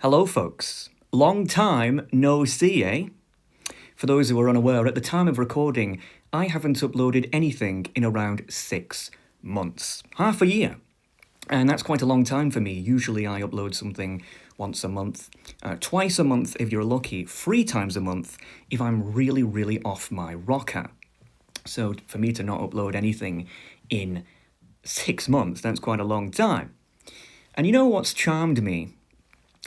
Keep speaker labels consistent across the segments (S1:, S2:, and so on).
S1: Hello, folks. Long time no see, eh? For those who are unaware, at the time of recording, I haven't uploaded anything in around 6 months. Half a year. And that's quite a long time for me. Usually I upload something once a month, twice a month if you're lucky, 3 times a month if I'm really, really off my rocker. So for me to not upload anything in 6 months, that's quite a long time. And you know what's charmed me?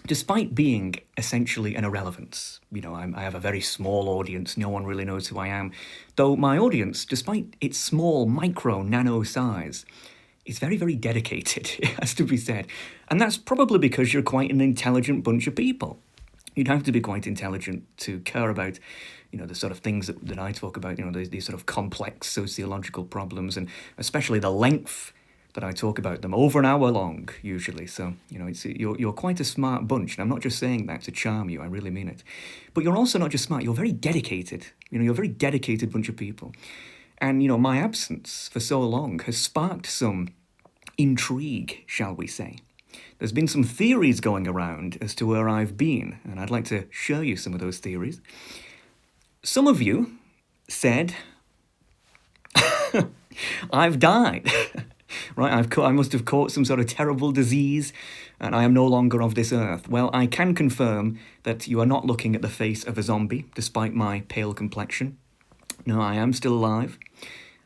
S1: Despite being essentially an irrelevance, I have a very small audience, no one really knows who I am, though my audience, despite its small, nano size, is very, very dedicated, it has to be said. And that's probably because you're quite an intelligent bunch of people. You'd have to be quite intelligent to care about, the sort of things that I talk about, these sort of complex sociological problems, and especially the length that I talk about them, over an hour long, usually. So, you're quite a smart bunch, and I'm not just saying that to charm you, I really mean it. But you're also not just smart, you're very dedicated. You're a very dedicated bunch of people. And, my absence for so long has sparked some intrigue, shall we say. There's been some theories going around as to where I've been, and I'd like to show you some of those theories. Some of you said, I've died. Right, I must have caught some sort of terrible disease, and I am no longer of this earth. Well, I can confirm that you are not looking at the face of a zombie, despite my pale complexion. No, I am still alive.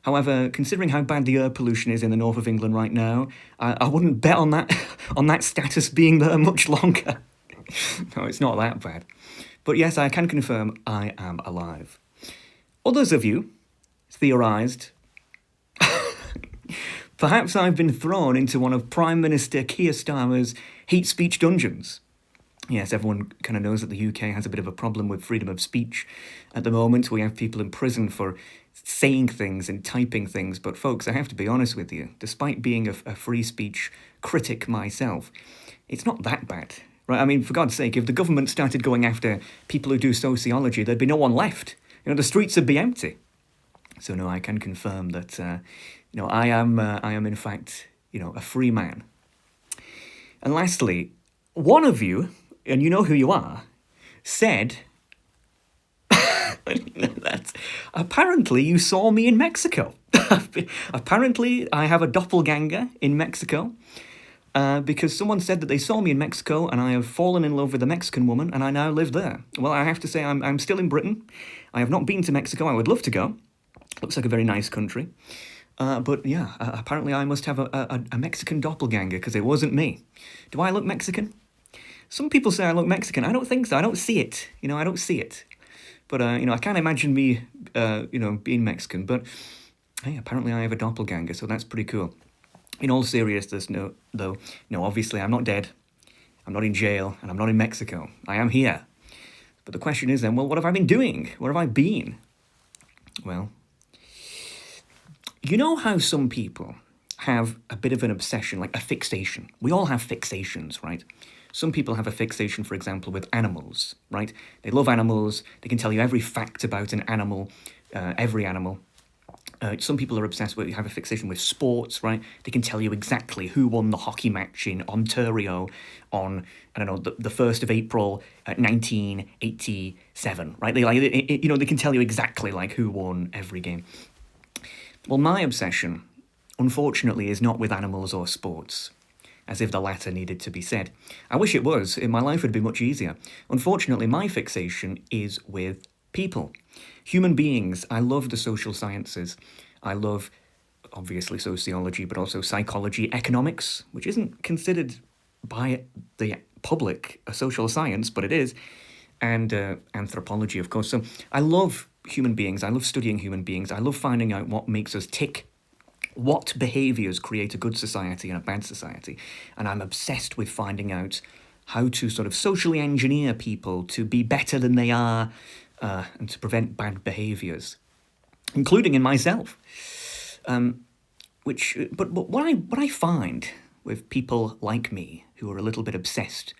S1: However, considering how bad the air pollution is in the north of England right now, I wouldn't bet on that status being there much longer. No, it's not that bad. But yes, I can confirm I am alive. Others of you theorised perhaps I've been thrown into one of Prime Minister Keir Starmer's hate speech dungeons. Yes, everyone kind of knows that the UK has a bit of a problem with freedom of speech. At the moment, we have people in prison for saying things and typing things. But folks, I have to be honest with you, despite being a free speech critic myself, it's not that bad. Right? I mean, for God's sake, if the government started going after people who do sociology, there'd be no one left. The streets would be empty. So no, I can confirm that, I am in fact, a free man. And lastly, one of you, and you know who you are, said that apparently you saw me in Mexico. Apparently, I have a doppelganger in Mexico. Because someone said that they saw me in Mexico and I have fallen in love with a Mexican woman and I now live there. Well, I have to say I'm still in Britain. I have not been to Mexico. I would love to go. Looks like a very nice country. But yeah, apparently I must have a Mexican doppelganger because it wasn't me. Do I look Mexican? Some people say I look Mexican. I don't think so. I don't see it. I don't see it. But, I can't imagine me, being Mexican. But, hey, apparently I have a doppelganger, so that's pretty cool. In all seriousness, though, obviously I'm not dead. I'm not in jail, and I'm not in Mexico. I am here. But the question is then, well, what have I been doing? Where have I been? Well, you know how some people have a bit of an obsession, like a fixation. We all have fixations, right? Some people have a fixation, for example, with animals, right? They love animals. They can tell you every fact about an animal, every animal. Some people are obsessed with, have a fixation with sports, right? They can tell you exactly who won the hockey match in Ontario on, I don't know, the 1st of April 1987, right? They can tell you exactly like who won every game. Well, my obsession, unfortunately, is not with animals or sports, as if the latter needed to be said. I wish it was. My life would be much easier. Unfortunately, my fixation is with people. Human beings. I love the social sciences. I love, obviously, sociology, but also psychology, economics, which isn't considered by the public a social science, but it is, and anthropology, of course. So I love human beings. I love studying human beings. I love finding out what makes us tick, what behaviours create a good society and a bad society. And I'm obsessed with finding out how to sort of socially engineer people to be better than they are, and to prevent bad behaviours, including in myself. But what I find with people like me who are a little bit obsessed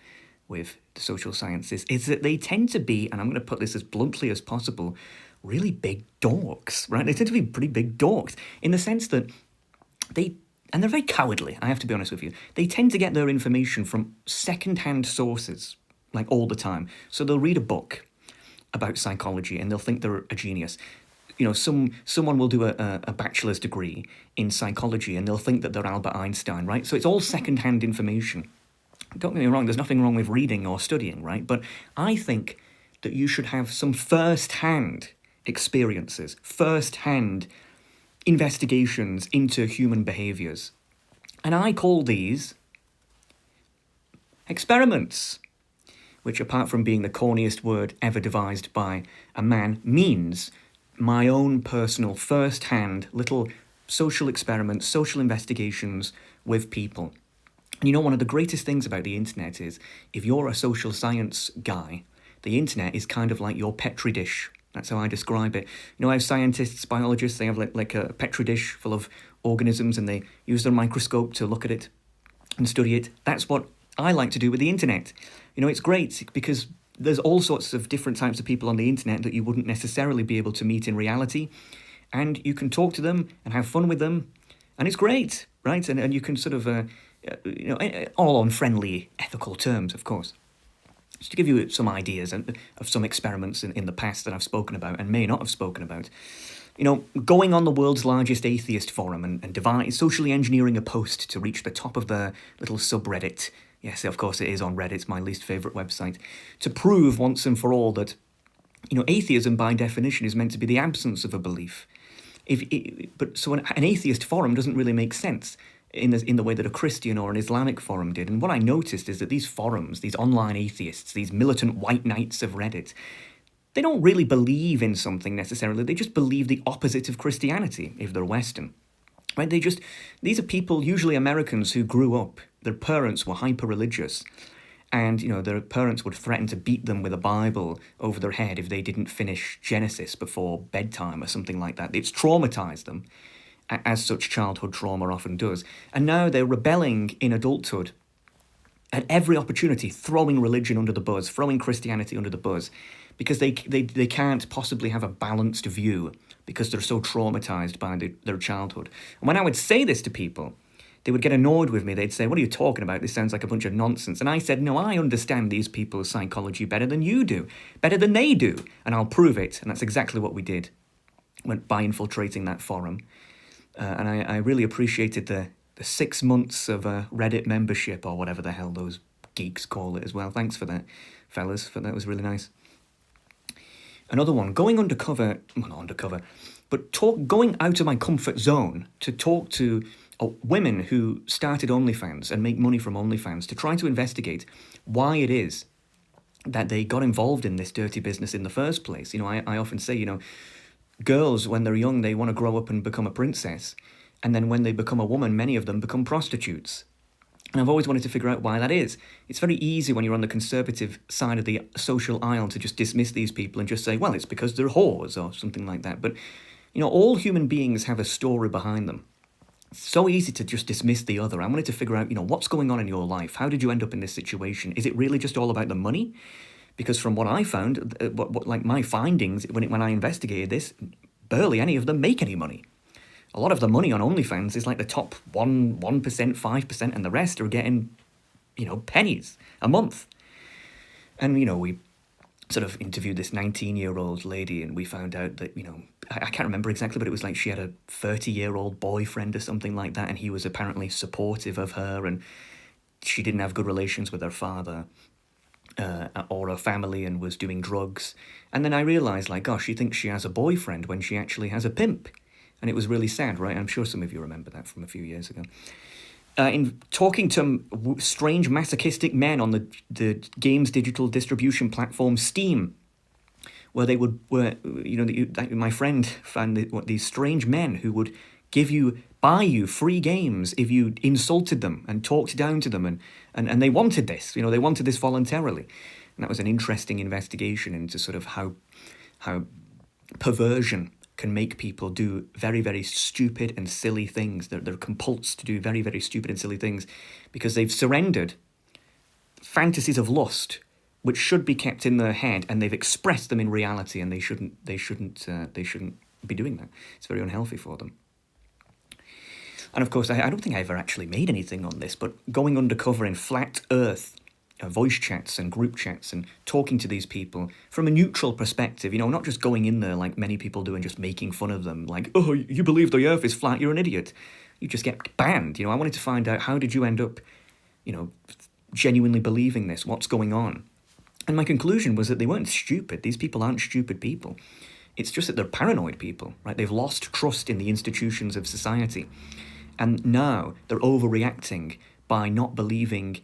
S1: with the social sciences is that they tend to be, and I'm going to put this as bluntly as possible, really big dorks, right? They tend to be pretty big dorks in the sense that and they're very cowardly, I have to be honest with you. They tend to get their information from second-hand sources, like all the time. So they'll read a book about psychology and they'll think they're a genius. Someone will do a bachelor's degree in psychology and they'll think that they're Albert Einstein, right? So it's all second-hand information. Don't get me wrong, there's nothing wrong with reading or studying, right? But I think that you should have some first-hand experiences, first-hand investigations into human behaviours. And I call these experiments, which, apart from being the corniest word ever devised by a man, means my own personal first-hand little social experiments, social investigations with people. And one of the greatest things about the internet is, if you're a social science guy, the internet is kind of like your Petri dish. That's how I describe it. I have scientists, biologists, they have like a Petri dish full of organisms and they use their microscope to look at it and study it. That's what I like to do with the internet. It's great because there's all sorts of different types of people on the internet that you wouldn't necessarily be able to meet in reality. And you can talk to them and have fun with them. And it's great, right? And you can sort of, all on friendly, ethical terms, of course. Just to give you some ideas of some experiments in the past that I've spoken about and may not have spoken about. Going on the world's largest atheist forum and socially engineering a post to reach the top of the little subreddit. Yes, of course it is on Reddit, it's my least favourite website. To prove once and for all that, atheism by definition is meant to be the absence of a belief. So an atheist forum doesn't really make sense in the way that a Christian or an Islamic forum did. And what I noticed is that these forums, these online atheists, these militant white knights of Reddit, they don't really believe in something necessarily. They just believe the opposite of Christianity, if they're Western. Right? These are people, usually Americans, who grew up, their parents were hyper-religious, and, their parents would threaten to beat them with a Bible over their head if they didn't finish Genesis before bedtime or something like that. It's traumatized them, as such childhood trauma often does. And now they're rebelling in adulthood at every opportunity, throwing religion under the bus, throwing Christianity under the bus, because they can't possibly have a balanced view because they're so traumatized by their childhood. And when I would say this to people, they would get annoyed with me. They'd say, "What are you talking about? This sounds like a bunch of nonsense." And I said, "No, I understand these people's psychology better than you do, better than they do, and I'll prove it." And that's exactly what we did by infiltrating that forum. And I really appreciated the 6 months of Reddit membership, or whatever the hell those geeks call it as well. Thanks for that, fellas. That was really nice. Another one, going undercover, well, not undercover, but going out of my comfort zone to talk to women who started OnlyFans and make money from OnlyFans, to try to investigate why it is that they got involved in this dirty business in the first place. I often say, girls, when they're young, they want to grow up and become a princess. And then when they become a woman, many of them become prostitutes. And I've always wanted to figure out why that is. It's very easy when you're on the conservative side of the social aisle to just dismiss these people and just say, well, it's because they're whores or something like that. But, all human beings have a story behind them. It's so easy to just dismiss the other. I wanted to figure out, what's going on in your life? How did you end up in this situation? Is it really just all about the money? Because from what I found, like my findings, when I investigated this, barely any of them make any money. A lot of the money on OnlyFans is like the top 1%, 5%, and the rest are getting, pennies a month. And, we sort of interviewed this 19-year-old lady, and we found out that, I can't remember exactly, but it was like she had a 30-year-old boyfriend or something like that, and he was apparently supportive of her, and she didn't have good relations with her father or her family, and was doing drugs. And then I realised, like, gosh, she thinks she has a boyfriend when she actually has a pimp. And it was really sad, right? I'm sure some of you remember that from a few years ago. In talking to strange masochistic men on the games digital distribution platform Steam, where my friend found these strange men who would buy you free games if you insulted them and talked down to them, and they wanted this, they wanted this voluntarily. And that was an interesting investigation into sort of how perversion can make people do very, very stupid and silly things. They're compulsed to do very, very stupid and silly things because they've surrendered fantasies of lust, which should be kept in their head, and they've expressed them in reality, and they shouldn't be doing that. It's very unhealthy for them. And of course, I don't think I ever actually made anything on this, but going undercover in flat Earth voice chats and group chats and talking to these people from a neutral perspective, not just going in there like many people do and just making fun of them, like, oh, you believe the earth is flat, you're an idiot. You just get banned. I wanted to find out, how did you end up, genuinely believing this? What's going on? And my conclusion was that they weren't stupid. These people aren't stupid people. It's just that they're paranoid people, right? They've lost trust in the institutions of society. And now they're overreacting by not believing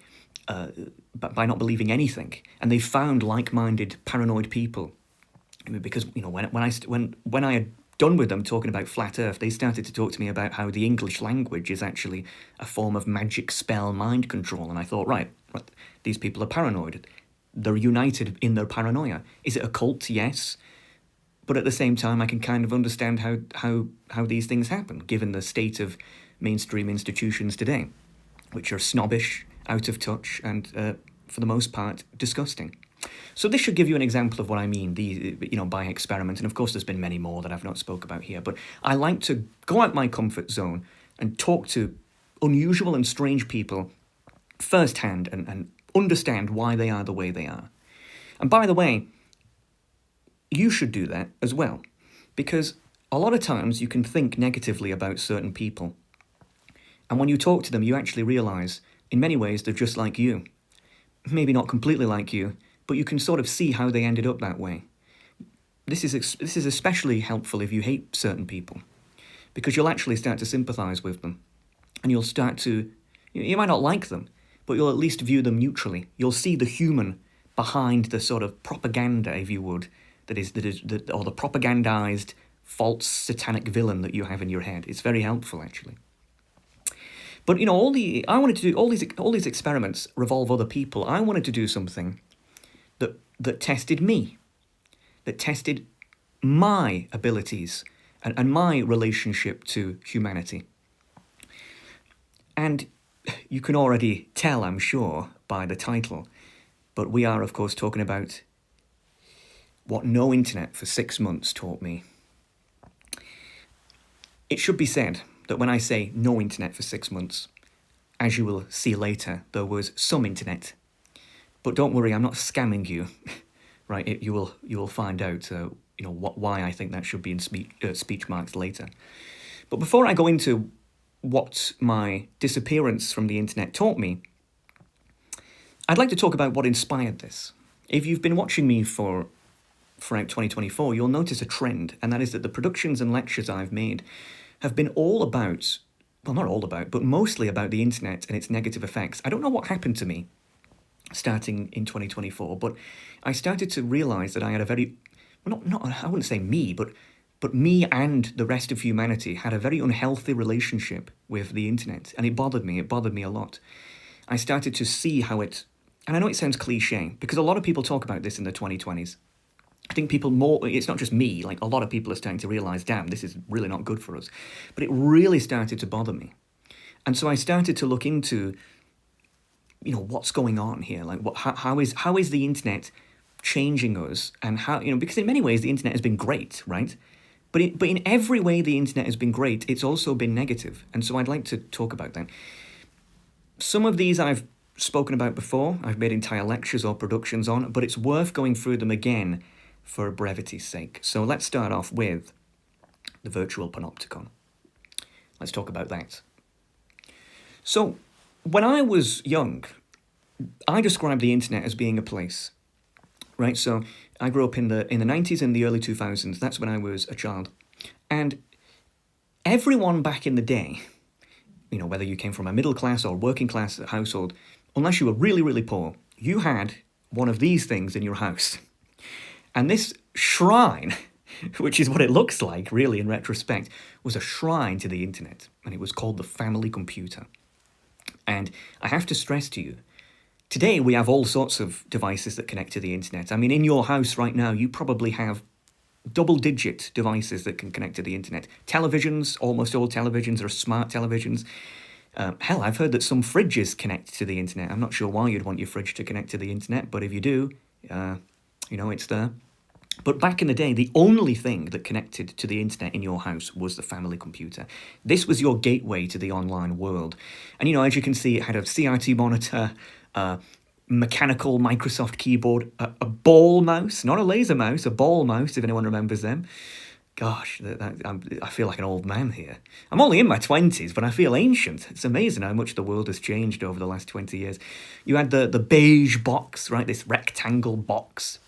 S1: anything. And they found like-minded paranoid people. Because when I had done with them talking about flat Earth, they started to talk to me about how the English language is actually a form of magic spell mind control. And I thought, right, these people are paranoid. They're united in their paranoia. Is it a cult? Yes. But at the same time, I can kind of understand how these things happen, given the state of mainstream institutions today, which are snobbish, out of touch, and for the most part, disgusting. So this should give you an example of what I mean, by experiment. And of course, there's been many more that I've not spoke about here. But I like to go out my comfort zone and talk to unusual and strange people firsthand and understand why they are the way they are. And by the way, you should do that as well, because a lot of times you can think negatively about certain people. And when you talk to them, you actually realise, in many ways, they're just like you. Maybe not completely like you, but you can sort of see how they ended up that way. This is especially helpful if you hate certain people, because you'll actually start to sympathise with them. And you'll start to, you might not like them, but you'll at least view them neutrally. You'll see the human behind the sort of propaganda, if you would, or the propagandized false satanic villain that you have in your head. It's very helpful, actually. But I wanted to do all these experiments revolve other people. I wanted to do something that tested me, that tested my abilities and my relationship to humanity. And you can already tell, I'm sure, by the title, but we are, of course, talking about what no internet for 6 months taught me. It should be said that when I say no internet for 6 months, as you will see later, there was some internet. But don't worry, I'm not scamming you, right? You will find out, why I think that should be in speech marks later. But before I go into what my disappearance from the internet taught me, I'd like to talk about what inspired this. If you've been watching me throughout 2024, you'll notice a trend, and that is that the productions and lectures I've made have been all about, well, not all about, but mostly about the internet and its negative effects. I don't know what happened to me starting in 2024, but I started to realise that I had a very, I wouldn't say me, but me and the rest of humanity had a very unhealthy relationship with the internet, and it bothered me a lot. I started to see how it, and I know it sounds cliche, because a lot of people talk about this in the 2020s. I think it's not just me, like a lot of people are starting to realise, damn, this is really not good for us. But it really started to bother me. And so I started to look into, what's going on here? Like, how is the internet changing us? And how, because in many ways the internet has been great, right? But in every way the internet has been great, it's also been negative. And so I'd like to talk about that. Some of these I've spoken about before. I've made entire lectures or productions on, but it's worth going through them again for brevity's sake. So let's start off with the virtual panopticon. Let's talk about that. So when I was young, I described the internet as being a place, right? So I grew up in the 90s and the early 2000s. That's when I was a child. And everyone back in the day, whether you came from a middle class or working class household, unless you were really, really poor, you had one of these things in your house. And this shrine, which is what it looks like, really, in retrospect, was a shrine to the internet. And it was called the family computer. And I have to stress to you, today we have all sorts of devices that connect to the internet. I mean, in your house right now, you probably have double-digit devices that can connect to the internet. Televisions, almost all televisions are smart televisions. Hell, I've heard that some fridges connect to the internet. I'm not sure why you'd want your fridge to connect to the internet, but if you do, it's there. But back in the day, the only thing that connected to the internet in your house was the family computer. This was your gateway to the online world. And, as you can see, it had a CRT monitor, mechanical Microsoft keyboard, a ball mouse, not a laser mouse, a ball mouse, if anyone remembers them. Gosh, I feel like an old man here. I'm only in my 20s, but I feel ancient. It's amazing how much the world has changed over the last 20 years. You had the beige box, right? This rectangle box.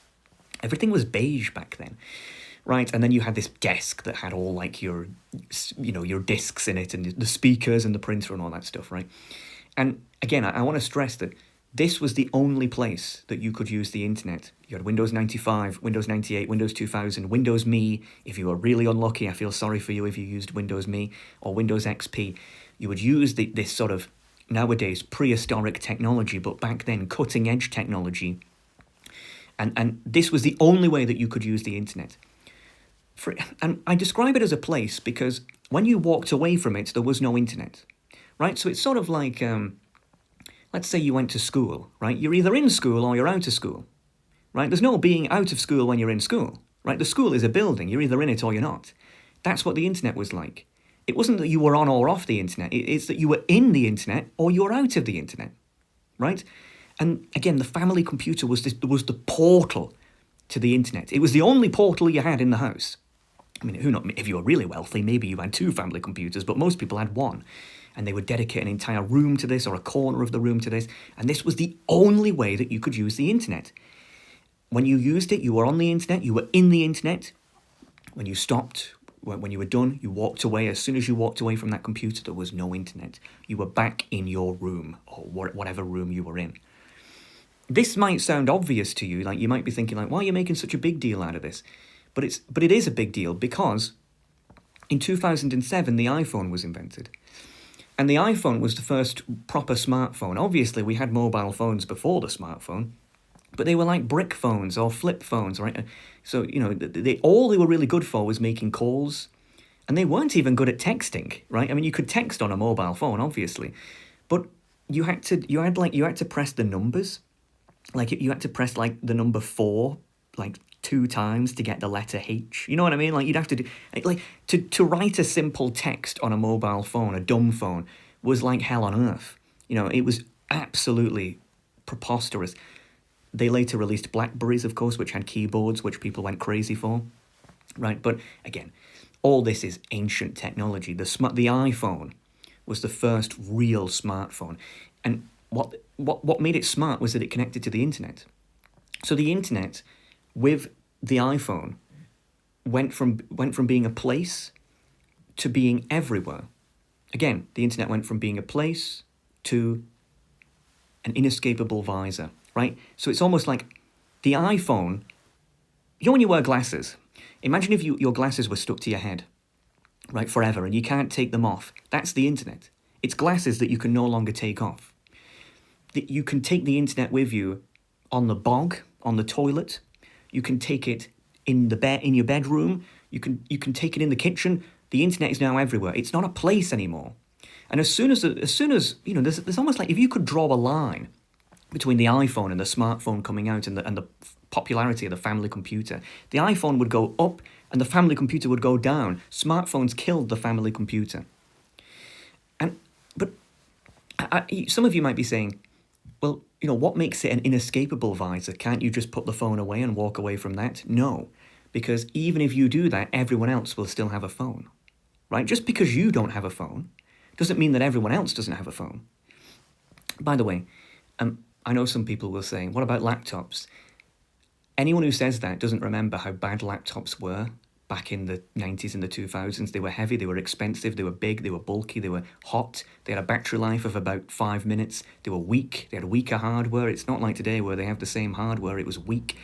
S1: Everything was beige back then, right? And then you had this desk that had all like your discs in it and the speakers and the printer and all that stuff, right? And again, I want to stress that this was the only place that you could use the internet. You had Windows 95, Windows 98, Windows 2000, Windows Me. If you were really unlucky, I feel sorry for you if you used Windows Me or Windows XP. You would use this sort of, nowadays, prehistoric technology, but back then, cutting-edge technology. And this was the only way that you could use the internet. And I describe it as a place because when you walked away from it, there was no internet, right? So it's sort of like... let's say you went to school, right? You're either in school or you're out of school, right? There's no being out of school when you're in school, right? The school is a building. You're either in it or you're not. That's what the internet was like. It wasn't that you were on or off the internet. It's that you were in the internet or you were out of the internet, right? And again, the family computer was the portal to the internet. It was the only portal you had in the house. I mean, if you were really wealthy, maybe you had 2 family computers, but most people had 1. And they would dedicate an entire room to this or a corner of the room to this. And this was the only way that you could use the internet. When you used it, you were on the internet, you were in the internet. When you stopped, when you were done, you walked away. As soon as you walked away from that computer, there was no internet. You were back in your room or whatever room you were in. This might sound obvious to you, like you might be thinking, like, why are you making such a big deal out of this? But it is a big deal because in 2007, the iPhone was invented. And the iPhone was the first proper smartphone. Obviously, we had mobile phones before the smartphone, but they were like brick phones or flip phones, right? So, all they were really good for was making calls, and they weren't even good at texting, right? I mean, you could text on a mobile phone, obviously, but you had to press the numbers, like you had to press like the number 4, like 2 times to get the letter H. You know what I mean? Like you'd have to do like to write a simple text on a mobile phone, a dumb phone, was like hell on earth. It was absolutely preposterous. They later released Blackberries, of course, which had keyboards, which people went crazy for, right? But again, all this is ancient technology. The iPhone was the first real smartphone, and what made it smart was that it connected to the internet. So the internet, with the iPhone, went from being a place to being everywhere. Again, the internet went from being a place to an inescapable visor, right? So it's almost like the iPhone, when you wear glasses, imagine if your glasses were stuck to your head, right, forever, and you can't take them off. That's the internet. It's glasses that you can no longer take off. You can take the internet with you on the bog, on the toilet. You can take it in your bedroom. You can take it in the kitchen. The internet is now everywhere. It's not a place anymore. And as soon as there's almost like if you could draw a line between the iPhone and the smartphone coming out and the popularity of the family computer, the iPhone would go up and the family computer would go down. Smartphones killed the family computer. But some of you might be saying, well, what makes it an inescapable visor? Can't you just put the phone away and walk away from that? No, because even if you do that, everyone else will still have a phone, right? Just because you don't have a phone doesn't mean that everyone else doesn't have a phone. By the way, I know some people will say, what about laptops? Anyone who says that doesn't remember how bad laptops were back in the 90s and the 2000s. They were heavy, they were expensive, they were big, they were bulky, they were hot, they had a battery life of about 5 minutes, they were weak, they had weaker hardware. It's not like today where they have the same hardware, it was weak.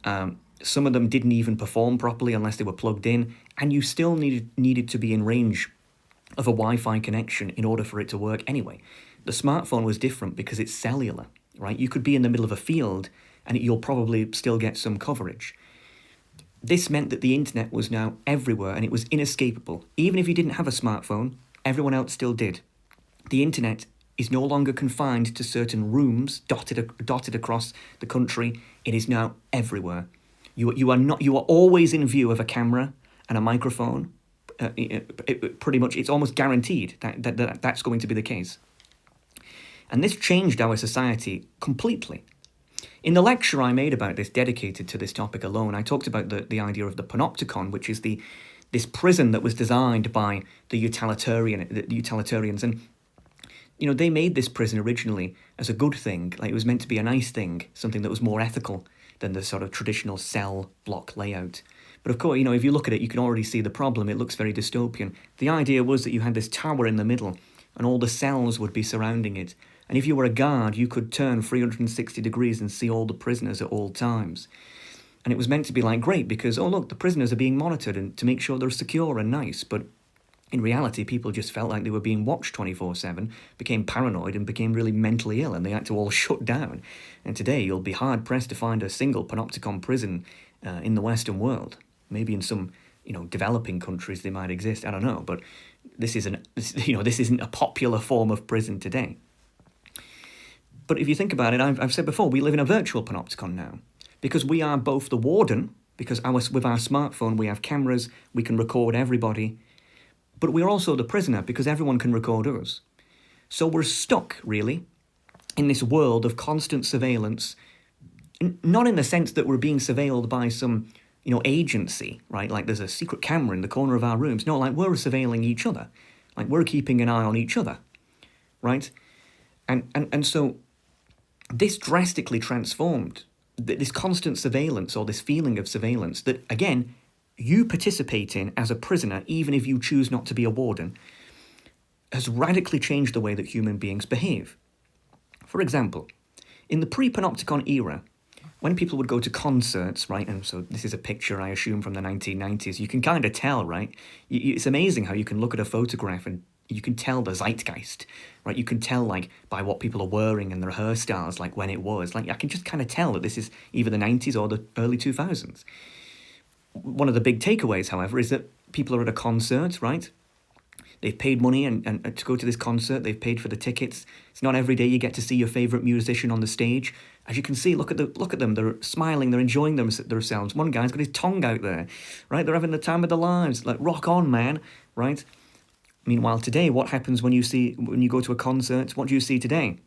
S1: Some of them didn't even perform properly unless they were plugged in, and you still needed to be in range of a Wi-Fi connection in order for it to work anyway. The smartphone was different because it's cellular, right? You could be in the middle of a field and you'll probably still get some coverage. This meant that the internet was now everywhere and it was inescapable. Even if you didn't have a smartphone, everyone else still did. The internet is no longer confined to certain rooms dotted across the country. It is now everywhere. You are always in view of a camera and a microphone. Pretty much, it's almost guaranteed that that's going to be the case. And this changed our society completely. In the lecture I made about this, dedicated to this topic alone, I talked about the idea of the panopticon, which is this prison that was designed by the utilitarians. And, they made this prison originally as a good thing. Like, it was meant to be a nice thing, something that was more ethical than the sort of traditional cell block layout. But of course, if you look at it, you can already see the problem. It looks very dystopian. The idea was that you had this tower in the middle, and all the cells would be surrounding it. And if you were a guard, you could turn 360 degrees and see all the prisoners at all times. And it was meant to be like, great, because, oh look, the prisoners are being monitored and to make sure they're secure and nice. But in reality, people just felt like they were being watched 24/7, became paranoid and became really mentally ill, and they had to all shut down. And today, you'll be hard-pressed to find a single panopticon prison in the Western world. Maybe in some, developing countries they might exist, I don't know. But this isn't a popular form of prison today. But if you think about it, I've said before, we live in a virtual panopticon now. Because we are both the warden, because with our smartphone we have cameras, we can record everybody, but we're also the prisoner because everyone can record us. So we're stuck, really, in this world of constant surveillance, not in the sense that we're being surveilled by some, agency, right? Like there's a secret camera in the corner of our rooms. No, like we're surveilling each other. Like we're keeping an eye on each other, right? And so this drastically transformed this constant surveillance, or this feeling of surveillance that, again, you participate in as a prisoner, even if you choose not to be a warden, has radically changed the way that human beings behave. For example, in the pre-panopticon era, when people would go to concerts, right, and so this is a picture, I assume, from the 1990s, you can kind of tell, right? It's amazing how you can look at a photograph and you can tell the zeitgeist, right? You can tell, like, by what people are wearing and their hairstyles, like, when it was. Like, I can just kind of tell that this is either the 90s or the early 2000s. One of the big takeaways, however, is that people are at a concert, right? They've paid money and to go to this concert. They've paid for the tickets. It's not every day you get to see your favourite musician on the stage. As you can see, look at them. They're smiling. They're enjoying themselves. One guy's got his tongue out there, right? They're having the time of their lives. Like, rock on, man, right? Meanwhile, today, what happens when you go to a concert? What do you see today?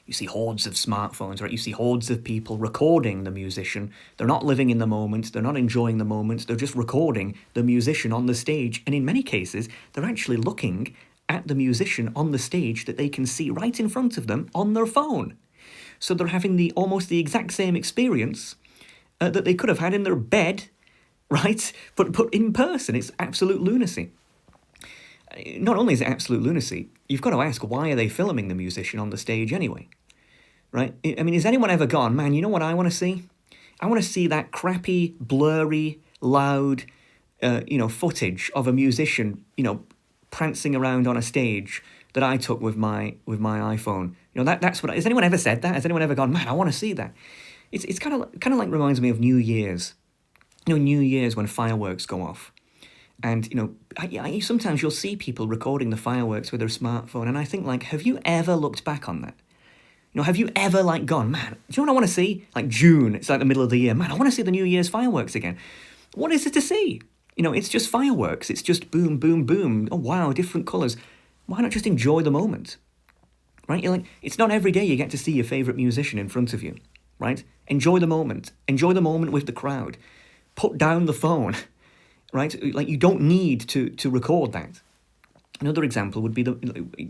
S1: You see hordes of smartphones, right? You see hordes of people recording the musician. They're not living in the moment. They're not enjoying the moment. They're just recording the musician on the stage. And in many cases, they're actually looking at the musician on the stage that they can see right in front of them on their phone. So they're having almost the exact same experience that they could have had in their bed, right? But in person. It's absolute lunacy. Not only is it absolute lunacy, you've got to ask, why are they filming the musician on the stage anyway? Right? I mean, has anyone ever gone, man, you know what I want to see? I want to see that crappy, blurry, loud, footage of a musician, prancing around on a stage that I took with my iPhone. That's what. Has anyone ever said that? Has anyone ever gone, man, I want to see that? It's kind of like reminds me of New Year's. New Year's when fireworks go off. And, sometimes you'll see people recording the fireworks with their smartphone, and I think, like, have you ever looked back on that? Have you ever, like, gone, man, do you know what I want to see? Like, June, it's like the middle of the year. Man, I want to see the New Year's fireworks again. What is it to see? It's just fireworks. It's just boom, boom, boom. Oh, wow, different colours. Why not just enjoy the moment? Right? You're like, it's not every day you get to see your favourite musician in front of you, right? Enjoy the moment. Enjoy the moment with the crowd. Put down the phone, right? Like, you don't need to record that. Another example would be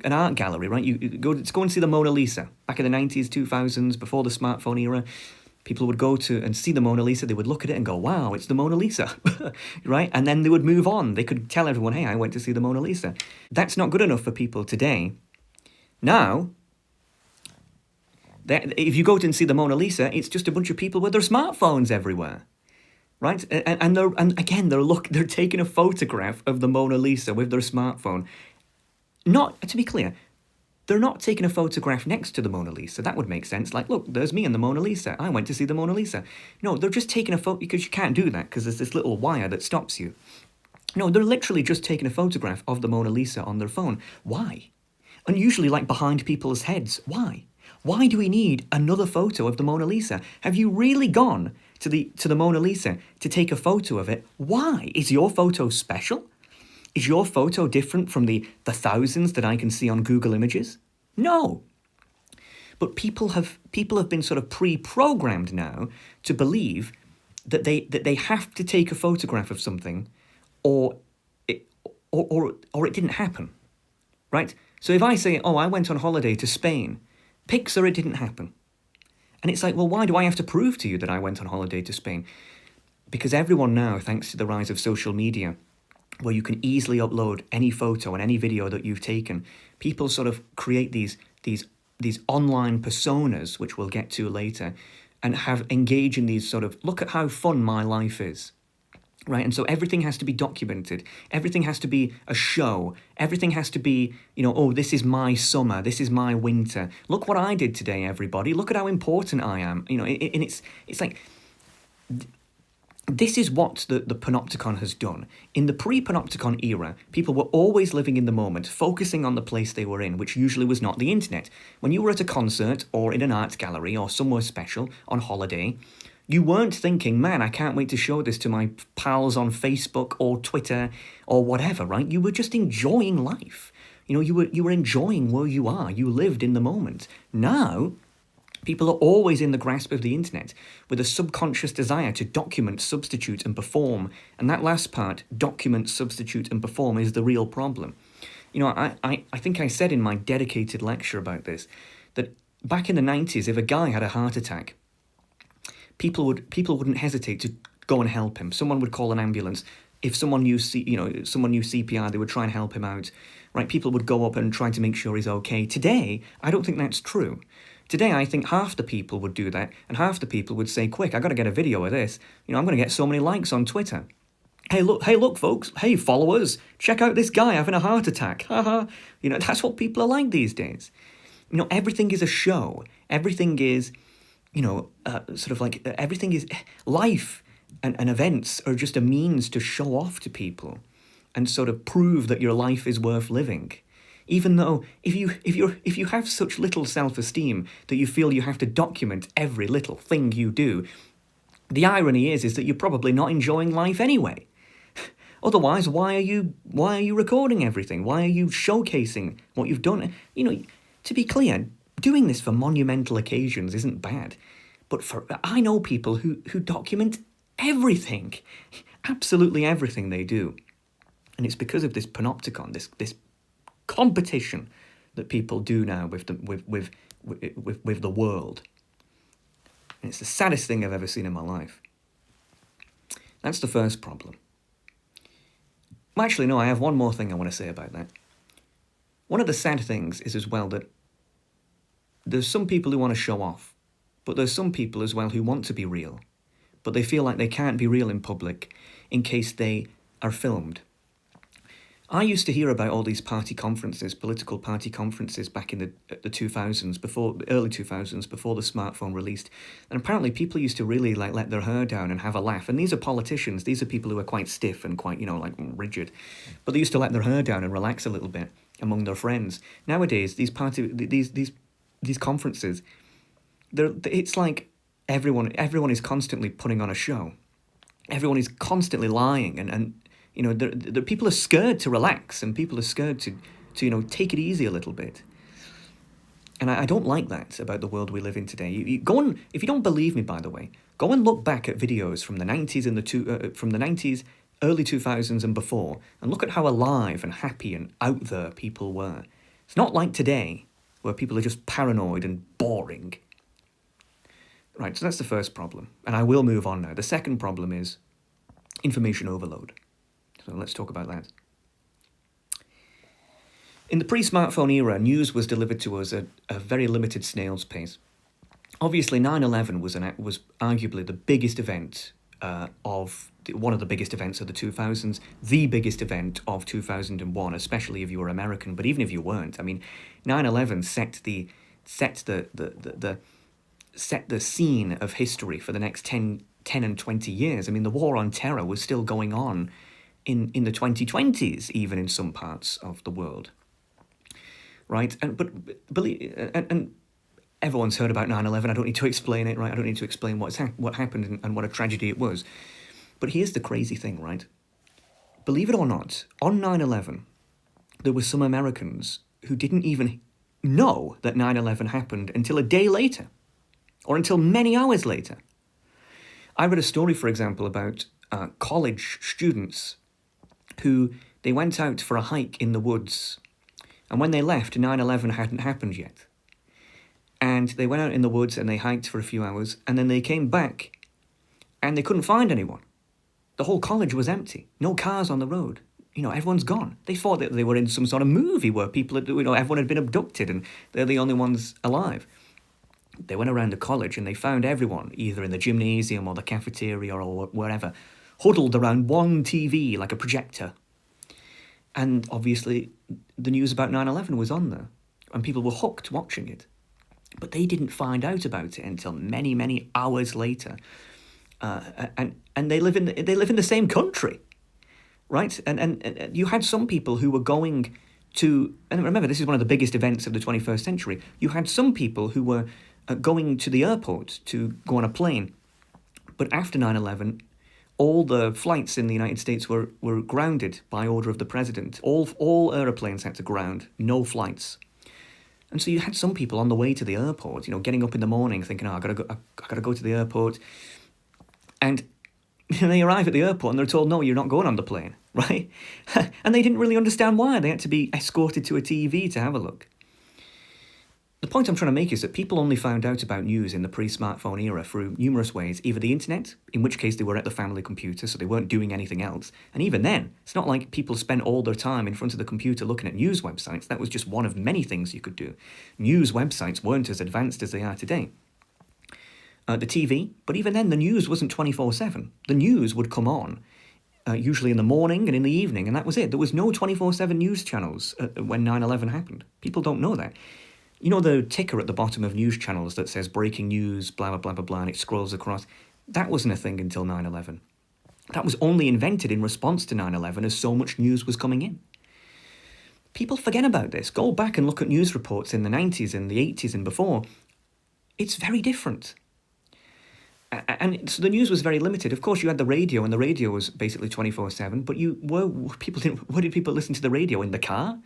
S1: an art gallery, right? You go and see the Mona Lisa. Back in the 90s, 2000s, before the smartphone era, people would go to and see the Mona Lisa. They would look at it and go, wow, it's the Mona Lisa, right? And then they would move on. They could tell everyone, hey, I went to see the Mona Lisa. That's not good enough for people today. Now, if you go to and see the Mona Lisa, it's just a bunch of people with their smartphones everywhere. Right, and they're taking a photograph of the Mona Lisa with their smartphone. Not, to be clear, they're not taking a photograph next to the Mona Lisa. That would make sense. Like, look, there's me and the Mona Lisa. I went to see the Mona Lisa. No, they're just taking a photo, because you can't do that because there's this little wire that stops you. No, they're literally just taking a photograph of the Mona Lisa on their phone. Why? And usually, like, behind people's heads. Why? Why do we need another photo of the Mona Lisa? Have you really gone to the Mona Lisa to take a photo of it? Why? Is your photo special? Is your photo different from the thousands that I can see on Google Images? No. But people have been sort of pre-programmed now to believe that they have to take a photograph of something, or it didn't happen, right? So if I say, oh, I went on holiday to Spain, pics or it didn't happen. And it's like, well, why do I have to prove to you that I went on holiday to Spain? Because everyone now, thanks to the rise of social media, where you can easily upload any photo and any video that you've taken, people sort of create these online personas, which we'll get to later, and engage in these sort of, look at how fun my life is. Right, and so everything has to be documented. Everything has to be a show. Everything has to be, oh, this is my summer. This is my winter. Look what I did today, everybody. Look at how important I am. And it's like, this is what the panopticon has done. In the pre-panopticon era, people were always living in the moment, focusing on the place they were in, which usually was not the internet. When you were at a concert or in an art gallery or somewhere special on holiday, you weren't thinking, man, I can't wait to show this to my pals on Facebook or Twitter or whatever, right? You were just enjoying life. You were enjoying where you are. You lived in the moment. Now, people are always in the grasp of the internet with a subconscious desire to document, substitute, and perform. And that last part, document, substitute, and perform, is the real problem. I think I said in my dedicated lecture about this that back in the 90s, if a guy had a heart attack, people wouldn't hesitate to go and help him. Someone would call an ambulance. If someone knew CPR, they would try and help him out. Right? People would go up and try to make sure he's okay. Today, I don't think that's true. Today, I think half the people would do that, and half the people would say, "Quick, I got to get a video of this. I'm going to get so many likes on Twitter. Hey, look, folks. Hey, followers, check out this guy having a heart attack. Haha." That's what people are like these days. Everything is a show. Everything is, sort of like everything is life, and events are just a means to show off to people, and sort of prove that your life is worth living. Even though if you have such little self-esteem that you feel you have to document every little thing you do, the irony is that you're probably not enjoying life anyway. Otherwise, why are you recording everything? Why are you showcasing what you've done? To be clear, doing this for monumental occasions isn't bad, but I know people who document everything, absolutely everything they do, and it's because of this panopticon, this competition that people do now with the world. And it's the saddest thing I've ever seen in my life. That's the first problem. Well, actually, no, I have one more thing I want to say about that. One of the sad things is as well that there's some people who want to show off, but there's some people as well who want to be real, but they feel like they can't be real in public in case they are filmed. I used to hear about all these party conferences, political party conferences back in the 2000s, early 2000s, before the smartphone released. And apparently people used to really let their hair down and have a laugh. And these are politicians. These are people who are quite stiff and quite, rigid. But they used to let their hair down and relax a little bit among their friends. Nowadays, these conferences, it's like everyone is constantly putting on a show. Everyone is constantly lying and the people are scared to relax, and people are scared to take it easy a little bit. And I don't like that about the world we live in today. You go on, if you don't believe me, by the way, go and look back at videos from the 90s and from the 90s, early 2000s and before, and look at how alive and happy and out there people were. It's not like today, where people are just paranoid and boring. Right, so that's the first problem, and I will move on now. The second problem is information overload. So let's talk about that. In the pre-smartphone era, news was delivered to us at a very limited snail's pace. Obviously, 9/11 was arguably the biggest event one of the biggest events of the 2000s, the biggest event of 2001, especially if you were American. But even if you weren't, 9/11 set the scene of history for the next 10 and 20 years. The war on terror was still going on in the 2020s, even in some parts of the world, right? And everyone's heard about 9/11. I don't need to explain it, right? I don't need to explain what happened and what a tragedy it was. But here's the crazy thing, right? Believe it or not, on 9/11, there were some Americans who didn't even know that 9/11 happened until a day later, or until many hours later. I read a story, for example, about college students who they went out for a hike in the woods, and when they left, 9/11 hadn't happened yet. And they went out in the woods and they hiked for a few hours, and then they came back and they couldn't find anyone. The whole college was empty, no cars on the road. Everyone's gone. They thought that they were in some sort of movie where people had, everyone had been abducted and they're the only ones alive. They went around the college and they found everyone, either in the gymnasium or the cafeteria or wherever, huddled around one TV like a projector. And obviously, the news about 9/11 was on there, and people were hooked watching it. But they didn't find out about it until many, many hours later. And they live in the same country, right? And you had some people who were going to, and remember, this is one of the biggest events of the 21st century. You had some people who were going to the airport to go on a plane, but after 9/11, all the flights in the United States were grounded by order of the president. All aeroplanes had to ground, no flights. And so you had some people on the way to the airport, getting up in the morning thinking, I gotta go to the airport. And they arrive at the airport and they're told, no, you're not going on the plane, right? And they didn't really understand why. They had to be escorted to a TV to have a look. The point I'm trying to make is that people only found out about news in the pre-smartphone era through numerous ways. Either the internet, in which case they were at the family computer, so they weren't doing anything else. And even then, it's not like people spent all their time in front of the computer looking at news websites. That was just one of many things you could do. News websites weren't as advanced as they are today. The TV, but even then the news wasn't 24/7. The news would come on usually in the morning and in the evening, and that was it. There was no 24/7 news channels when 9/11 happened. People don't know that. You know the ticker at the bottom of news channels that says breaking news, blah, blah, blah, blah, blah, and it scrolls across? That wasn't a thing until 9/11. That was only invented in response to 9/11 as so much news was coming in. People forget about this. Go back and look at news reports in the 90s and the 80s and before. It's very different. And so the news was very limited. Of course, you had the radio, and the radio was basically 24/7. But what did people listen to the radio in the car?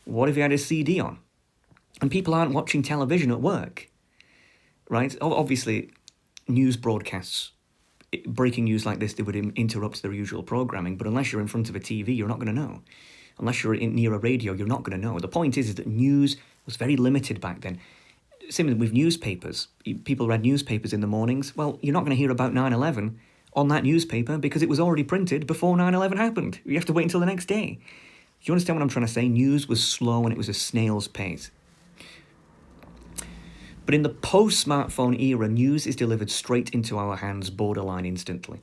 S1: What if you had a CD on? And people aren't watching television at work, right? Obviously, news broadcasts, breaking news like this, they would interrupt their usual programming. But unless you're in front of a TV, you're not going to know. Unless you're near a radio, you're not going to know. The point is that news was very limited back then. Same with newspapers. People read newspapers in the mornings. Well, you're not going to hear about 9/11 on that newspaper because it was already printed before 9/11 happened. You have to wait until the next day. Do you understand what I'm trying to say? News was slow and it was a snail's pace. But in the post-smartphone era, news is delivered straight into our hands, borderline instantly.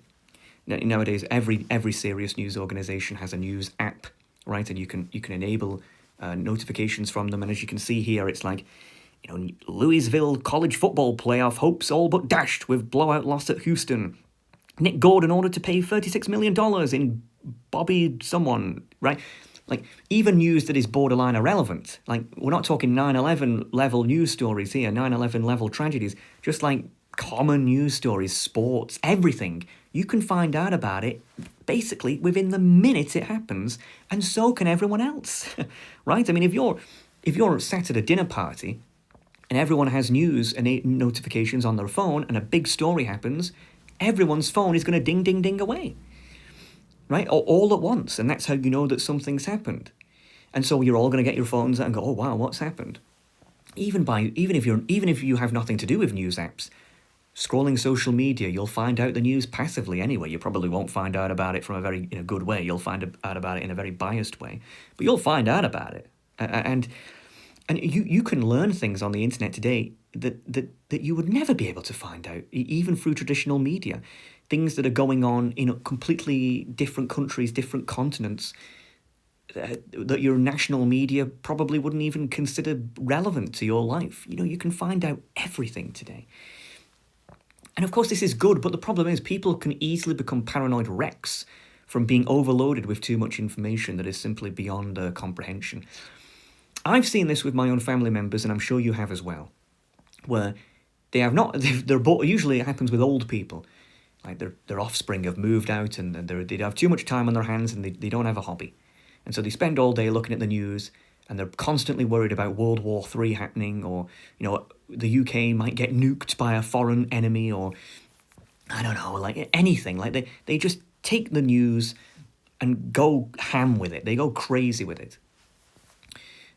S1: Nowadays, every serious news organization has a news app, right? And you can enable notifications from them. And as you can see here, it's like, Louisville college football playoff hopes all but dashed with blowout loss at Houston. Nick Gordon ordered to pay $36 million in Bobby someone, right? Like, even news that is borderline irrelevant. Like, we're not talking 9/11 level news stories here, 9/11 level tragedies. Just like common news stories, sports, everything. You can find out about it basically within the minute it happens, and so can everyone else, right? I mean, if you're sat at a dinner party and everyone has news and notifications on their phone and a big story happens, everyone's phone is going to ding, ding, ding away. Right, all at once, and that's how you know that something's happened. And so you're all going to get your phones out and go, "Oh wow, what's happened?" Even if you have nothing to do with news apps, scrolling social media, you'll find out the news passively anyway. You probably won't find out about it from in a good way. You'll find out about it in a very biased way, but you'll find out about it. And you can learn things on the internet today that you would never be able to find out, even through traditional media. Things that are going on in completely different countries, different continents, that your national media probably wouldn't even consider relevant to your life. You can find out everything today. And of course this is good, but the problem is people can easily become paranoid wrecks from being overloaded with too much information that is simply beyond their comprehension. I've seen this with my own family members, and I'm sure you have as well, where usually it happens with old people. Like their offspring have moved out and they have too much time on their hands and they don't have a hobby. And so they spend all day looking at the news, and they're constantly worried about World War III happening, or the UK might get nuked by a foreign enemy, or I don't know, like anything. Like they just take the news and go ham with it. They go crazy with it.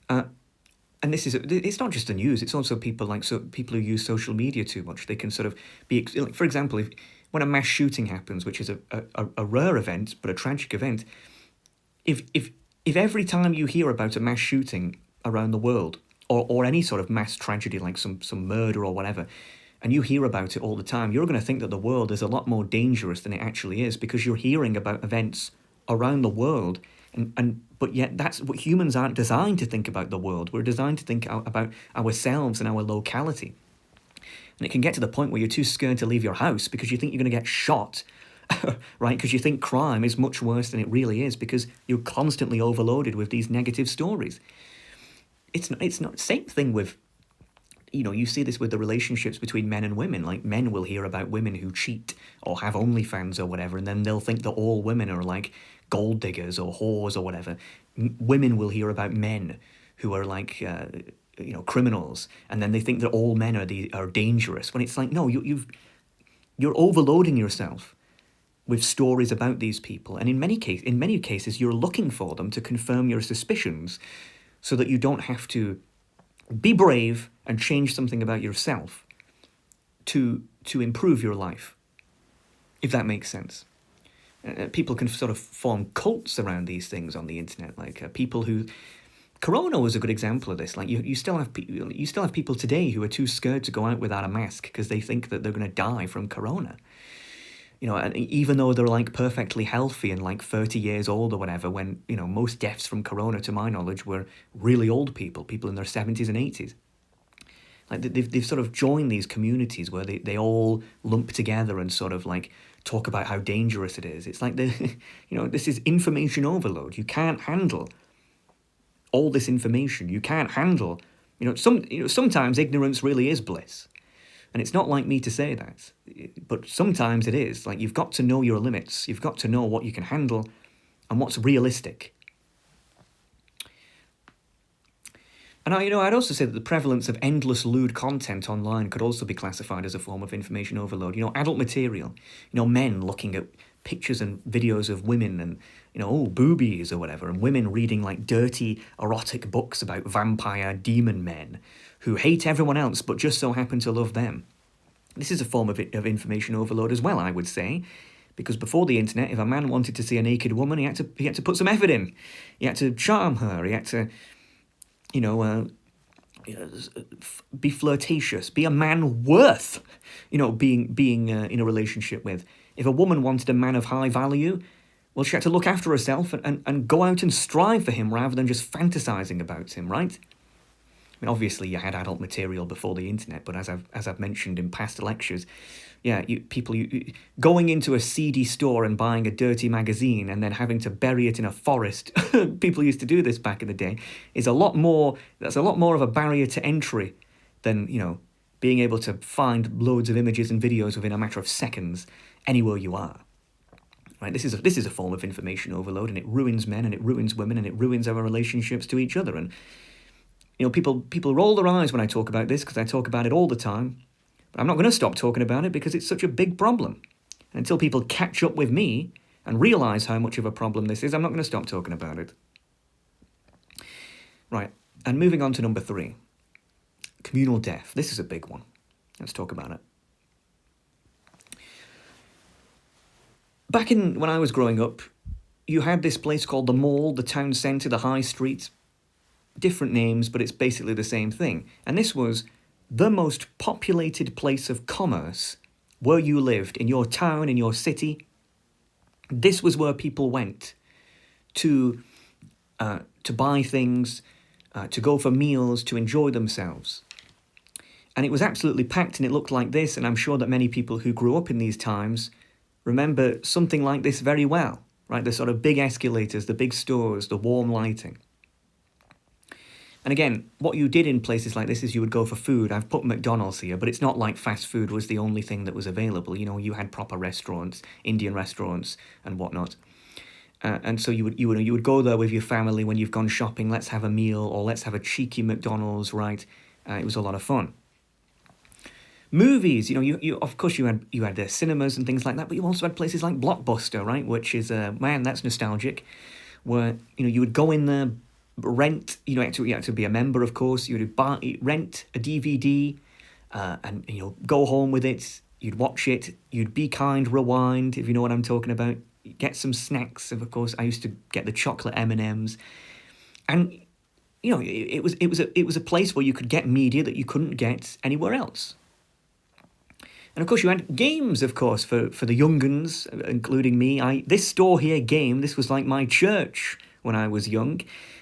S1: And it's not just the news, it's also people who use social media too much. They can sort of be, for example, when a mass shooting happens, which is a rare event, but a tragic event, if every time you hear about a mass shooting around the world, or any sort of mass tragedy like some murder or whatever, and you hear about it all the time, you're going to think that the world is a lot more dangerous than it actually is, because you're hearing about events around the world. But yet that's what humans aren't designed to think about the world. We're designed to think about ourselves and our locality. And it can get to the point where you're too scared to leave your house because you think you're going to get shot, right? Because you think crime is much worse than it really is, because you're constantly overloaded with these negative stories. It's not same thing with, you see this with the relationships between men and women. Like, men will hear about women who cheat or have OnlyFans or whatever, and then they'll think that all women are like gold diggers or whores or whatever. Women will hear about men who are like, criminals, and then they think that all men are dangerous. When it's like, no, you're overloading yourself with stories about these people, and in many cases, you're looking for them to confirm your suspicions, so that you don't have to be brave and change something about yourself to improve your life, if that makes sense. People can sort of form cults around these things on the internet, like people who... Corona was a good example of this. Like, you still have people today who are too scared to go out without a mask because they think that they're going to die from corona. And even though they're like perfectly healthy and like 30 years old or whatever, when, most deaths from corona, to my knowledge, were really old people in their 70s and 80s. Like, they've sort of joined these communities where they all lump together and sort of like talk about how dangerous it is. It's like, this is information overload. You can't handle all this information. You can't handle, sometimes ignorance really is bliss. And it's not like me to say that, but sometimes it is. Like, you've got to know your limits. You've got to know what you can handle and what's realistic. And I'd also say that the prevalence of endless lewd content online could also be classified as a form of information overload. Adult material, men looking at pictures and videos of women and, boobies or whatever, and women reading like dirty, erotic books about vampire demon men who hate everyone else but just so happen to love them. This is a form of information overload as well, I would say, because before the internet, if a man wanted to see a naked woman, he had to put some effort in. He had to charm her. He had to, be flirtatious, be a man worth, being in a relationship with. If a woman wanted a man of high value, well, she had to look after herself and go out and strive for him rather than just fantasizing about him, right? I mean, obviously, you had adult material before the internet, but as I've mentioned in past lectures, yeah, going into a seedy store and buying a dirty magazine and then having to bury it in a forest. People used to do this back in the day. That's a lot more of a barrier to entry than being able to find loads of images and videos within a matter of seconds anywhere you are. Right? This is a form of information overload, and it ruins men and it ruins women and it ruins our relationships to each other. And people roll their eyes when I talk about this because I talk about it all the time. But I'm not going to stop talking about it because it's such a big problem. And until people catch up with me and realise how much of a problem this is, I'm not going to stop talking about it. Right, and moving on to number 3. Communal death. This is a big one. Let's talk about it. Back when I was growing up, you had this place called the Mall, the town centre, the high street. Different names, but it's basically the same thing. And this was the most populated place of commerce where you lived, in your town, in your city. This was where people went to buy things, to go for meals, to enjoy themselves. And it was absolutely packed, and it looked like this, and I'm sure that many people who grew up in these times remember something like this very well, right? The sort of big escalators, the big stores, the warm lighting. And again, what you did in places like this is you would go for food. I've put McDonald's here, but it's not like fast food was the only thing that was available. You had proper restaurants, Indian restaurants and whatnot. And so you would go there with your family when you've gone shopping. Let's have a meal, or let's have a cheeky McDonald's, right? It was a lot of fun. Movies, you of course you had the cinemas and things like that, but you also had places like Blockbuster, right? Which is man, that's nostalgic. Where you would go in there, rent. You had to be a member, of course. You would rent a DVD, and go home with it. You'd watch it. You'd be kind, rewind, if you know what I'm talking about. Get some snacks. Of course, I used to get the chocolate M&Ms, and it was a place where you could get media that you couldn't get anywhere else. And of course, you had games, of course, for the young uns, including me. This store here, Game, this was like my church when I was young.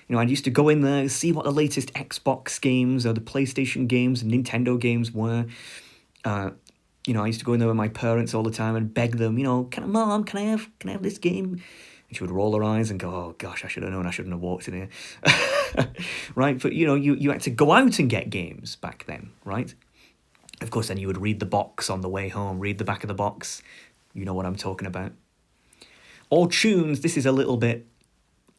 S1: I used to go in there, see what the latest Xbox games or the PlayStation games and Nintendo games were. I used to go in there with my parents all the time and beg them, Mom, can I have this game? And she would roll her eyes and go, oh gosh, I should have known, I shouldn't have walked in here. Right, but you had to go out and get games back then, right? Of course, then you would read the box on the way home, read the back of the box. You know what I'm talking about. Or tunes, this is a little bit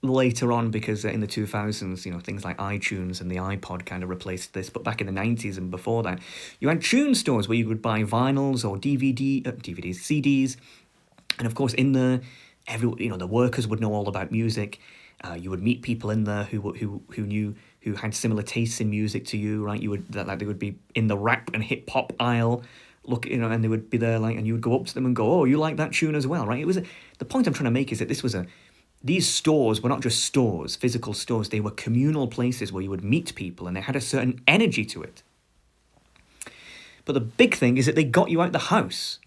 S1: later on because in the 2000s, things like iTunes and the iPod kind of replaced this. But back in the 90s and before that, you had tune stores where you would buy vinyls or DVDs, CDs. And of course, in there, the workers would know all about music. You would meet people in there who had similar tastes in music to you, right? They would be in the rap and hip hop aisle, and they would be there, and you would go up to them and go, "Oh, you like that tune as well, right?" The point I'm trying to make is that these stores were not just stores, physical stores. They were communal places where you would meet people, and they had a certain energy to it. But the big thing is that they got you out the house.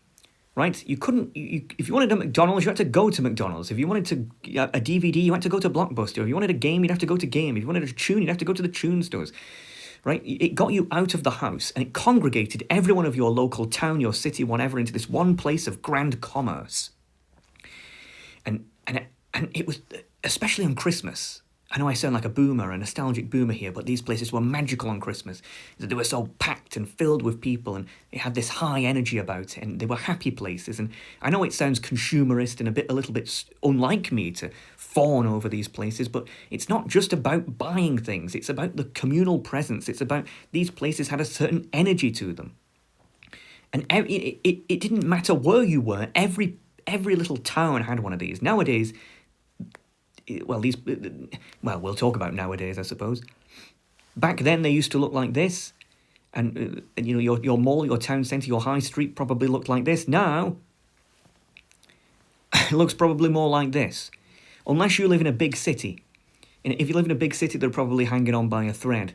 S1: Right? You couldn't. If you wanted a McDonald's, you had to go to McDonald's. If you wanted a DVD, you had to go to Blockbuster. If you wanted a game, you'd have to go to Game. If you wanted a tune, you'd have to go to the tune stores. Right? It got you out of the house, and it congregated every one of your local town, your city, whatever, into this one place of grand commerce. And it was, especially on Christmas. I know I sound like a boomer, a nostalgic boomer here, but these places were magical on Christmas. They were so packed and filled with people, and it had this high energy about it, and they were happy places. And I know it sounds consumerist and a little bit unlike me to fawn over these places, but it's not just about buying things. It's about the communal presence. It's about these places had a certain energy to them. And it didn't matter where you were. Every little town had one of these. Nowadays, we'll talk about nowadays, I suppose. Back then, they used to look like this, and your mall, your town centre, your high street probably looked like this. Now, it looks probably more like this, unless you live in a big city. And if you live in a big city, they're probably hanging on by a thread.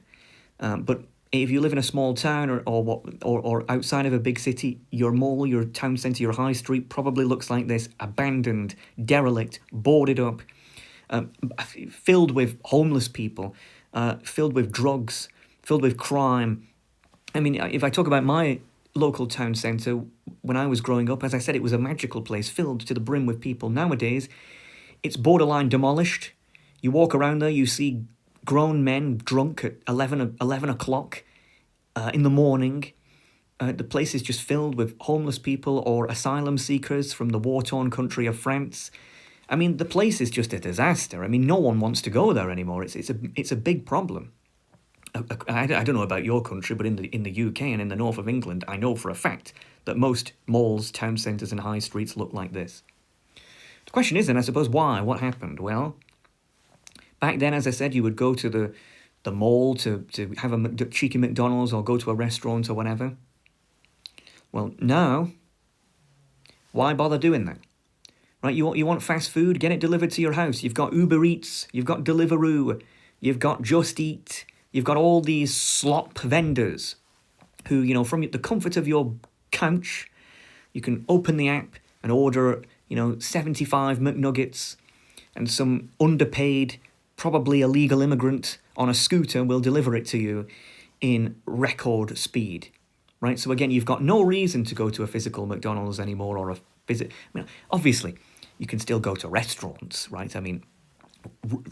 S1: But if you live in a small town or outside of a big city, your mall, your town centre, your high street probably looks like this: abandoned, derelict, boarded up. Filled with homeless people, filled with drugs, filled with crime. I mean, if I talk about my local town centre, when I was growing up, as I said, it was a magical place filled to the brim with people. Nowadays, it's borderline demolished. You walk around there, you see grown men drunk at 11 o'clock in the morning. The place is just filled with homeless people or asylum seekers from the war-torn country of France. I mean, the place is just a disaster. I mean, no one wants to go there anymore. It's a big problem. I don't know about your country, but in the UK and in the north of England, I know for a fact that most malls, town centres and high streets look like this. The question is then, I suppose, why? What happened? Well, back then, as I said, you would go to the mall to have a cheeky McDonald's or go to a restaurant or whatever. Well, now, why bother doing that? Right, you want fast food? Get it delivered to your house. You've got Uber Eats, you've got Deliveroo, you've got Just Eat, you've got all these slop vendors who, from the comfort of your couch, you can open the app and order, 75 McNuggets, and some underpaid, probably illegal immigrant on a scooter will deliver it to you in record speed. Right, so again, you've got no reason to go to a physical McDonald's anymore or a visit. I mean, obviously, you can still go to restaurants, right? I mean,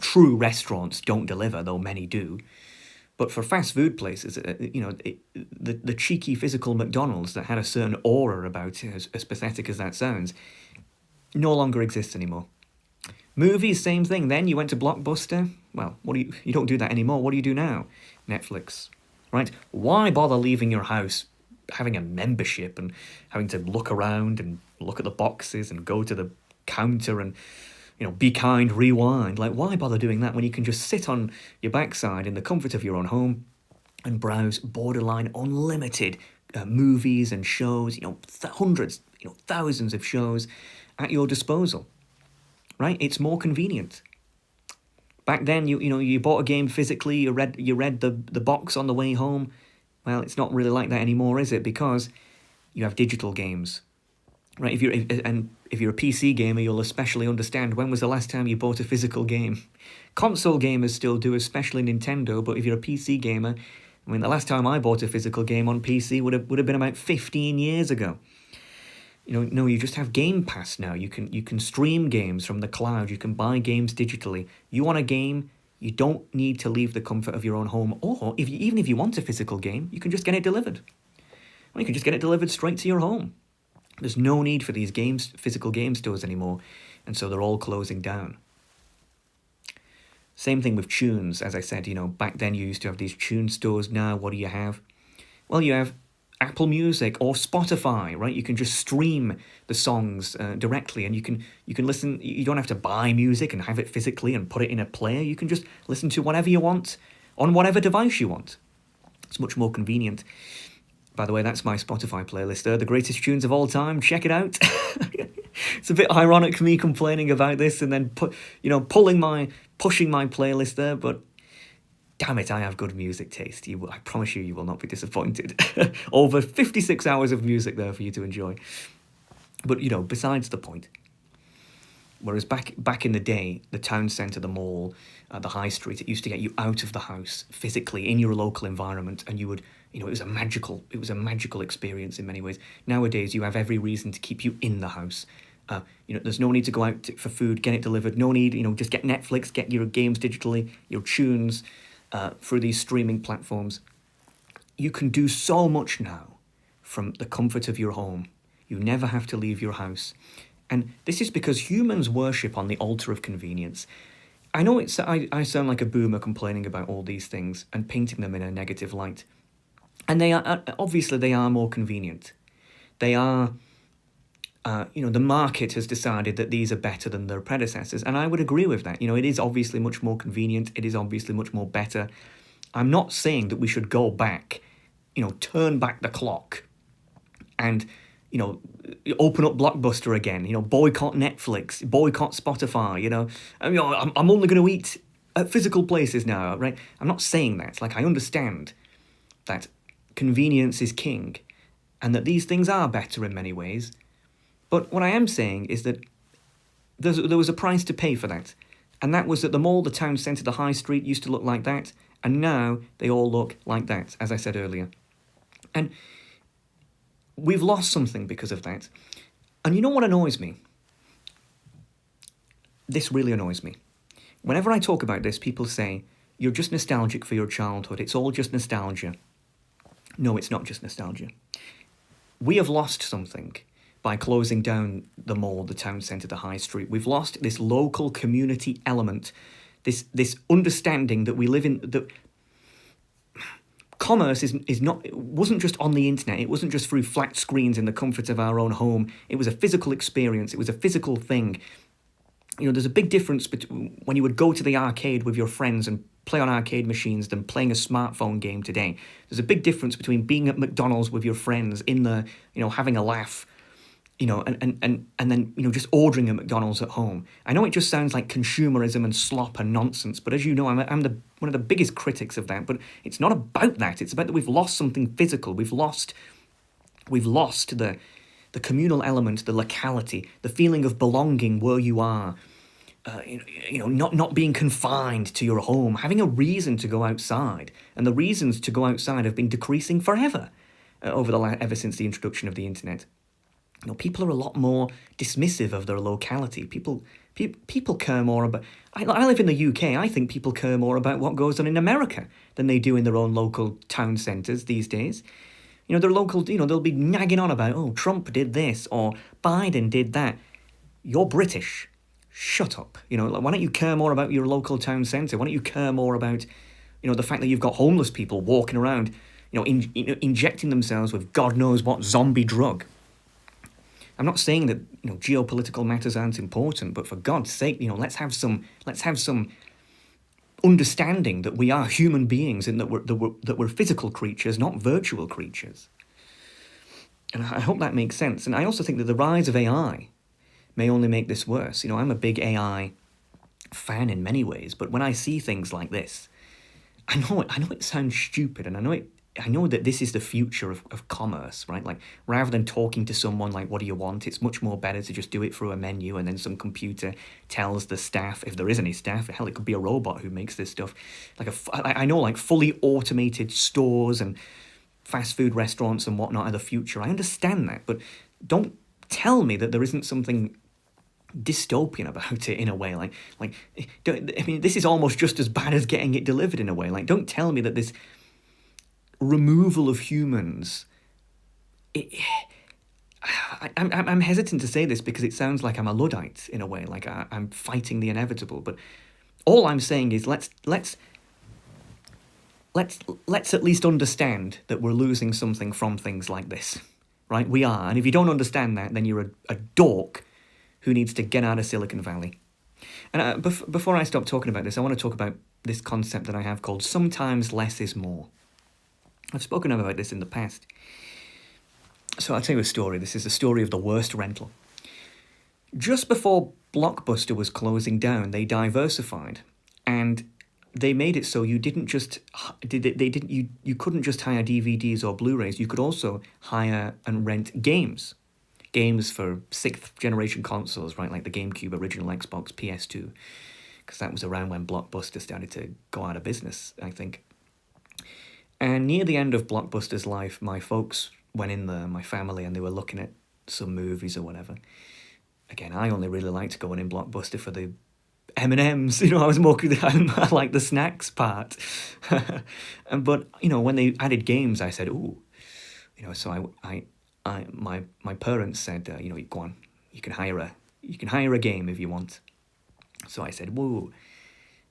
S1: true restaurants don't deliver, though many do. But for fast food places, the cheeky physical McDonald's that had a certain aura about it, as pathetic as that sounds, no longer exists anymore. Movies, same thing. Then you went to Blockbuster. Well, you don't do that anymore. What do you do now? Netflix, right? Why bother leaving your house, having a membership and having to look around and look at the boxes and go to the counter and be kind, rewind. Like, why bother doing that when you can just sit on your backside in the comfort of your own home and browse borderline unlimited movies and shows, hundreds, thousands of shows at your disposal, right? It's more convenient. Back then, you bought a game physically, you read the box on the way home. Well, it's not really like that anymore, is it? Because you have digital games, right? If you're a PC gamer, you'll especially understand when was the last time you bought a physical game. Console gamers still do, especially Nintendo. But if you're a PC gamer, I mean, the last time I bought a physical game on PC would have been about 15 years ago. No, you just have Game Pass now. You can stream games from the cloud. You can buy games digitally. You want a game, you don't need to leave the comfort of your own home. Or even if you want a physical game, you can just get it delivered. Well, you can just get it delivered straight to your home. There's no need for these physical game stores anymore, and so they're all closing down. Same thing with tunes. As I said, back then you used to have these tune stores. Now what do you have? Well, you have Apple Music or Spotify, right? You can just stream the songs directly, and you can listen. You don't have to buy music and have it physically and put it in a player. You can just listen to whatever you want on whatever device you want. It's much more convenient. By the way, that's my Spotify playlist there, the greatest tunes of all time. Check it out. It's a bit ironic me complaining about this and then pushing my playlist there, but damn it, I have good music taste. I promise you will not be disappointed. Over 56 hours of music there for you to enjoy. But besides the point. Whereas back in the day, the town centre, the mall, the high street, it used to get you out of the house physically in your local environment, and you would, it was a magical experience in many ways. Nowadays, you have every reason to keep you in the house. There's no need to go out for food, get it delivered. No need, just get Netflix, get your games digitally, your tunes through these streaming platforms. You can do so much now from the comfort of your home. You never have to leave your house. And this is because humans worship on the altar of convenience. I know I sound like a boomer complaining about all these things and painting them in a negative light. And they are, obviously they are more convenient. They are, the market has decided that these are better than their predecessors. And I would agree with that. It is obviously much more convenient. It is obviously much more better. I'm not saying that we should go back, turn back the clock and, open up Blockbuster again, boycott Netflix, boycott Spotify, I'm only going to eat at physical places now, right? I'm not saying that. Like, I understand that convenience is king and that these things are better in many ways. But what I am saying is that there was a price to pay for that. And that was that the mall, the town centre, the high street used to look like that. And now they all look like that, as I said earlier. And we've lost something because of that. And you know what annoys me? This really annoys me. Whenever I talk about this, people say, you're just nostalgic for your childhood. It's all just nostalgia. No, it's not just nostalgia. We have lost something by closing down the mall, the town centre, the high street. We've lost this local community element, this understanding that we live in. That commerce it wasn't just on the internet. It wasn't just through flat screens in the comfort of our own home. It was a physical experience. It was a physical thing. There's a big difference between when you would go to the arcade with your friends and play on arcade machines than playing a smartphone game today. There's a big difference between being at McDonald's with your friends in the, having a laugh, and then, just ordering a McDonald's at home. I know it just sounds like consumerism and slop and nonsense, but as you know, I'm one of the biggest critics of that. But it's not about that. It's about that we've lost something physical. We've lost the communal element, the locality, the feeling of belonging where you are. Not being confined to your home, having a reason to go outside, and the reasons to go outside have been decreasing forever ever since the introduction of the internet. People are a lot more dismissive of their locality. People care more about. I live in the UK. I think people care more about what goes on in America than they do in their own local town centres these days. Their local. They'll be nagging on about, oh, Trump did this or Biden did that. You're British. shut up. Like, why don't you care more about your local town centre? Why don't you care more about, the fact that you've got homeless people walking around, injecting themselves with God knows what zombie drug? I'm not saying that geopolitical matters aren't important, but for God's sake, let's have some understanding that we are human beings and that we're physical creatures, not virtual creatures. And I hope that makes sense. And I also think that the rise of AI may only make this worse. I'm a big AI fan in many ways, but when I see things like this, I know it sounds stupid, and I know that this is the future of commerce, right? Like, rather than talking to someone like, what do you want? It's much more better to just do it through a menu, and then some computer tells the staff, if there is any staff, hell, it could be a robot who makes this stuff. I know like fully automated stores and fast food restaurants and whatnot are the future. I understand that, but don't tell me that there isn't something dystopian about it in a way. This is almost just as bad as getting it delivered in a way. Like, don't tell me that this removal of humans, I'm hesitant to say this because it sounds like I'm a Luddite in a way, like I'm fighting the inevitable, but all I'm saying is let's at least understand that we're losing something from things like this, right? We are, and if you don't understand that, then you're a dork who needs to get out of Silicon Valley. And before I stop talking about this, I want to talk about this concept that I have called sometimes less is more. I've spoken about this in the past. So I'll tell you a story. This is the story of the worst rental. Just before Blockbuster was closing down, they diversified, and they made it so you couldn't just hire DVDs or Blu-rays. You could also hire and rent games for 6th generation consoles, right? Like the GameCube, original Xbox, PS2, because that was around when Blockbuster started to go out of business, I think. And near the end of Blockbuster's life, my folks went in there, my family, and they were looking at some movies or whatever. Again, I only really liked going in Blockbuster for the M&Ms, I was more, I like the snacks part. But, when they added games, I said, ooh, so my parents said, go on, you can hire a game if you want. So I said, whoa,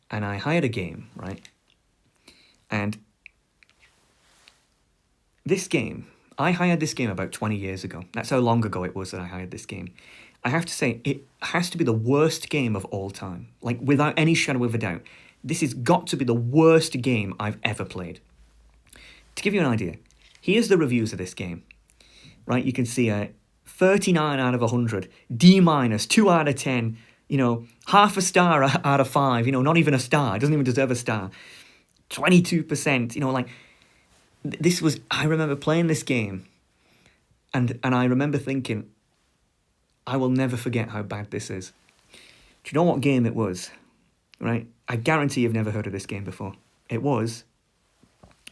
S1: and I hired a game, right? And I hired this game about 20 years ago. That's how long ago it was that I hired this game. I have to say, it has to be the worst game of all time. Like, without any shadow of a doubt. This has got to be the worst game I've ever played. To give you an idea, here's the reviews of this game. Right, you can see a 39 out of 100, D-, 2 out of 10, half a star out of 5, not even a star. It doesn't even deserve a star. 22%, this was, I remember playing this game, and I remember thinking, I will never forget how bad this is. Do you know what game it was? Right? I guarantee you've never heard of this game before. It was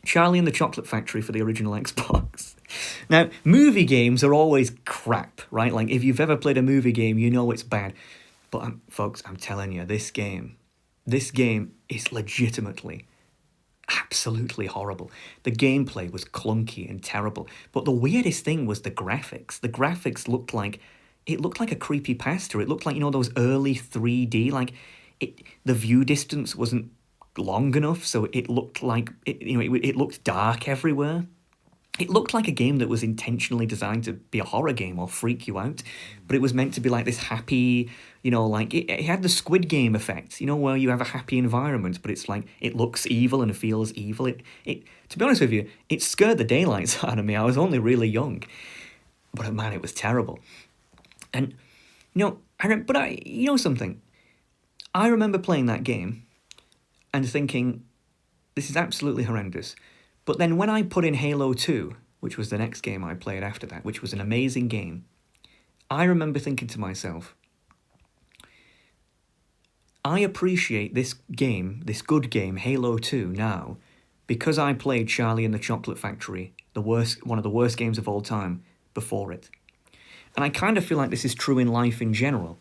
S1: Charlie and the Chocolate Factory for the original Xbox. Now, movie games are always crap, right? Like, if you've ever played a movie game, you know it's bad. But, folks, I'm telling you, this game is legitimately absolutely horrible. The gameplay was clunky and terrible. But the weirdest thing was the graphics. The graphics looked like a creepypasta. It looked like, those early 3D, like, the view distance wasn't long enough, so it looked like, it looked dark everywhere. It looked like a game that was intentionally designed to be a horror game or freak you out, but it was meant to be like this happy, like, it had the Squid Game effect, where you have a happy environment, but it's like, it looks evil and it feels evil. It to be honest with you, it scared the daylights out of me. I was only really young, but man, it was terrible. And, something, I remember playing that game and thinking, this is absolutely horrendous. But then when I put in Halo 2, which was the next game I played after that, which was an amazing game, I remember thinking to myself, I appreciate this game, this good game, Halo 2, now, because I played Charlie and the Chocolate Factory, one of the worst games of all time, before it. And I kind of feel like this is true in life in general.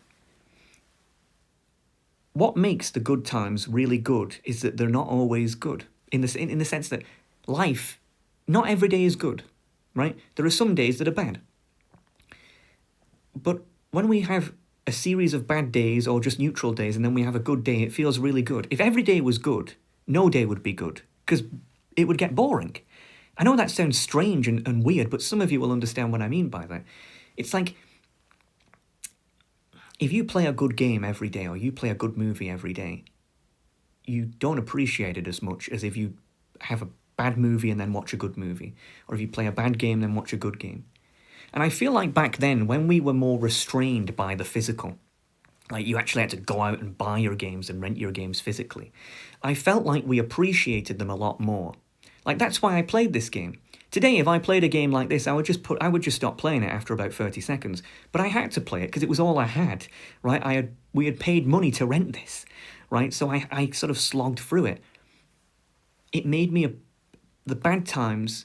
S1: What makes the good times really good is that they're not always good, in the sense that life, not every day is good, right? There are some days that are bad. But when we have a series of bad days or just neutral days, and then we have a good day, it feels really good. If every day was good, no day would be good, because it would get boring. I know that sounds strange and weird, but some of you will understand what I mean by that. It's like, if you play a good game every day, or you play a good movie every day, you don't appreciate it as much as if you have a bad movie and then watch a good movie, or if you play a bad game then watch a good game. And I feel like back then, when we were more restrained by the physical, like you actually had to go out and buy your games and rent your games physically, I felt like we appreciated them a lot more. Like, that's why I played this game. Today, if I played a game like this, I would just stop playing it after about 30 seconds. But I had to play it because it was all I had, right? We had paid money to rent this, right? So I sort of slogged through it. It made me, the bad times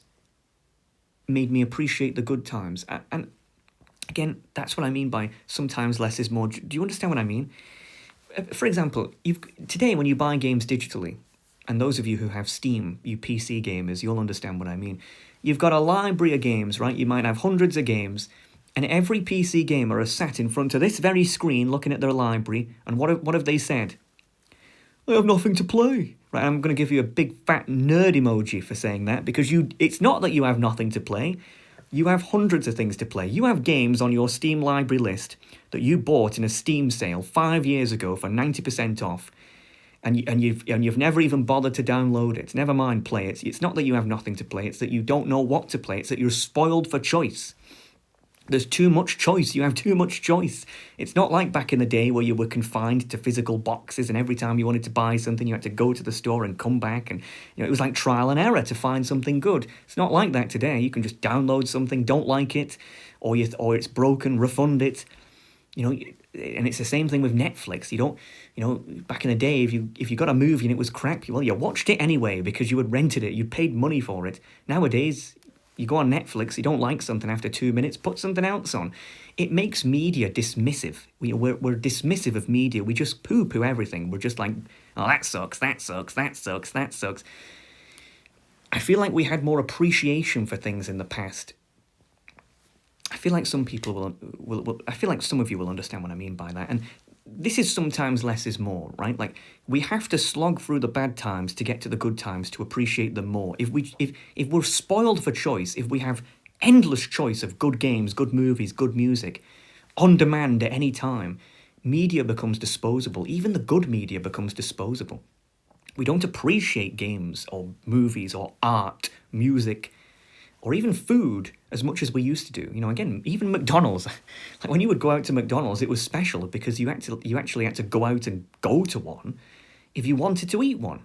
S1: made me appreciate the good times. And again, that's what I mean by sometimes less is more. Do you understand what I mean? For example, today when you buy games digitally, and those of you who have Steam, you PC gamers, you'll understand what I mean. You've got a library of games, right? You might have hundreds of games, and every PC gamer is sat in front of this very screen looking at their library, and what have they said? I have nothing to play. Right, I'm going to give you a big fat nerd emoji for saying that, because it's not that you have nothing to play. You have hundreds of things to play. You have games on your Steam library list that you bought in a Steam sale 5 years ago for 90% off, and you've never even bothered to download it. Never mind play it. It's not that you have nothing to play. It's that you don't know what to play. It's that you're spoiled for choice. There's too much choice. You have too much choice. It's not like back in the day where you were confined to physical boxes, and every time you wanted to buy something, you had to go to the store and come back, and it was like trial and error to find something good. It's not like that today. You can just download something, don't like it, or it's broken, refund it. And it's the same thing with Netflix. You don't, back in the day, if you got a movie and it was crap, well, you watched it anyway because you had rented it, you paid money for it. Nowadays, you go on Netflix, you don't like something after 2 minutes, put something else on. It makes media dismissive. We're dismissive of media. We just poo-poo everything. We're just like, oh, that sucks, that sucks, that sucks, that sucks. I feel like we had more appreciation for things in the past. I feel like some people will I feel like some of you will understand what I mean by that. And this is sometimes less is more, right? Like, we have to slog through the bad times to get to the good times to appreciate them more. If we're spoiled for choice, if we have endless choice of good games, good movies, good music, on demand at any time, media becomes disposable. Even the good media becomes disposable. We don't appreciate games or movies or art, music, or even food as much as we used to do. Again, even McDonald's. Like, when you would go out to McDonald's, it was special because you actually had to go out and go to one if you wanted to eat one.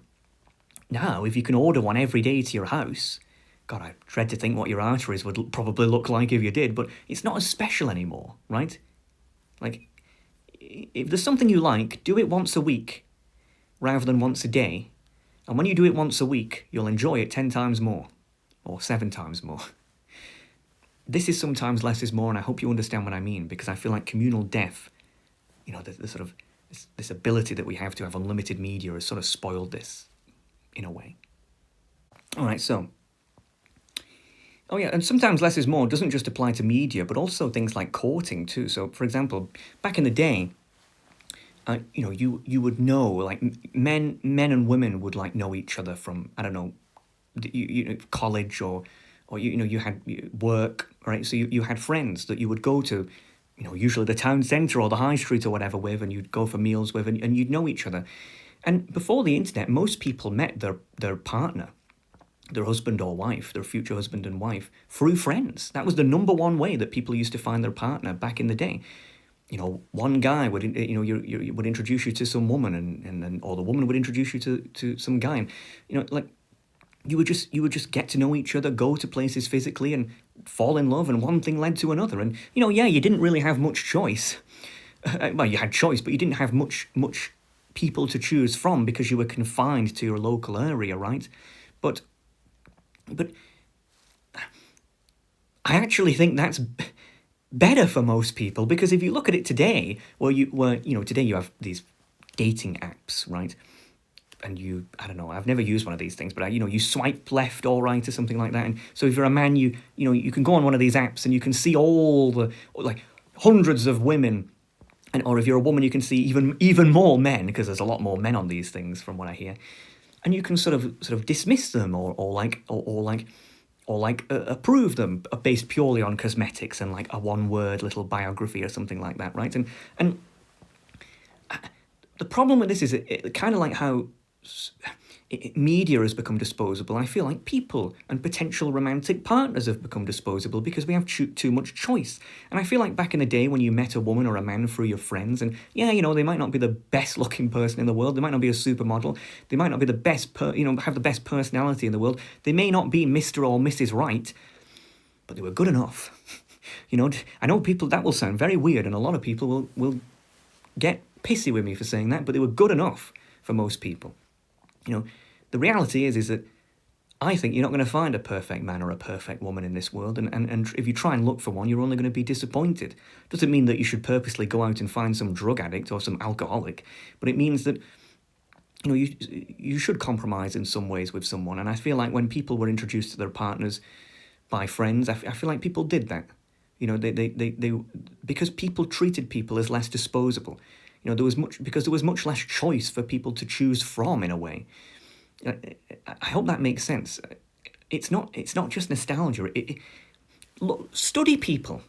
S1: Now, if you can order one every day to your house, God, I dread to think what your arteries would probably look like if you did, but it's not as special anymore, right? Like, if there's something you like, do it once a week rather than once a day. And when you do it once a week, you'll enjoy it 10 times more. Or 7 times more. This is sometimes less is more, and I hope you understand what I mean, because I feel like communal death, the sort of this ability that we have to have unlimited media has sort of spoiled this in a way. All right, so. Oh yeah, and sometimes less is more doesn't just apply to media, but also things like courting too. So, for example, back in the day, you would know, like, men and women would like know each other from, I don't know, college or you had work, right? So you had friends that you would go to, usually the town centre or the high street or whatever with, and you'd go for meals with, and you'd know each other. And before the internet, most people met their partner, their husband or wife, their future husband and wife, through friends. That was the number one way that people used to find their partner back in the day. One guy would, you would introduce you to some woman, and or the woman would introduce you to some guy, and, like, you would just get to know each other, go to places physically, and fall in love, and one thing led to another. And you didn't really have much choice. Well, you had choice, but you didn't have much people to choose from because you were confined to your local area, right? But I actually think that's better for most people, because if you look at it today, today you have these dating apps, right? And I don't know, I've never used one of these things, but you swipe left or right or something like that. And so if you're a man, you can go on one of these apps and you can see all the, like, hundreds of women or if you're a woman, you can see even more men, because there's a lot more men on these things from what I hear, and you can sort of dismiss them or approve them based purely on cosmetics and like a one-word little biography or something like that, right? And the problem with this is it kind of like how media has become disposable. I feel like people and potential romantic partners have become disposable because we have too much choice. And I feel like back in the day when you met a woman or a man through your friends, and yeah, they might not be the best looking person in the world, they might not be a supermodel, they might not be the best, have the best personality in the world, they may not be Mr. or Mrs. Right, but they were good enough. I know people, that will sound very weird, and a lot of people will get pissy with me for saying that, but they were good enough for most people. The reality is that I think you're not going to find a perfect man or a perfect woman in this world, and if you try and look for one, you're only going to be disappointed. Doesn't mean that you should purposely go out and find some drug addict or some alcoholic, but it means that you should compromise in some ways with someone. And I feel like when people were introduced to their partners by friends, I feel like people did that. They because people treated people as less disposable. There was much less choice for people to choose from in a way. I hope that makes sense. It's not just nostalgia. Look, study people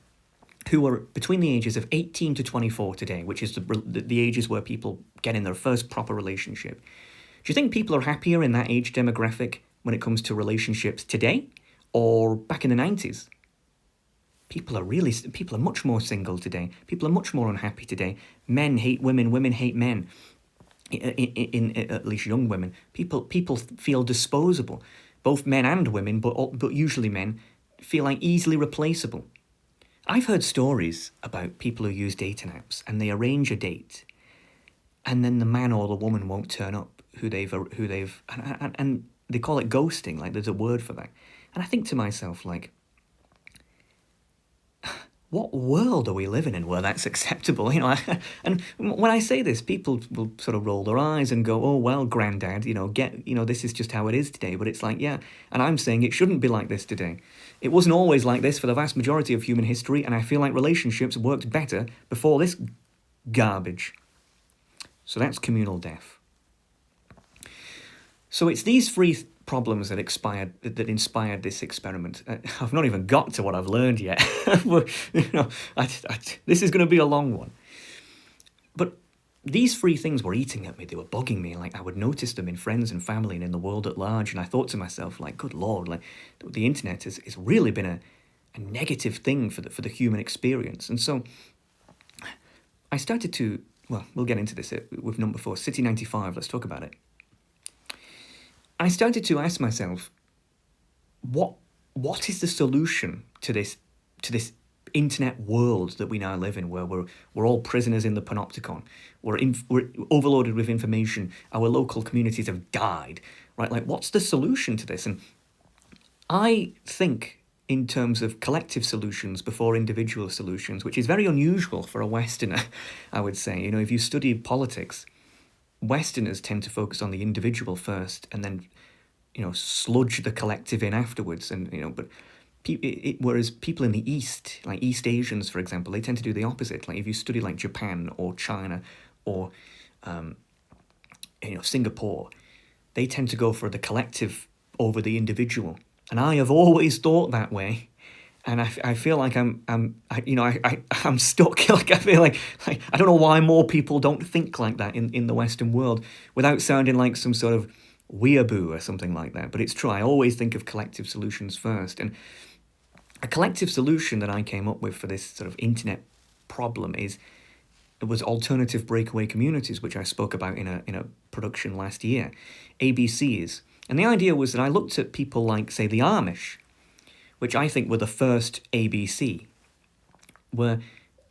S1: who are between the ages of 18 to 24 today, which is the ages where people get in their first proper relationship. Do you think people are happier in that age demographic when it comes to relationships today or back in the 90s? People are much more single today. People are much more unhappy today. Men hate women, women hate men. In at least young women, people feel disposable. Both men and women, but usually men, feel like easily replaceable. I've heard stories about people who use dating apps and they arrange a date, and then the man or the woman won't turn up who they've and they call it ghosting. Like there's a word for that, and I think to myself like, what world are we living in where that's acceptable? And when I say this, people will sort of roll their eyes and go, "Oh well, granddad, this is just how it is today." But it's like, yeah, and I'm saying it shouldn't be like this today. It wasn't always like this for the vast majority of human history, and I feel like relationships worked better before this garbage. So that's communal death. So it's these three problems that inspired this experiment. I've not even got to what I've learned yet. This is going to be a long one. But these three things were eating at me. They were bugging me. Like I would notice them in friends and family and in the world at large. And I thought to myself, like, good Lord, like the internet has really been a negative thing for the human experience. And so I started to, well, we'll get into this with number 4, City 95. Let's talk about it. I started to ask myself, what is the solution to this internet world that we now live in, where we're all prisoners in the panopticon, we're overloaded with information, our local communities have died, right? Like, what's the solution to this? And I think in terms of collective solutions before individual solutions, which is very unusual for a Westerner, I would say. If you study politics, Westerners tend to focus on the individual first and then, sludge the collective in afterwards. And, but whereas people in the East, like East Asians, for example, they tend to do the opposite. Like if you study like Japan or China or, Singapore, they tend to go for the collective over the individual. And I have always thought that way. And I feel like I'm stuck. Like I feel like I don't know why more people don't think like that in the Western world, without sounding like some sort of weeaboo or something like that. But it's true. I always think of collective solutions first. And a collective solution that I came up with for this sort of internet problem was alternative breakaway communities, which I spoke about in a production last year, ABCs. And the idea was that I looked at people like, say, the Amish, which I think were the first ABC, where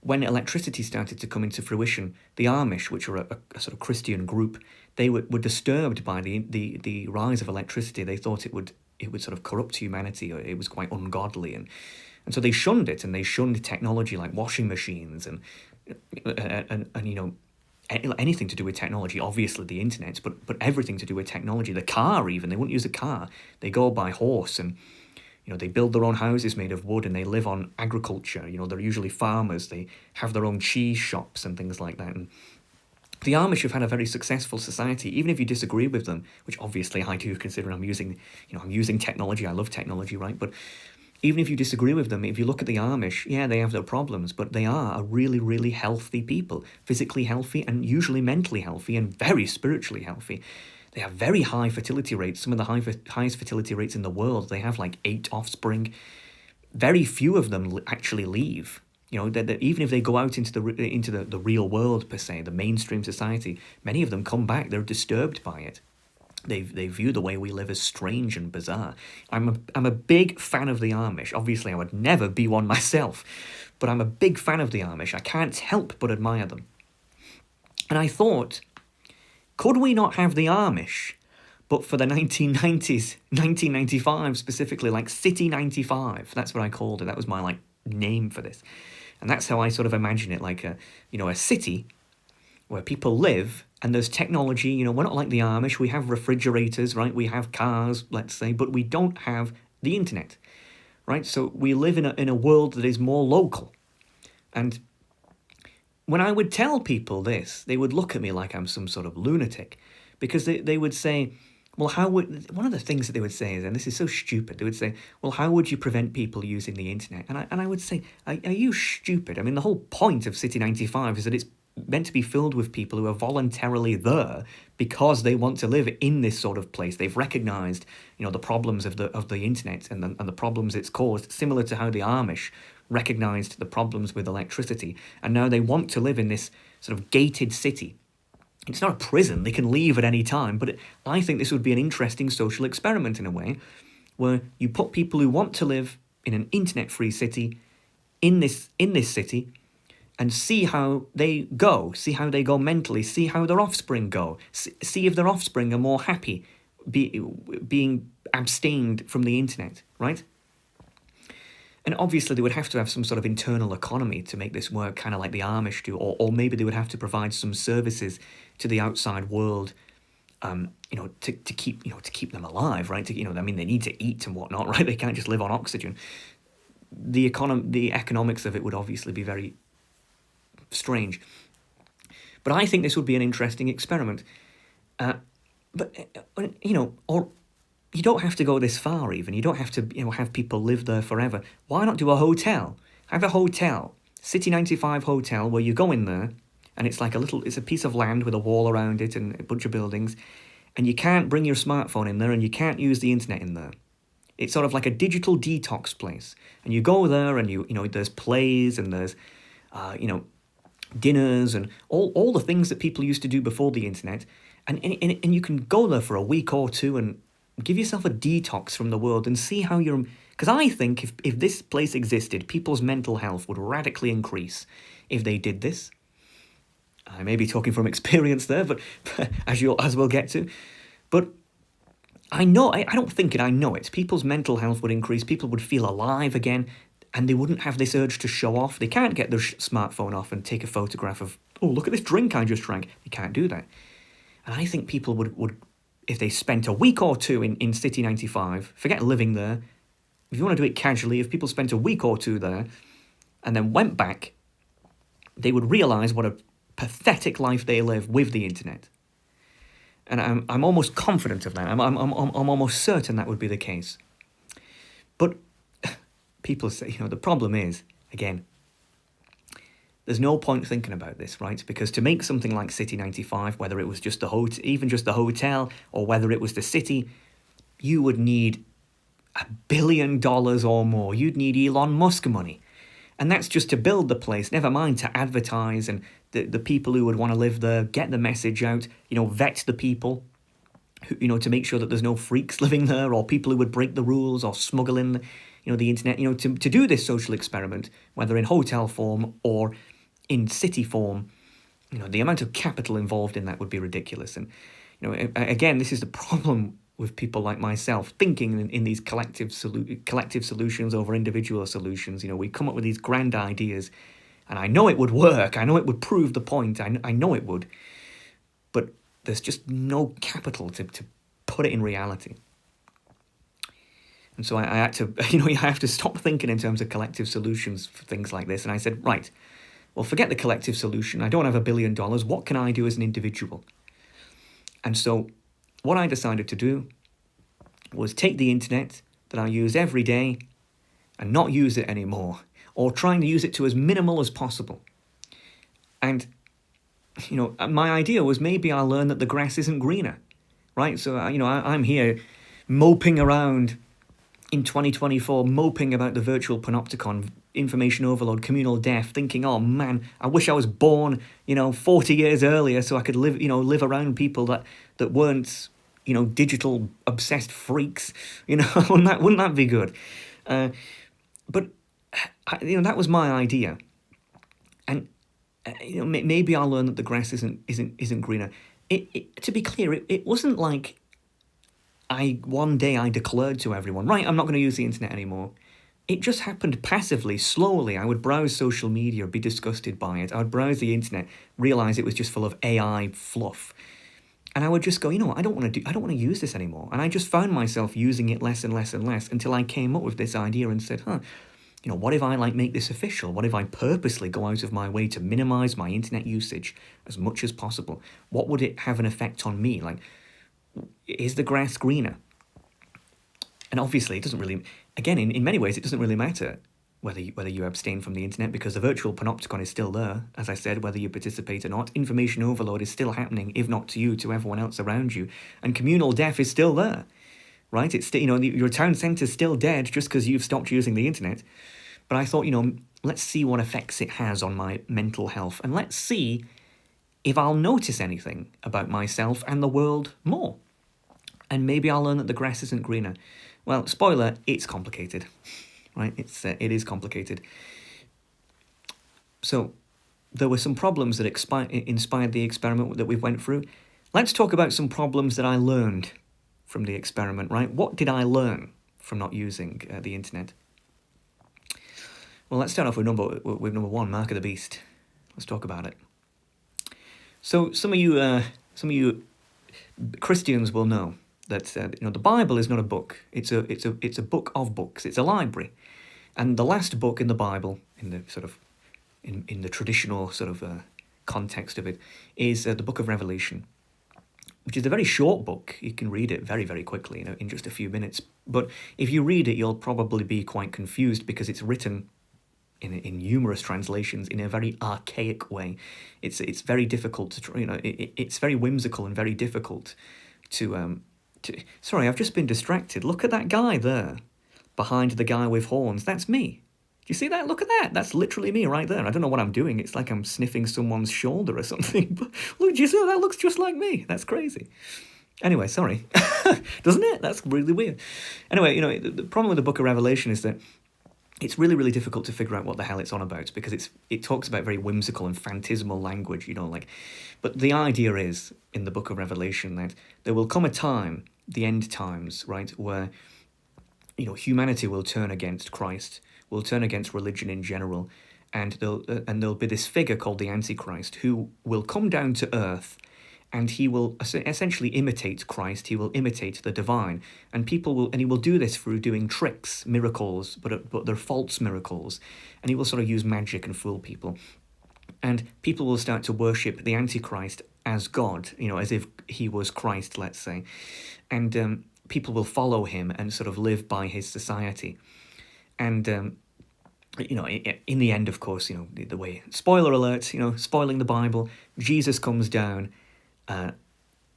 S1: when electricity started to come into fruition, the Amish, which are a sort of Christian group, they were disturbed by the rise of electricity. They thought it would sort of corrupt humanity, or it was quite ungodly, and so they shunned it, and they shunned technology like washing machines and anything to do with technology. Obviously the internet, but everything to do with technology. The car even, they wouldn't use a car. They go by horse, and They build their own houses made of wood and they live on agriculture. They're usually farmers. They have their own cheese shops and things like that. And the Amish have had a very successful society, even if you disagree with them, which obviously I do, considering I'm using technology. I love technology, right? But even if you disagree with them, if you look at the Amish, yeah, they have their problems, but they are a really, really healthy people, physically healthy and usually mentally healthy and very spiritually healthy. They have very high fertility rates, some of the highest fertility rates in the world. They have like 8 offspring. Very few of them actually leave. That even if they go out into the real world, per se, the mainstream society, many of them come back. They're disturbed by it. They view the way we live as strange and bizarre. I'm a big fan of the Amish. Obviously, I would never be one myself, but I'm a big fan of the Amish. I can't help but admire them. And I thought, could we not have the Amish, but for the 1990s, 1995 specifically, like City 95? That's what I called it. That was my name for this. And that's how I sort of imagine it, like a city where people live and there's technology. We're not like the Amish. We have refrigerators, right? We have cars, let's say, but we don't have the internet, right? So we live in a world that is more local. And when I would tell people this, they would look at me like I'm some sort of lunatic, because they would say, well, one of the things that they would say is, and this is so stupid, they would say, well, how would you prevent people using the internet? And I would say, are you stupid? I mean, the whole point of City 95 is that it's meant to be filled with people who are voluntarily there because they want to live in this sort of place. They've recognised, the problems of the internet and the problems it's caused, similar to how the Amish recognised the problems with electricity, and now they want to live in this sort of gated city. It's not a prison, they can leave at any time, but I think this would be an interesting social experiment in a way, where you put people who want to live in an internet-free city in this city, and see how they go mentally, see how their offspring go, see if their offspring are more happy being abstained from the internet, right? And obviously they would have to have some sort of internal economy to make this work, kind of like the Amish do, or maybe they would have to provide some services to the outside world, to keep them alive, right? They need to eat and whatnot, right? They can't just live on oxygen. The economics of it would obviously be very strange. But I think this would be an interesting experiment. Or you don't have to go this far even. You don't have to, have people live there forever. Why not do a hotel? Have a hotel, City 95 hotel, where you go in there, and it's like it's a piece of land with a wall around it and a bunch of buildings, and you can't bring your smartphone in there, and you can't use the internet in there. It's sort of like a digital detox place. And you go there, and there's plays, and there's, dinners, and all the things that people used to do before the internet, and you can go there for a week or two and give yourself a detox from the world and see how you're... Because I think if this place existed, people's mental health would radically increase if they did this. I may be talking from experience there, but as we'll get to. But I know, I don't think it, I know it. People's mental health would increase, people would feel alive again, and they wouldn't have this urge to show off. They can't get their smartphone off and take a photograph of, oh, look at this drink I just drank. They can't do that. And I think people would if they spent a week or two in City 95, forget living there, if you want to do it casually, if people spent a week or two there and then went back, they would realise what a pathetic life they live with the internet. And I'm almost confident of that. I'm almost certain that would be the case. But people say, the problem is, again, there's no point thinking about this, right? Because to make something like City 95, whether it was just even just the hotel, or whether it was the city, you would need $1 billion or more. You'd need Elon Musk money. And that's just to build the place, never mind to advertise and the people who would want to live there, get the message out, vet the people, to make sure that there's no freaks living there or people who would break the rules or smuggle in, the internet, to do this social experiment, whether in hotel form or in city form, the amount of capital involved in that would be ridiculous. And, again, this is the problem with people like myself, thinking in these collective solutions over individual solutions. We come up with these grand ideas, and I know it would work. I know it would prove the point. I know it would. But there's just no capital to put it in reality. And so I had to, you have to stop thinking in terms of collective solutions for things like this. And I said, right, well, forget the collective solution. I don't have $1 billion. What can I do as an individual? And so what I decided to do was take the internet that I use every day and not use it anymore, or trying to use it to as minimal as possible. And, my idea was maybe I'll learn that the grass isn't greener, right? So, I'm here moping around in 2024, moping about the virtual panopticon, information overload, communal death, thinking, oh man, I wish I was born, 40 years earlier so I could live around people that weren't, digital obsessed freaks, wouldn't that be good? But that was my idea, and maybe I'll learn that the grass isn't greener. To be clear, it wasn't like one day I declared to everyone, right, I'm not going to use the internet anymore. It just happened passively, slowly. I would browse social media, be disgusted by it. I would browse the internet, realize it was just full of AI fluff. And I would just go, I don't want to use this anymore. And I just found myself using it less and less and less until I came up with this idea and said, what if I make this official? What if I purposely go out of my way to minimize my internet usage as much as possible? What would it have an effect on me? Is the grass greener? And obviously it doesn't really, again, in many ways, it doesn't really matter whether you abstain from the internet, because the virtual panopticon is still there. As I said, whether you participate or not, information overload is still happening, if not to you, to everyone else around you. And communal death is still there, right? It's still, your town centre's still dead just because you've stopped using the internet. But I thought, let's see what effects it has on my mental health, and let's see if I'll notice anything about myself and the world more. And maybe I'll learn that the grass isn't greener. Well, spoiler, it's complicated, right? It is complicated. So there were some problems that inspired the experiment that we went through. Let's talk about some problems that I learned from the experiment, right? What did I learn from not using the internet? Well, let's start off with number one, Mark of the Beast. Let's talk about it. So some of you Christians will know that the Bible is not a book. It's a book of books. It's a library, and the last book in the Bible, in the sort of in the traditional sort of context of it, is the Book of Revelation, which is a very short book. You can read it very, very quickly, in just a few minutes. But if you read it, you'll probably be quite confused because it's written in numerous translations in a very archaic way. It's very difficult to it's very whimsical and very difficult to. Sorry, I've just been distracted. Look at that guy there, behind the guy with horns. That's me. Do you see that? Look at that. That's literally me right there. I don't know what I'm doing. It's like I'm sniffing someone's shoulder or something. But look, do you see that? Looks just like me. That's crazy. Anyway, sorry. Doesn't it? That's really weird. Anyway, the problem with the Book of Revelation is that it's really, really difficult to figure out what the hell it's on about, because it talks about very whimsical and phantasmal language, But the idea is, in the Book of Revelation, that there will come a time, the end times, right, where, humanity will turn against Christ, will turn against religion in general, and there'll be this figure called the Antichrist who will come down to earth, and he will essentially imitate Christ. He will imitate the divine, and he will do this through doing tricks, miracles, but they're false miracles, and he will sort of use magic and fool people, and people will start to worship the Antichrist as God, as if he was Christ, let's say, and people will follow him and sort of live by his society, and in the end, of course, the way, spoiler alert, spoiling the Bible, Jesus comes down.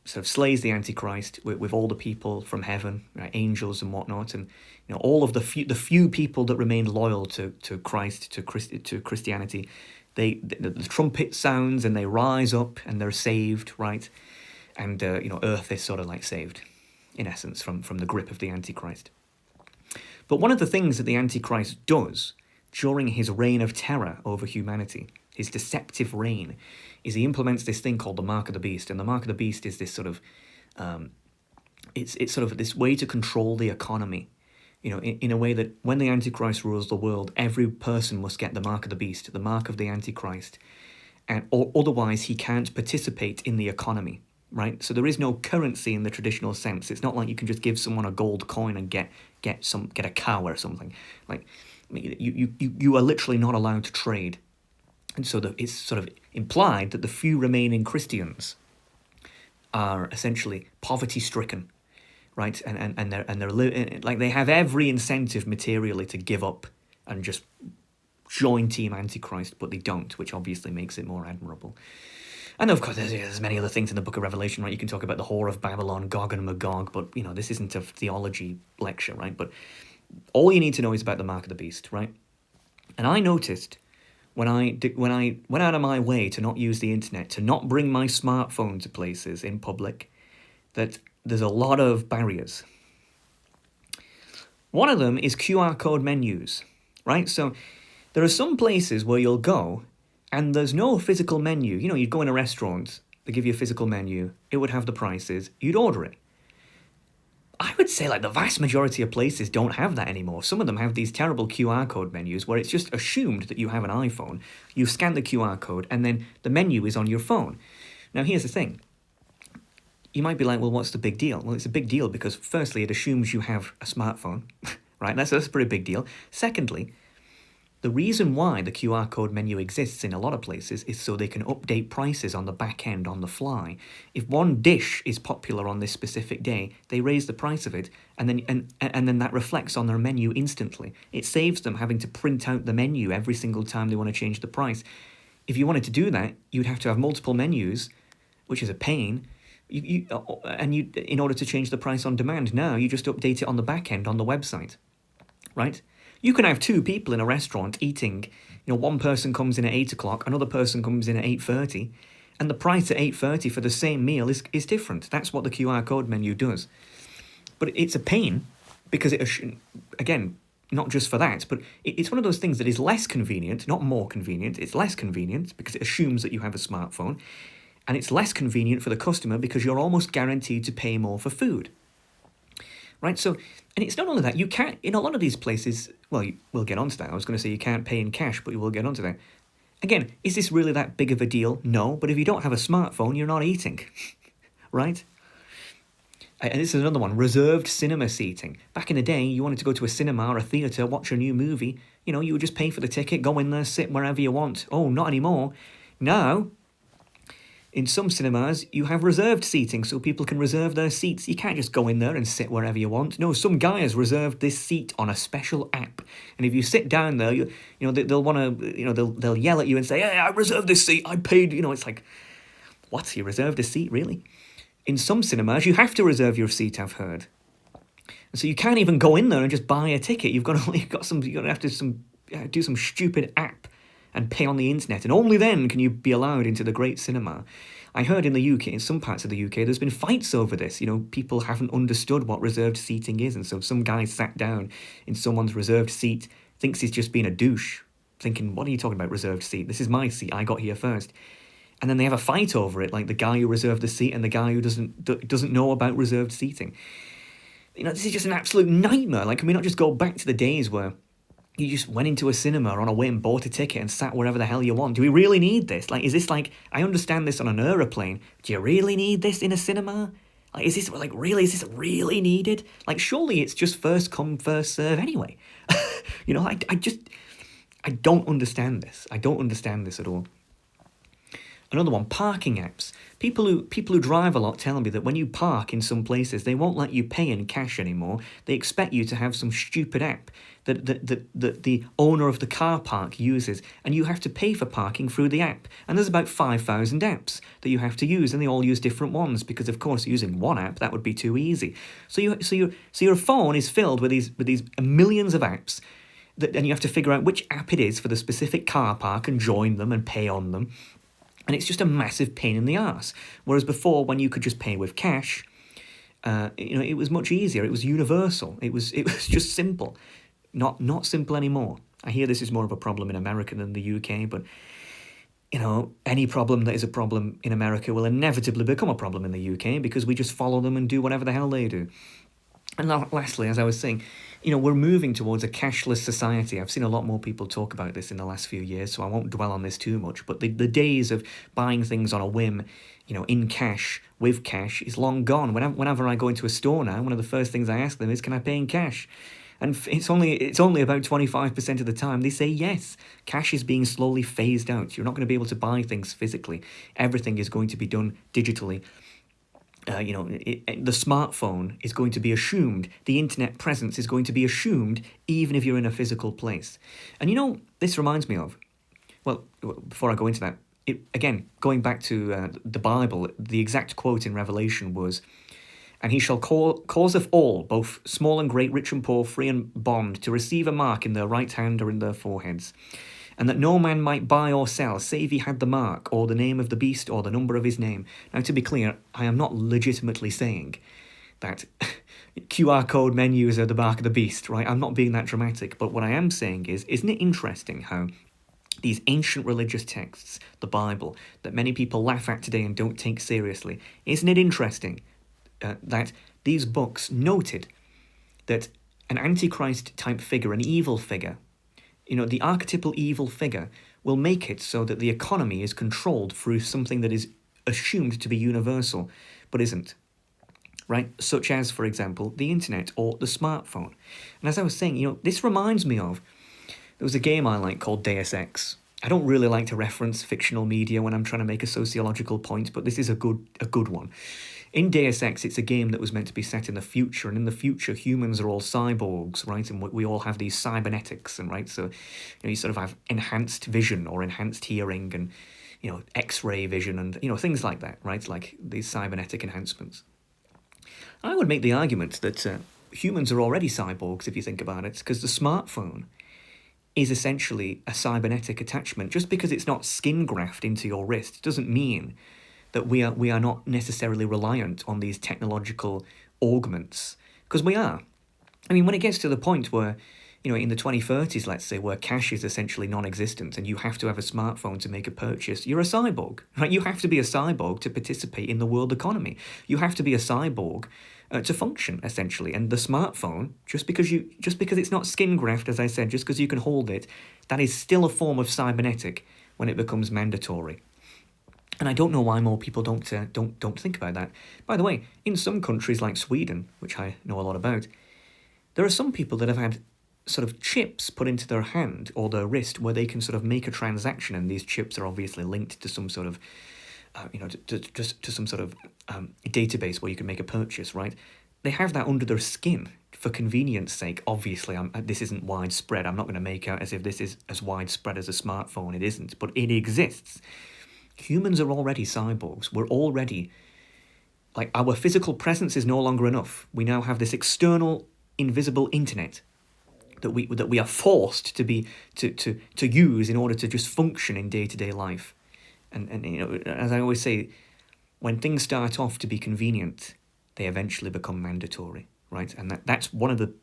S1: Sort of slays the Antichrist with all the people from heaven, right, angels and whatnot, and all of the few people that remained loyal to Christ, to Christianity, the trumpet sounds and they rise up and they're saved, right, and Earth is sort of like saved, in essence, from the grip of the Antichrist. But one of the things that the Antichrist does during his reign of terror over humanity, his deceptive reign, is he implements this thing called the Mark of the Beast. And the Mark of the Beast is this sort of, it's sort of this way to control the economy, in a way that when the Antichrist rules the world, every person must get the Mark of the Beast, the mark of the Antichrist, or otherwise he can't participate in the economy, right? So there is no currency in the traditional sense. It's not like you can just give someone a gold coin and get get a cow or something. Like, you are literally not allowed to trade. And so it's sort of implied that the few remaining Christians are essentially poverty-stricken, right? And they're like, they have every incentive materially to give up and just join Team Antichrist, but they don't, which obviously makes it more admirable. And of course, there's many other things in the Book of Revelation, right? You can talk about the whore of Babylon, Gog and Magog, but this isn't a theology lecture, right? But all you need to know is about the mark of the beast, right? And I noticed when I went out of my way to not use the internet, to not bring my smartphone to places in public, that there's a lot of barriers. One of them is QR code menus, right? So there are some places where you'll go and there's no physical menu. You'd go in a restaurant, they give you a physical menu, it would have the prices, you'd order it. I would say like the vast majority of places don't have that anymore. Some of them have these terrible QR code menus where it's just assumed that you have an iPhone, you scan the QR code, and then the menu is on your phone. Now here's the thing. You might be like, well, what's the big deal? Well, it's a big deal because firstly, it assumes you have a smartphone, right? That's a pretty big deal. Secondly, the reason why the QR code menu exists in a lot of places is so they can update prices on the back end on the fly. If one dish is popular on this specific day, they raise the price of it, and then that reflects on their menu instantly. It saves them having to print out the menu every single time they want to change the price. If you wanted to do that, you'd have to have multiple menus, which is a pain. In order to change the price on demand, now you just update it on the back end on the website, right? You can have two people in a restaurant eating. One person comes in at 8 o'clock, another person comes in at 8:30, and the price at 8:30 for the same meal is different. That's what the QR code menu does. But it's a pain because again, not just for that, but it's one of those things that is less convenient, not more convenient. It's less convenient because it assumes that you have a smartphone, and it's less convenient for the customer because you're almost guaranteed to pay more for food. Right, so, and it's not only that, you can't, in a lot of these places, well, we'll get onto that. I was going to say you can't pay in cash, but we'll get onto that. Again, is this really that big of a deal? No, but if you don't have a smartphone, you're not eating, right? And this is another one, reserved cinema seating. Back in the day, you wanted to go to a cinema or a theatre, watch a new movie, you would just pay for the ticket, go in there, sit wherever you want. Oh, not anymore. Now, in some cinemas, you have reserved seating so people can reserve their seats. You can't just go in there and sit wherever you want. No, some guy has reserved this seat on a special app. And if you sit down there, they'll want to, they'll yell at you and say, hey, I reserved this seat, I paid, it's like, what, you reserved a seat, really? In some cinemas, you have to reserve your seat, I've heard. And so you can't even go in there and just buy a ticket. You're going to have to do some stupid app and pay on the internet, and only then can you be allowed into the great cinema. I heard in the UK, in some parts of the UK, there's been fights over this. People haven't understood what reserved seating is, and so some guy sat down in someone's reserved seat, thinks he's just being a douche, thinking, what are you talking about, reserved seat? This is my seat, I got here first. And then they have a fight over it, like the guy who reserved the seat and the guy who doesn't know about reserved seating. This is just an absolute nightmare. Like, can we not just go back to the days where you just went into a cinema on a whim, bought a ticket and sat wherever the hell you want? Do we really need this? Like, is this like, I understand this on an aeroplane. Do you really need this in a cinema? Like, is this really needed? Like, surely it's just first come, first serve anyway. I don't understand this. I don't understand this at all. Another one, parking apps. People who drive a lot tell me that when you park in some places, they won't let you pay in cash anymore. They expect you to have some stupid app that the owner of the car park uses, and you have to pay for parking through the app. And there's about 5,000 apps that you have to use, and they all use different ones because, of course, using one app that would be too easy. So your phone is filled with these millions of apps, and you have to figure out which app it is for the specific car park and join them and pay on them. And it's just a massive pain in the arse. Whereas before, when you could just pay with cash, it was much easier. It was universal. It was just simple. Not simple anymore. I hear this is more of a problem in America than the UK, but any problem that is a problem in America will inevitably become a problem in the UK because we just follow them and do whatever the hell they do. And lastly, as I was saying, we're moving towards a cashless society. I've seen a lot more people talk about this in the last few years, so I won't dwell on this too much. But the days of buying things on a whim, in cash, with cash, is long gone. Whenever I go into a store now, one of the first things I ask them is, can I pay in cash? And it's only about 25% of the time they say yes. Cash is being slowly phased out. You're not going to be able to buy things physically. Everything is going to be done digitally. The smartphone is going to be assumed. The internet presence is going to be assumed, even if you're in a physical place. And this reminds me of, well, before I go into that, again, going back to the Bible, the exact quote in Revelation was, and he shall causeth all, both small and great, rich and poor, free and bond, to receive a mark in their right hand or in their foreheads, and that no man might buy or sell, save he had the mark, or the name of the beast, or the number of his name. Now, to be clear, I am not legitimately saying that QR code menus are the mark of the beast, right? I'm not being that dramatic, but what I am saying is, isn't it interesting how these ancient religious texts, the Bible, that many people laugh at today and don't take seriously, isn't it interesting that these books noted that an antichrist type figure, an evil figure, the archetypal evil figure, will make it so that the economy is controlled through something that is assumed to be universal, but isn't, right? Such as, for example, the internet or the smartphone. And as I was saying, this reminds me of, there was a game I like called Deus Ex. I don't really like to reference fictional media when I'm trying to make a sociological point, but this is a good one. In Deus Ex, it's a game that was meant to be set in the future, and in the future, humans are all cyborgs, right? And we all have these cybernetics, and right, so you sort of have enhanced vision or enhanced hearing, and X-ray vision, and things like that, right? Like these cybernetic enhancements. I would make the argument that humans are already cyborgs, if you think about it, because the smartphone is essentially a cybernetic attachment. Just because it's not skin grafted into your wrist doesn't mean that we are not necessarily reliant on these technological augments, because we are. I mean, when it gets to the point where, in the 2030s, let's say, where cash is essentially non-existent and you have to have a smartphone to make a purchase, you're a cyborg, right? You have to be a cyborg to participate in the world economy. You have to be a cyborg to function, essentially. And the smartphone, just because it's not skin graft, as I said, just because you can hold it, that is still a form of cybernetic when it becomes mandatory. And I don't know why more people don't think about that. By the way, in some countries like Sweden, which I know a lot about, there are some people that have had sort of chips put into their hand or their wrist where they can sort of make a transaction, and these chips are obviously linked to some sort of, to some sort of database where you can make a purchase, right? They have that under their skin for convenience sake. Obviously, this isn't widespread. I'm not going to make out as if this is as widespread as a smartphone. It isn't, but it exists. Humans are already cyborgs. We're already, like, our physical presence is no longer enough. We now have this external, invisible internet that we are forced to use in order to just function in day-to-day life. And as I always say, when things start off to be convenient, they eventually become mandatory, right? And that's one of the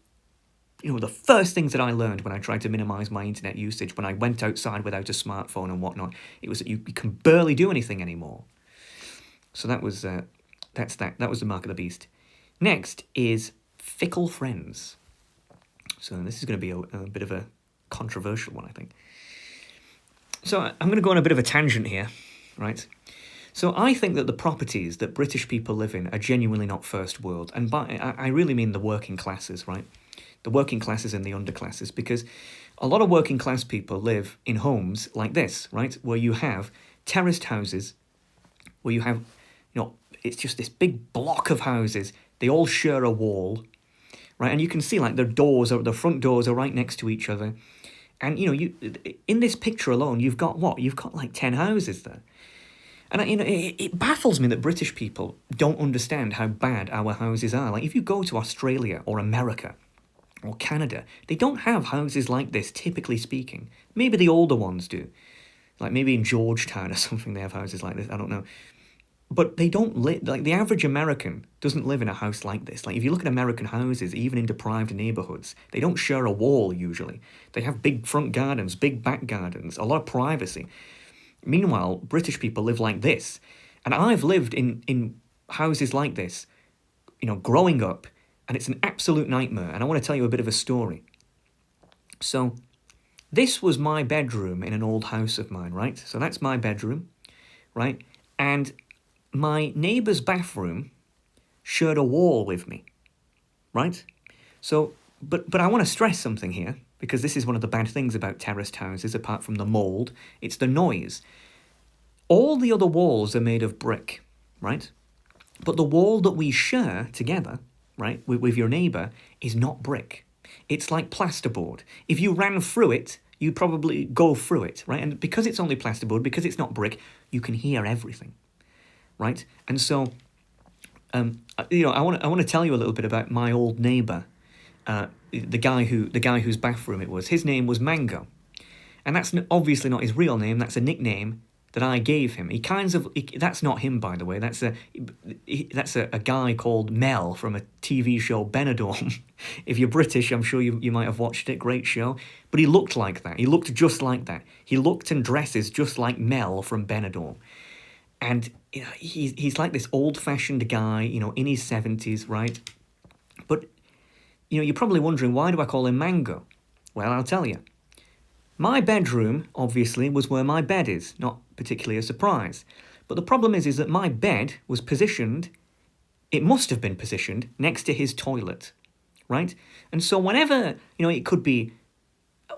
S1: the first things that I learned when I tried to minimize my internet usage, when I went outside without a smartphone and whatnot, it was that you can barely do anything anymore. So that was that was the mark of the beast. Next is fickle friends. So this is going to be a bit of a controversial one, I think. So I'm going to go on a bit of a tangent here, right? So I think that the properties that British people live in are genuinely not first world, and I really mean the working classes, right? The working classes and the underclasses, because a lot of working class people live in homes like this, right? Where you have terraced houses, where you have, it's just this big block of houses. They all share a wall, right? And you can see like their front doors are right next to each other. And, you in this picture alone, you've got what? You've got like 10 houses there. And, it baffles me that British people don't understand how bad our houses are. Like, if you go to Australia or America or Canada, they don't have houses like this, typically speaking. Maybe the older ones do. Like, maybe in Georgetown or something they have houses like this, I don't know. But they don't live, like, the average American doesn't live in a house like this. Like, if you look at American houses, even in deprived neighbourhoods, they don't share a wall, usually. They have big front gardens, big back gardens, a lot of privacy. Meanwhile, British people live like this. And I've lived in houses like this, growing up, and it's an absolute nightmare. And I want to tell you a bit of a story. So this was my bedroom in an old house of mine, right? So that's my bedroom, right? And my neighbour's bathroom shared a wall with me, right? So, but I want to stress something here, because this is one of the bad things about terraced houses, apart from the mould, it's the noise. All the other walls are made of brick, right? But the wall that we share together, right, with your neighbour, is not brick. It's like plasterboard. If you ran through it, you'd probably go through it, right? And because it's only plasterboard, because it's not brick, you can hear everything, right? And so, I want to tell you a little bit about my old neighbour, the guy whose bathroom it was. His name was Mango, and that's obviously not his real name. That's a nickname that I gave him. That's not him, by the way. That's a guy called Mel from a TV show, Benidorm. If you're British, I'm sure you might have watched it. Great show. But he looked like that. He looked just like that. He looked and dresses just like Mel from Benidorm. And he's like this old-fashioned guy, in his 70s, right? But, you're probably wondering, why do I call him Mango? Well, I'll tell you. My bedroom, obviously, was where my bed is, not particularly a surprise. But the problem is that my bed was positioned, it must have been positioned, next to his toilet, right? And so whenever, it could be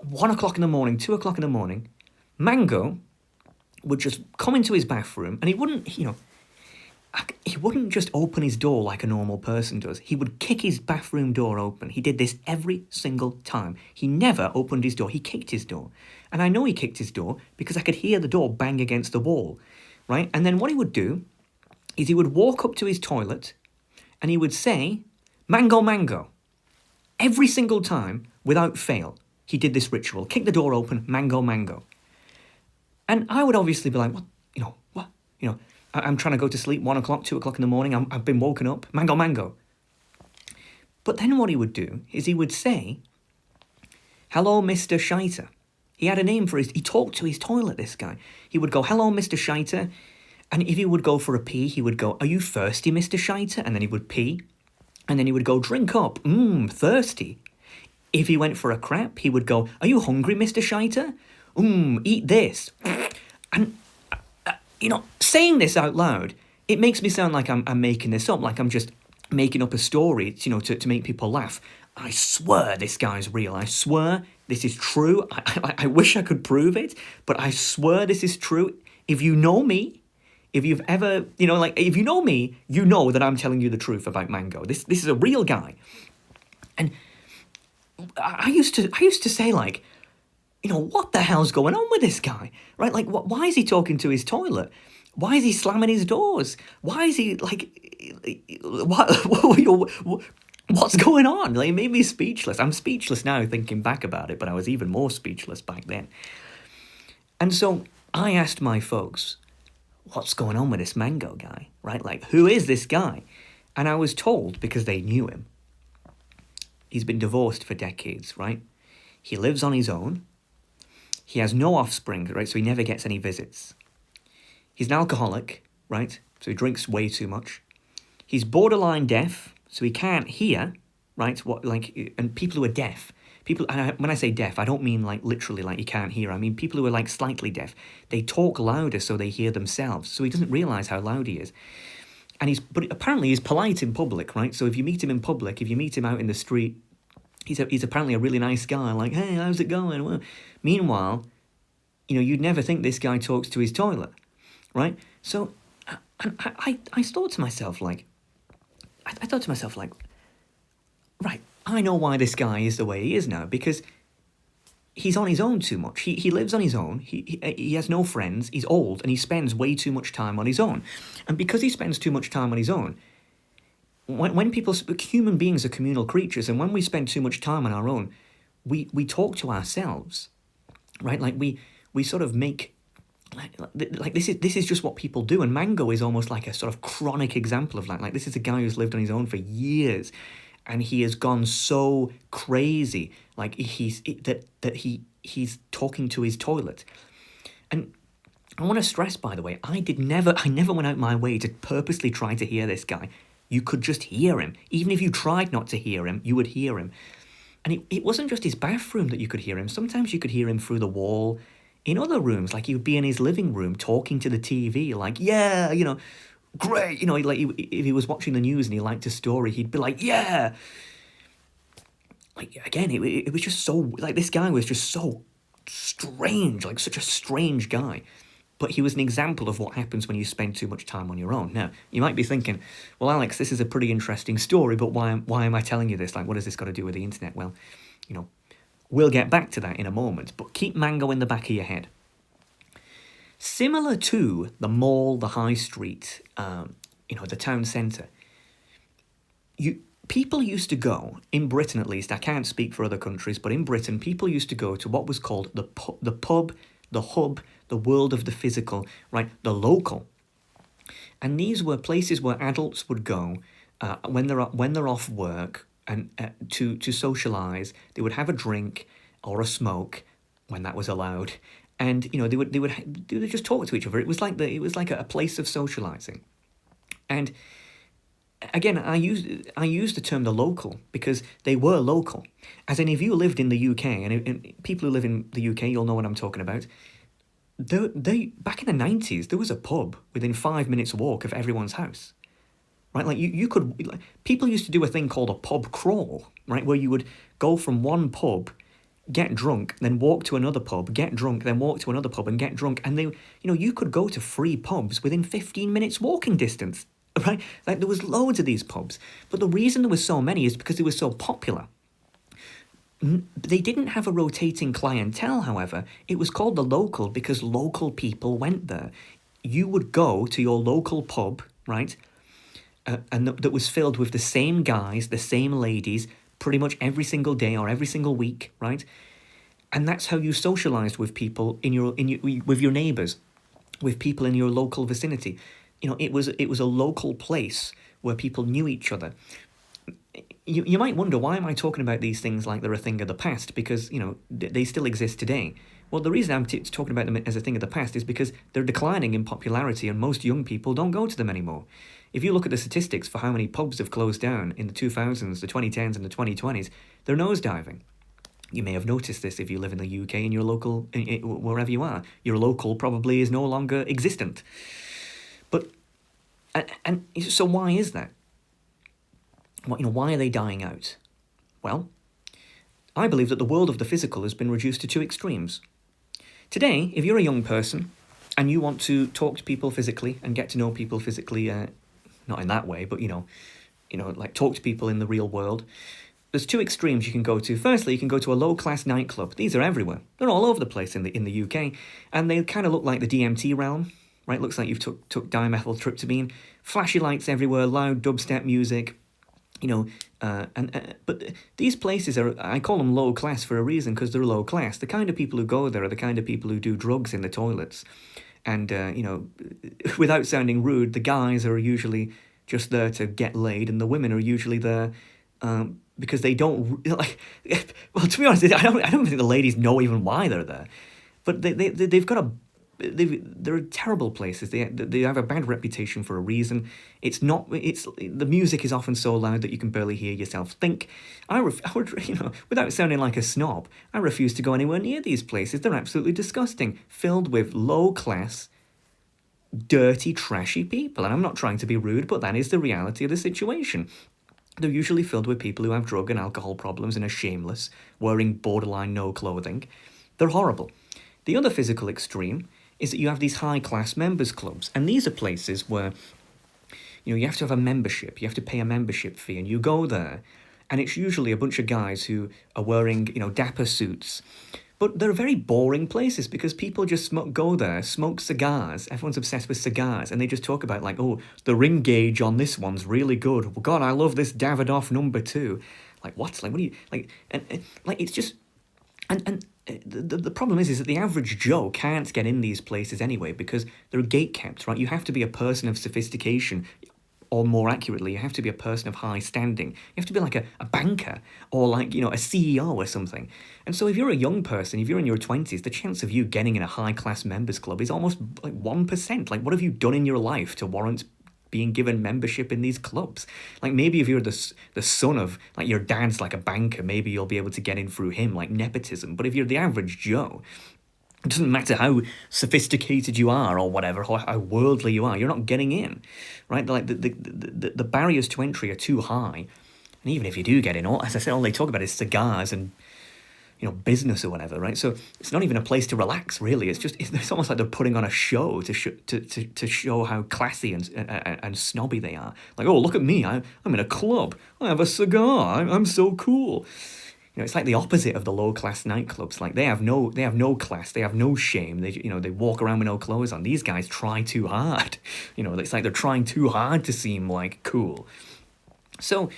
S1: 1 o'clock in the morning, 2 o'clock in the morning, Mango would just come into his bathroom, and he wouldn't just open his door like a normal person does. He would kick his bathroom door open. He did this every single time. He never opened his door. He kicked his door. And I know he kicked his door because I could hear the door bang against the wall, right? And then what he would do is he would walk up to his toilet and he would say, "Mango, Mango." Every single time, without fail, he did this ritual. Kick the door open, "Mango, Mango." And I would obviously be like, what? I'm trying to go to sleep, 1 o'clock, 2 o'clock in the morning, I've been woken up, "Mango, Mango." But then what he would do is he would say, "Hello, Mr. Shiter." He had a name for he talked to his toilet, this guy. He would go, "Hello, Mr. Shiter." And if he would go for a pee, he would go, "Are you thirsty, Mr. Shiter?" And then he would pee. And then he would go, "Drink up, thirsty." If he went for a crap, he would go, "Are you hungry, Mr. Shiter?" Eat this. And saying this out loud, it makes me sound like I'm making this up, like I'm just making up a story, to make people laugh. I swear this guy's real. I swear this is true. I wish I could prove it, but I swear this is true. If you know me, if you've ever, if you know me, you know that I'm telling you the truth about Mango. This is a real guy. And I used to say, like, what the hell's going on with this guy, right? Like, why is he talking to his toilet? Why is he slamming his doors? Why is he, like, what's going on? Like, it made me speechless. I'm speechless now thinking back about it, but I was even more speechless back then. And so I asked my folks, what's going on with this Mango guy, right? Like, who is this guy? And I was told, because they knew him, he's been divorced for decades, right? He lives on his own. He has no offspring, right? So he never gets any visits. He's an alcoholic, right? So he drinks way too much. He's borderline deaf, so he can't hear, right? And people who are deaf, when I say deaf, I don't mean like literally like you can't hear. I mean people who are like slightly deaf. They talk louder so they hear themselves. So he doesn't realize how loud he is. But apparently he's polite in public, right? So if you meet him in public, if you meet him out in the street, he's apparently a really nice guy, like, "Hey, how's it going?" Well, meanwhile, you'd never think this guy talks to his toilet, right? So I thought to myself, like, right, I know why this guy is the way he is now, because he's on his own too much. He lives on his own. He has no friends. He's old, and he spends way too much time on his own. And because he spends too much time on his own, when human beings are communal creatures, and when we spend too much time on our own, we talk to ourselves, right? Like we sort of make, like this is just what people do. And Mango is almost like a sort of chronic example of that. Like, this is a guy who's lived on his own for years, and he has gone so crazy. Like, he's talking to his toilet. And I want to stress, by the way, I never went out my way to purposely try to hear this guy. You could just hear him. Even if you tried not to hear him, you would hear him. And it wasn't just his bathroom that you could hear him. Sometimes you could hear him through the wall in other rooms. Like, he would be in his living room talking to the TV, like, yeah, great. Like, if he was watching the news and he liked a story, he'd be like, yeah. Like, again, it was just so, like, this guy was just so strange, like, such a strange guy. But he was an example of what happens when you spend too much time on your own. Now, you might be thinking, well, Alex, this is a pretty interesting story, but why am I telling you this? Like, what has this got to do with the internet? Well, we'll get back to that in a moment, but keep Mango in the back of your head. Similar to the mall, the high street, the town centre, people used to go, in Britain at least, I can't speak for other countries, but in Britain, people used to go to what was called the pub, the hub, the world of the physical, right, the local. And these were places where adults would go when they're off work and to socialise. They would have a drink or a smoke when that was allowed, and they would just talk to each other. It was like a place of socialising. And again, I use the term the local because they were local. As in, if you lived in the UK, and people who live in the UK, you'll know what I'm talking about. They back in the 90s, there was a pub within 5 minutes walk of everyone's house, right? Like, you could, like, people used to do a thing called a pub crawl, right, where you would go from one pub, get drunk, then walk to another pub, get drunk, then walk to another pub and get drunk, and you could go to 3 pubs within 15 minutes walking distance, right? Like, there was loads of these pubs, but the reason there was so many is because they were so popular. They didn't have a rotating clientele, however. It was called the local because local people went there. You would go to your local pub, right, and that was filled with the same guys, the same ladies, pretty much every single day or every single week, right? And that's how you socialised with people with your neighbours, with people in your local vicinity. It was a local place where people knew each other. You might wonder, why am I talking about these things like they're a thing of the past? Because, they still exist today. Well, the reason I'm talking about them as a thing of the past is because they're declining in popularity and most young people don't go to them anymore. If you look at the statistics for how many pubs have closed down in the 2000s, the 2010s and the 2020s, they're nosediving. You may have noticed this if you live in the UK and your local, wherever you are. Your local probably is no longer existent. But, and so why is that? Why are they dying out? Well, I believe that the world of the physical has been reduced to 2 extremes. Today, if you're a young person and you want to talk to people physically and get to know people physically, not in that way, but like talk to people in the real world, there's 2 extremes you can go to. Firstly, you can go to a low-class nightclub. These are everywhere. They're all over the place in the UK, and they kind of look like the DMT realm, right? Looks like you've took dimethyltryptamine. Flashy lights everywhere, loud dubstep music. But these places I call them low class for a reason, because they're low class. The kind of people who go there are the kind of people who do drugs in the toilets. And, without sounding rude, the guys are usually just there to get laid, and the women are usually there because they don't, like, well, to be honest, I don't think the ladies know even why they're there. But they're terrible places. They have a bad reputation for a reason. The music is often so loud that you can barely hear yourself think. I would, without sounding like a snob, I refuse to go anywhere near these places. They're absolutely disgusting, filled with low-class, dirty, trashy people. And I'm not trying to be rude, but that is the reality of the situation. They're usually filled with people who have drug and alcohol problems and are shameless, wearing borderline no clothing. They're horrible. The other physical extreme is that you have these high-class members clubs. And these are places where, you have to have a membership. You have to pay a membership fee. And you go there, and it's usually a bunch of guys who are wearing, dapper suits. But they're very boring places because people just go there, smoke cigars. Everyone's obsessed with cigars. And they just talk about, like, oh, the ring gauge on this one's really good. Well, God, I love this Davidoff number 2. Like, what? Like, what do you... Like, and like, it's just... And the problem is that the average Joe can't get in these places anyway because they're gate-kept, right? You have to be a person of sophistication, or more accurately, you have to be a person of high standing. You have to be like a banker or like, a CEO or something. And so if you're a young person, if you're in your 20s, the chance of you getting in a high-class members club is almost like 1%. Like, what have you done in your life to warrant being given membership in these clubs. Like maybe if you're the son of, like your dad's like a banker, maybe you'll be able to get in through him, like nepotism. But if you're the average Joe, it doesn't matter how sophisticated you are or whatever, or how worldly you are, you're not getting in, right? Like the barriers to entry are too high. And even if you do get in, as I said, all they talk about is cigars and, business or whatever, right? So it's not even a place to relax, really. It's almost like they're putting on a show to show how classy and snobby they are. Like, oh, look at me, I'm in a club, I have a cigar, I'm so cool. It's like the opposite of the low-class nightclubs. Like they have no class, they have no shame. They walk around with no clothes on. These guys try too hard. It's like they're trying too hard to seem like cool. So,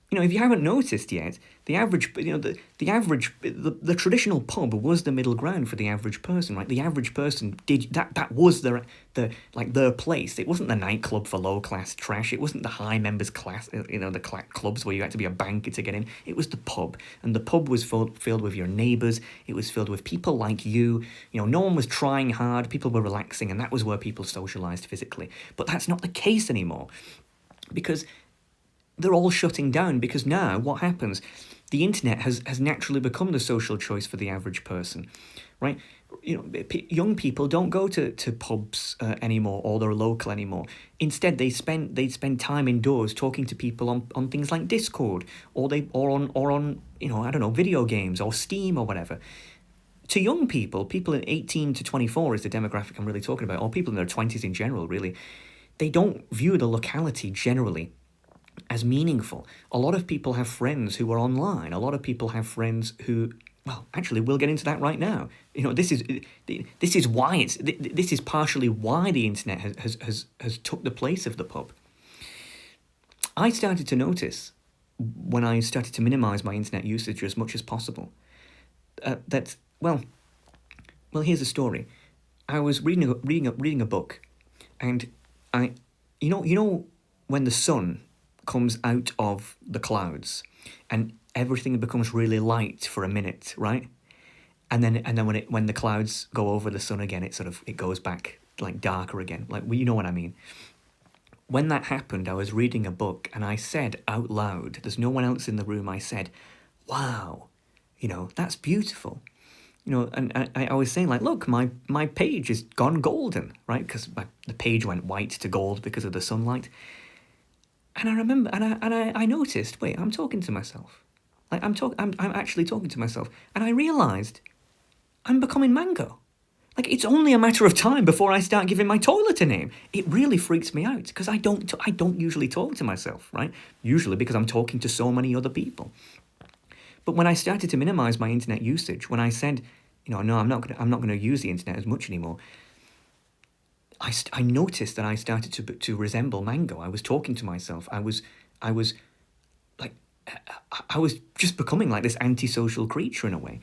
S1: if you haven't noticed yet, the average, the traditional pub was the middle ground for the average person, right? The average person that was their place. It wasn't the nightclub for low class trash. It wasn't the high members class, the clubs where you had to be a banker to get in. It was the pub, and the pub was filled with your neighbours. It was filled with people like you. No one was trying hard. People were relaxing, and that was where people socialised physically. But that's not the case anymore, because they're all shutting down, because now what happens? The internet has naturally become the social choice for the average person, right? Young people don't go to pubs anymore, or they're local anymore. Instead, they spend time indoors talking to people on things like Discord, or on I don't know, video games or Steam or whatever. To young people in 18 to 24 is the demographic I'm really talking about, or people in their 20s in general, really. They don't view the locality generally as meaningful. A lot of people have friends who are online. A lot of people have friends who, well, actually, we'll get into that right now. This is why this is partially why the internet has took the place of the pub. I started to notice, when I started to minimise my internet usage as much as possible, that well, here's a story. I was reading a book, and when the sun comes out of the clouds and everything becomes really light for a minute, right? And then when the clouds go over the sun again, it goes back like darker again. Like, you know what I mean? When that happened, I was reading a book and I said out loud, there's no one else in the room, I said, wow, that's beautiful. And I was saying, like, look, my page is gone golden, right? Because the page went white to gold because of the sunlight. And I remember, and I noticed, wait, I'm talking to myself. Like, I'm actually talking to myself. And I realised I'm becoming Mango. Like, it's only a matter of time before I start giving my toilet a name. It really freaks me out, because I don't usually talk to myself, right? Usually because I'm talking to so many other people. But when I started to minimise my internet usage, when I said, no, I'm not going to use the internet as much anymore, I noticed that I started to resemble Mango. I was talking to myself. I was just becoming like this antisocial creature in a way.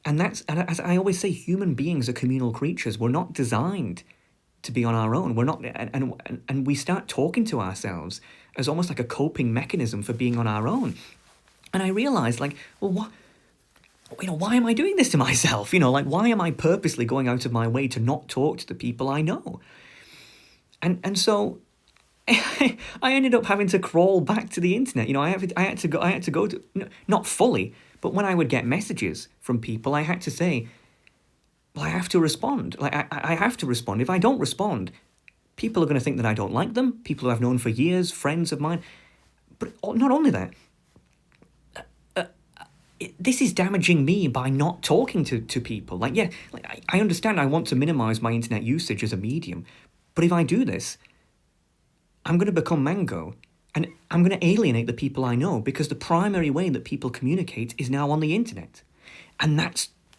S1: And as I always say, human beings are communal creatures. We're not designed to be on our own. We're not, and we start talking to ourselves as almost like a coping mechanism for being on our own. And I realized, like, well, what? Why am I doing this to myself? Like, why am I purposely going out of my way to not talk to the people I know? And so I ended up having to crawl back to the internet. I had to go to, not fully, but when I would get messages from people, I had to say, well, I have to respond. Like, I have to respond. If I don't respond, people are going to think that I don't like them. People who I've known for years, friends of mine. But not only that, this is damaging me by not talking to people. Like, yeah, I understand I want to minimise my internet usage as a medium, but if I do this, I'm going to become Mango, and I'm going to alienate the people I know, because the primary way that people communicate is now on the internet. And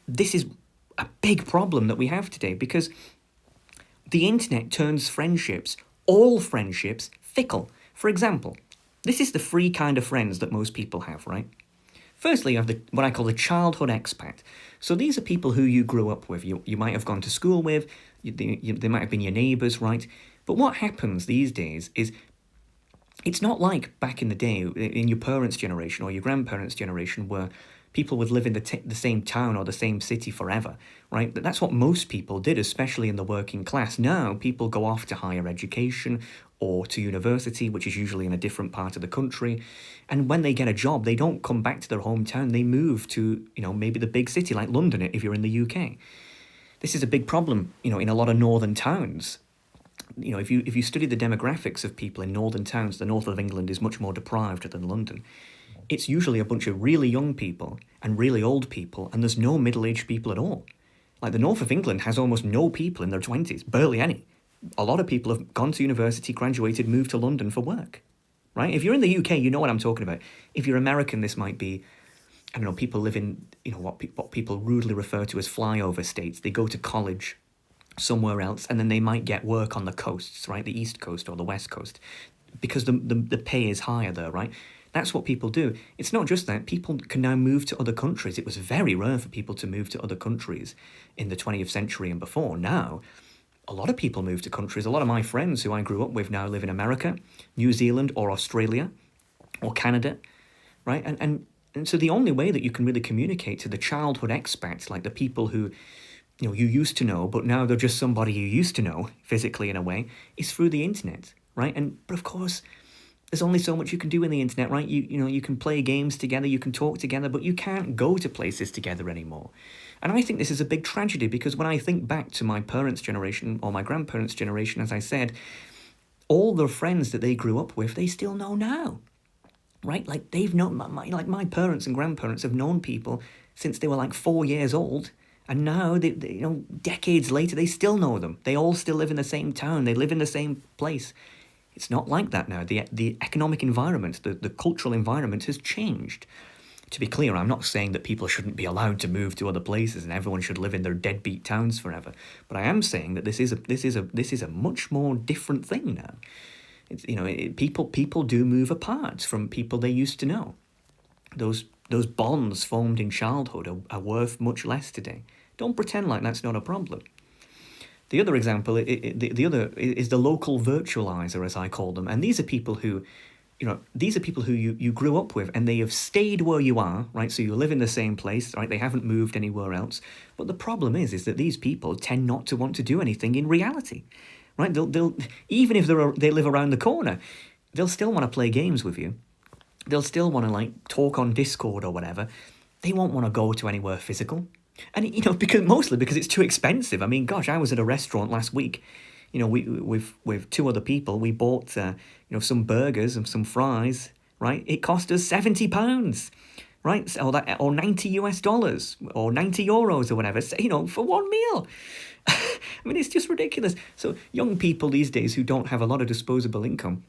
S1: this is a big problem that we have today, because the internet turns friendships, all friendships, fickle. For example, this is the free kind of friends that most people have, right? Firstly, you have what I call the childhood expat. So these are people who you grew up with. You might have gone to school with, they might have been your neighbours, right? But what happens these days is, it's not like back in the day, in your parents' generation or your grandparents' generation, where people would live in the same town or the same city forever, right? That's what most people did, especially in the working class. Now people go off to higher education or to university, which is usually in a different part of the country. And when they get a job, they don't come back to their hometown. They move to, maybe the big city like London if you're in the UK. This is a big problem, in a lot of northern towns. If you study the demographics of people in northern towns, the north of England is much more deprived than London. It's usually a bunch of really young people and really old people, and there's no middle-aged people at all. Like the north of England has almost no people in their 20s, barely any. A lot of people have gone to university, graduated, moved to London for work, right? If you're in the UK, you know what I'm talking about. If you're American, this might be, I don't know, people live in, what people rudely refer to as flyover states. They go to college somewhere else, and then they might get work on the coasts, right? The East Coast or the West Coast, because the pay is higher there, right? That's what people do. It's not just that. People can now move to other countries. It was very rare for people to move to other countries in the 20th century and before. Now, a lot of people move to countries. A lot of my friends who I grew up with now live in America, New Zealand, or Australia, or Canada, right? And so the only way that you can really communicate to the childhood expats, like the people who you used to know, but now they're just somebody you used to know physically in a way, is through the internet, right? But of course, there's only so much you can do in the internet, right? You can play games together, you can talk together, but you can't go to places together anymore. And I think this is a big tragedy, because when I think back to my parents' generation or my grandparents' generation, as I said, all the friends that they grew up with, they still know now, right? Like they've known, my parents and grandparents have known people since they were like 4 years old. And now, they decades later, they still know them. They all still live in the same town. They live in the same place. It's not like that now. The economic environment, the cultural environment has changed. To be clear, I'm not saying that people shouldn't be allowed to move to other places and everyone should live in their deadbeat towns forever. But I am saying that this is a much more different thing now. It's, people do move apart from people they used to know. Those bonds formed in childhood are worth much less today. Don't pretend like that's not a problem. The other example, the other is the local virtualizer, as I call them, and these are people who, you grew up with, and they have stayed where you are, right? So you live in the same place, right? They haven't moved anywhere else. But the problem is that these people tend not to want to do anything in reality, right? They'll even if they live around the corner, they'll still want to play games with you. They'll still want to talk on Discord or whatever. They won't want to go to anywhere physical. And, mostly because it's too expensive. I mean, gosh, I was at a restaurant last week, with two other people. We bought, some burgers and some fries, right? It cost us £70, right? Or $90 or 90 euros or whatever, for one meal. I mean, it's just ridiculous. So young people these days who don't have a lot of disposable income,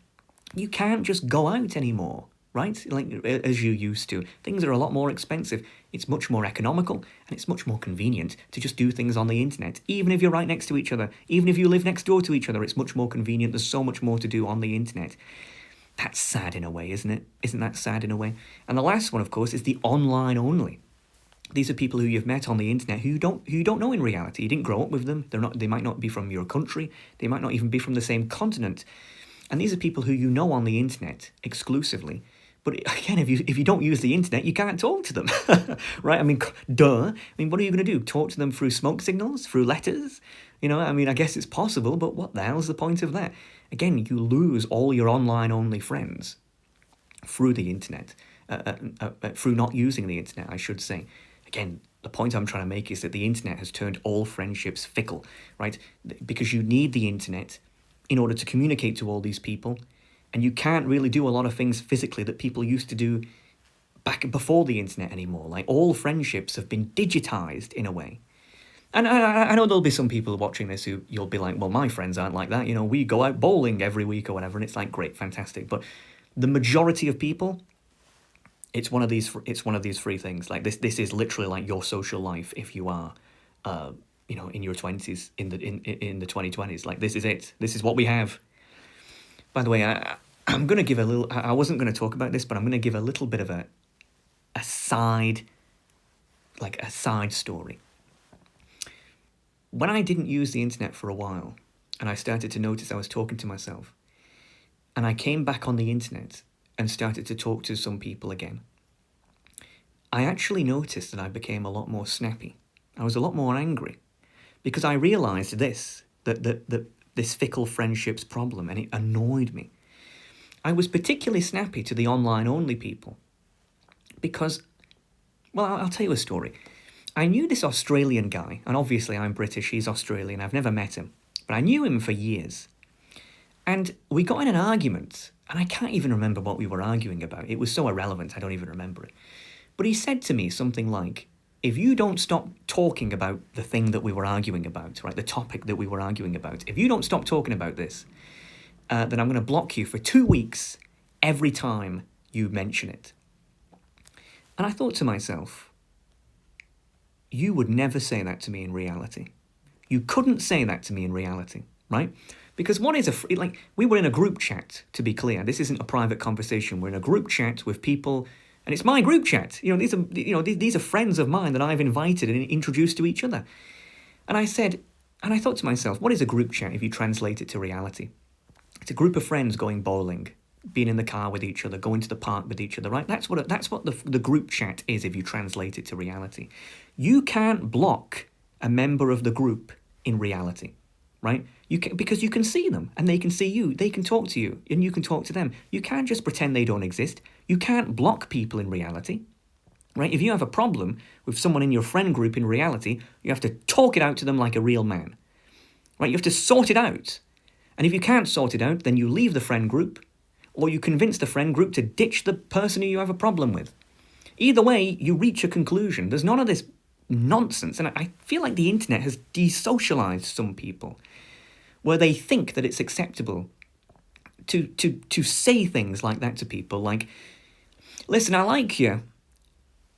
S1: you can't just go out anymore, right? Like as you used to. Things are a lot more expensive. It's much more economical and it's much more convenient to just do things on the internet. Even if you're right next to each other, even if you live next door to each other, it's much more convenient. There's so much more to do on the internet. That's sad in a way, isn't it? Isn't that sad in a way? And the last one, of course, is the online only. These are people who you've met on the internet who you don't know in reality. You didn't grow up with them. They might not be from your country. They might not even be from the same continent. And these are people who you know on the internet exclusively. But again, if you don't use the internet, you can't talk to them, right? I mean, duh. I mean, what are you going to do? Talk to them through smoke signals, through letters? I mean, I guess it's possible, but what the hell's the point of that? Again, you lose all your online-only friends through the internet, through not using the internet, I should say. Again, the point I'm trying to make is that the internet has turned all friendships fickle, right? Because you need the internet in order to communicate to all these people. And you can't really do a lot of things physically that people used to do back before the internet anymore. Like all friendships have been digitized in a way. And I know there'll be some people watching this who you'll be like, well, my friends aren't like that. We go out bowling every week or whatever. And it's like, great, fantastic. But the majority of people, it's one of these three things. Like this is literally like your social life if you are, in your 20s, in the 2020s. Like this is it. This is what we have. By the way, I'm going to give a little... I wasn't going to talk about this, but I'm going to give a little bit of a side story. When I didn't use the internet for a while, and I started to notice I was talking to myself, and I came back on the internet and started to talk to some people again, I actually noticed that I became a lot more snappy. I was a lot more angry because I realised that this fickle friendships problem, and it annoyed me. I was particularly snappy to the online-only people because, well, I'll tell you a story. I knew this Australian guy, and obviously I'm British, he's Australian, I've never met him, but I knew him for years. And we got in an argument, and I can't even remember what we were arguing about. It was so irrelevant, I don't even remember it. But he said to me something like, if you don't stop talking about the thing that we were arguing about, right, the topic that we were arguing about, if you don't stop talking about this, then I'm going to block you for 2 weeks every time you mention it. And I thought to myself, you would never say that to me in reality. You couldn't say that to me in reality, right? Because what is we were in a group chat, to be clear. This isn't a private conversation. We're in a group chat with people, and it's my group chat. These are friends of mine that I've invited and introduced to each other. And I thought to myself, what is a group chat if you translate it to reality? It's a group of friends going bowling, being in the car with each other, going to the park with each other, right? That's what the group chat is if you translate it to reality. You can't block a member of the group in reality, right? Because you can see them and they can see you. They can talk to you and you can talk to them. You can't just pretend they don't exist. You can't block people in reality, right? If you have a problem with someone in your friend group in reality, you have to talk it out to them like a real man, right? You have to sort it out. And if you can't sort it out, then you leave the friend group, or you convince the friend group to ditch the person who you have a problem with. Either way, you reach a conclusion. There's none of this nonsense. And I feel like the internet has desocialized some people, where they think that it's acceptable to say things like that to people, like, listen, I like you,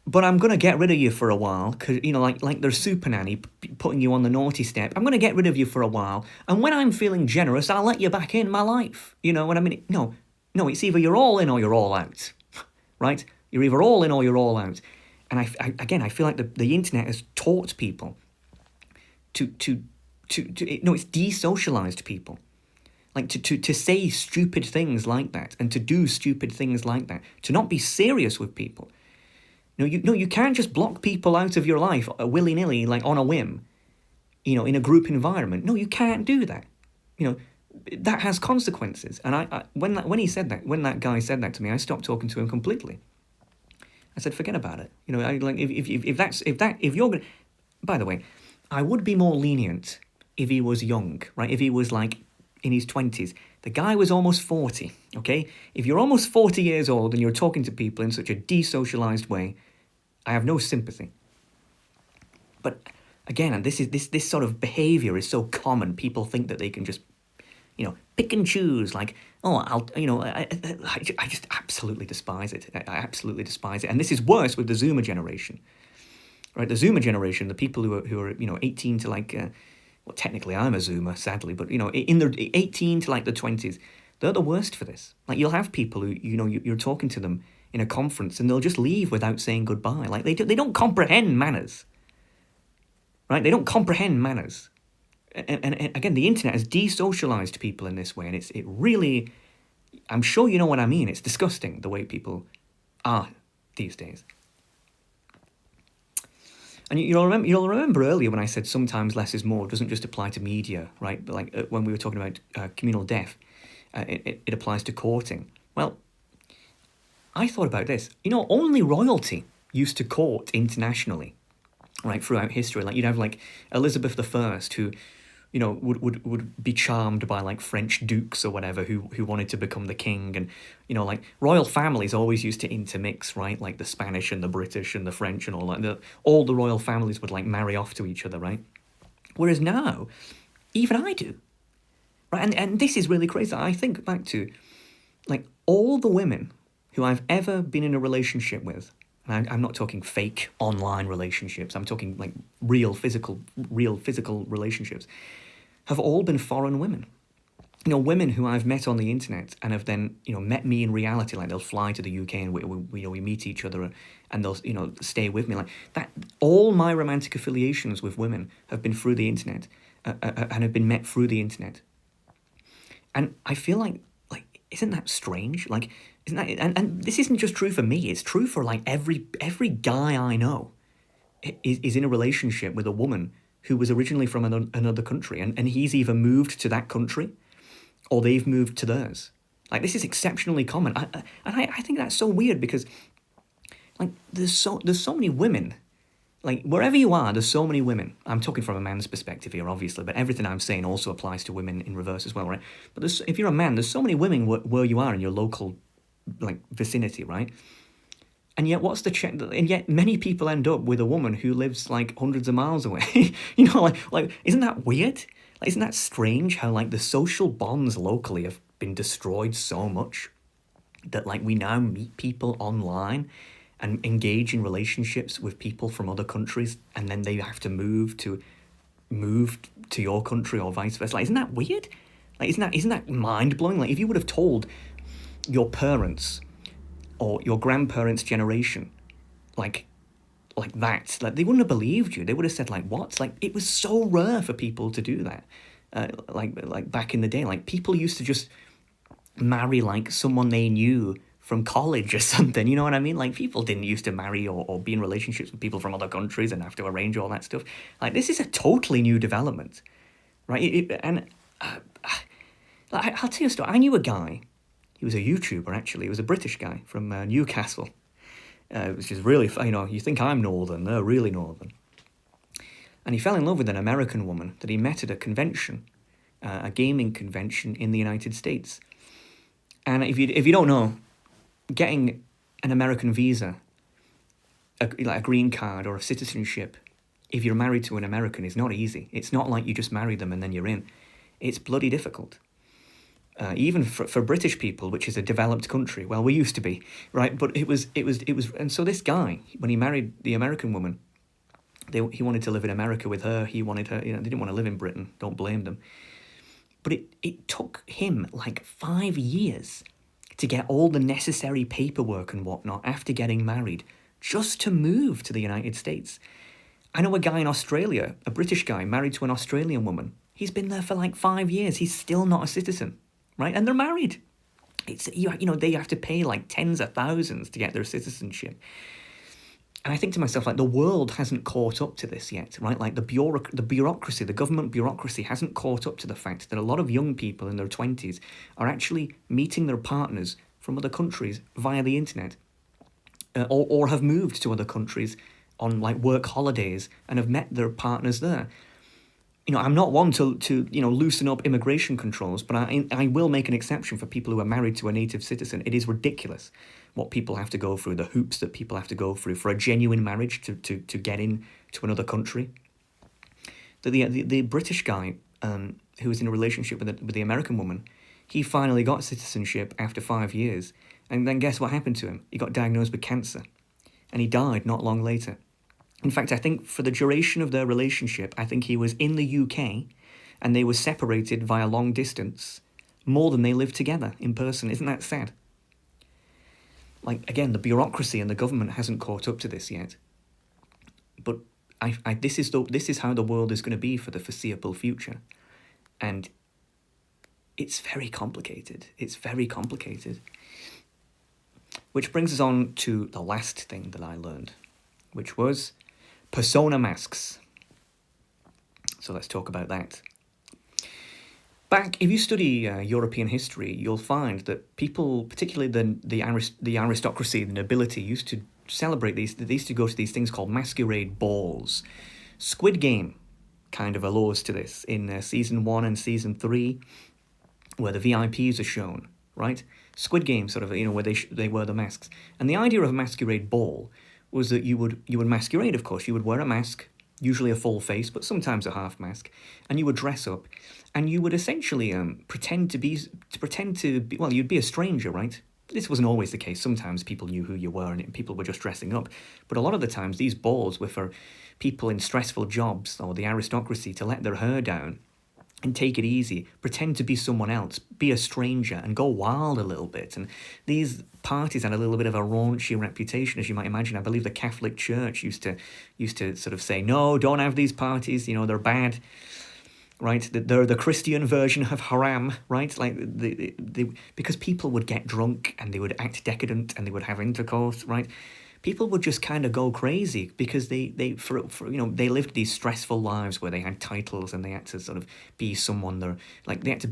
S1: but I'm going to get rid of you for a while, because, like there's Super Nanny putting you on the naughty step. I'm going to get rid of you for a while, and when I'm feeling generous, I'll let you back in my life. You know what I mean? No, it's either you're all in or you're all out, right? You're either all in or you're all out. And I feel like the internet has taught people it's desocialized people. Like to say stupid things like that and to do stupid things like that, to not be serious with people. You can't just block people out of your life willy-nilly, like on a whim, in a group environment. No, you can't do that. That has consequences. And when that guy said that to me, I stopped talking to him completely. I said, forget about it. If you're going, by the way, I would be more lenient if he was young, right? If he was like in his 20s. The guy was almost 40, okay? If you're almost 40 years old and you're talking to people in such a desocialized way, I have no sympathy. But again, and this sort of behavior is so common. People think that they can just, pick and choose. Like, I just absolutely despise it. I absolutely despise it. And this is worse with the Zoomer generation, right? The Zoomer generation, the people who are 18 to like, well, technically I'm a Zoomer, sadly, but in their 18 to like the 20s, they're the worst for this. Like, you'll have people who you're talking to them in a conference and they'll just leave without saying goodbye. Like, they don't comprehend manners, right? They don't comprehend manners. And again, the internet has desocialized people in this way, and it really, I'm sure you know what I mean. It's disgusting the way people are these days. And you'll remember earlier when I said sometimes less is more doesn't just apply to media, right? But like when we were talking about communal death, it applies to courting. Well, I thought about this. Only royalty used to court internationally, right, throughout history. Like, you'd have like Elizabeth I, who would be charmed by like French dukes or whatever who wanted to become the king, and like royal families always used to intermix, right? Like the Spanish and the British and the French and all that. All the royal families would like marry off to each other, right? Whereas now, even I do, right? And this is really crazy. I think back to like all the women who I've ever been in a relationship with. And I'm not talking fake online relationships. I'm talking like real physical relationships. Have all been foreign women. Women who I've met on the internet and have then, met me in reality. Like, they'll fly to the UK and we meet each other and they'll, stay with me. Like that, all my romantic affiliations with women have been through the internet and have been met through the internet. And I feel like, isn't that strange? Like, Isn't that? And this isn't just true for me. It's true for like every guy I know is in a relationship with a woman who was originally from another country, and he's either moved to that country or they've moved to theirs. Like, this is exceptionally common. I think that's so weird because, like, there's so many women. Like, wherever you are, there's so many women. I'm talking from a man's perspective here, obviously, but everything I'm saying also applies to women in reverse as well, right? But if you're a man, there's so many women where you are in your local, like, vicinity, right? And yet, what's the check? And yet, many people end up with a woman who lives like hundreds of miles away. You know, like, isn't that weird? Like, isn't that strange? How like the social bonds locally have been destroyed so much that like we now meet people online and engage in relationships with people from other countries, and then they have to move to your country or vice versa. Like, isn't that weird? Like, isn't that mind blowing? Like, if you would have told your parents or your grandparents' generation, like that, like, they wouldn't have believed you. They would have said, like, what? Like, it was so rare for people to do that. Like back in the day, like, people used to just marry like someone they knew from college or something. You know what I mean? Like, people didn't used to marry or be in relationships with people from other countries and have to arrange all that stuff. Like, this is a totally new development, right? I'll tell you a story. I knew a guy. He was a YouTuber, actually. He was a British guy from Newcastle, which is really, you know, you think I'm northern, they're really northern. And he fell in love with an American woman that he met at a convention, a gaming convention in the United States. And if you don't know, getting an American visa, like a green card or a citizenship, if you're married to an American, is not easy. It's not like you just marry them and then you're in. It's bloody difficult. Even for British people, which is a developed country. Well, we used to be, right? But it was, and so this guy, when he married the American woman, he wanted to live in America with her. He wanted her, you know, they didn't want to live in Britain. Don't blame them. But it took him like 5 years to get all the necessary paperwork and whatnot after getting married, just to move to the United States. I know a guy in Australia, a British guy married to an Australian woman. He's been there for like 5 years. He's still not a citizen, right? And they're married. It's, you know, they have to pay like tens of thousands to get their citizenship. And I think to myself, like, the world hasn't caught up to this yet, right? Like, the bureaucracy, the government bureaucracy hasn't caught up to the fact that a lot of young people in their 20s are actually meeting their partners from other countries via the internet, or have moved to other countries on like work holidays and have met their partners there. You know, I'm not one to you know, loosen up immigration controls, but I will make an exception for people who are married to a native citizen. It is ridiculous what people have to go through, the hoops that people have to go through for a genuine marriage to get in to another country. The British guy who was in a relationship with the American woman, he finally got citizenship after 5 years, and then guess what happened to him? He got diagnosed with cancer, and he died not long later. In fact, I think for the duration of their relationship, I think he was in the UK and they were separated via long distance more than they lived together in person. Isn't that sad? Like, again, the bureaucracy and the government hasn't caught up to this yet. But this is how the world is going to be for the foreseeable future. And it's very complicated. It's very complicated. Which brings us on to the last thing that I learned, which was persona masks. So let's talk about that. If you study European history, you'll find that people, particularly the aristocracy, the nobility, used to celebrate these. They used to go to these things called masquerade balls. Squid Game kind of alludes to this in season 1 and season 3, where the VIPs are shown, right? Squid Game, sort of, you know, where they wear the masks. And the idea of a masquerade ball was that you would masquerade, of course. You would wear a mask, usually a full face, but sometimes a half mask, and you would dress up, and you would essentially pretend to be, well, you'd be a stranger, right? This wasn't always the case. Sometimes people knew who you were, and people were just dressing up. But a lot of the times, these balls were for people in stressful jobs or the aristocracy to let their hair down and take it easy, pretend to be someone else, be a stranger, and go wild a little bit. And these parties had a little bit of a raunchy reputation, as you might imagine. I believe the Catholic Church used to sort of say, no, don't have these parties, you know, they're bad. right? They're the Christian version of haram, right? Like because people would get drunk and they would act decadent and they would have intercourse, right? People would just kind of go crazy because for they lived these stressful lives where they had titles and they had to sort of be someone. They're like they had to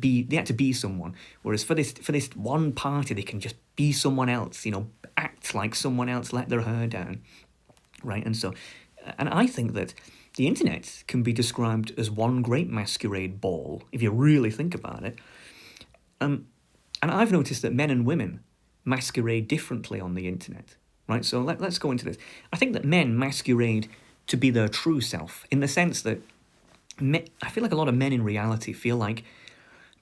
S1: be someone. Whereas for this one party, they can just be someone else, act like someone else, let their hair down, right? And I think that the internet can be described as one great masquerade ball if you really think about it. And I've noticed that men and women masquerade differently on the internet, right? So let's go into this. I think that men masquerade to be their true self in the sense that I feel like a lot of men in reality feel like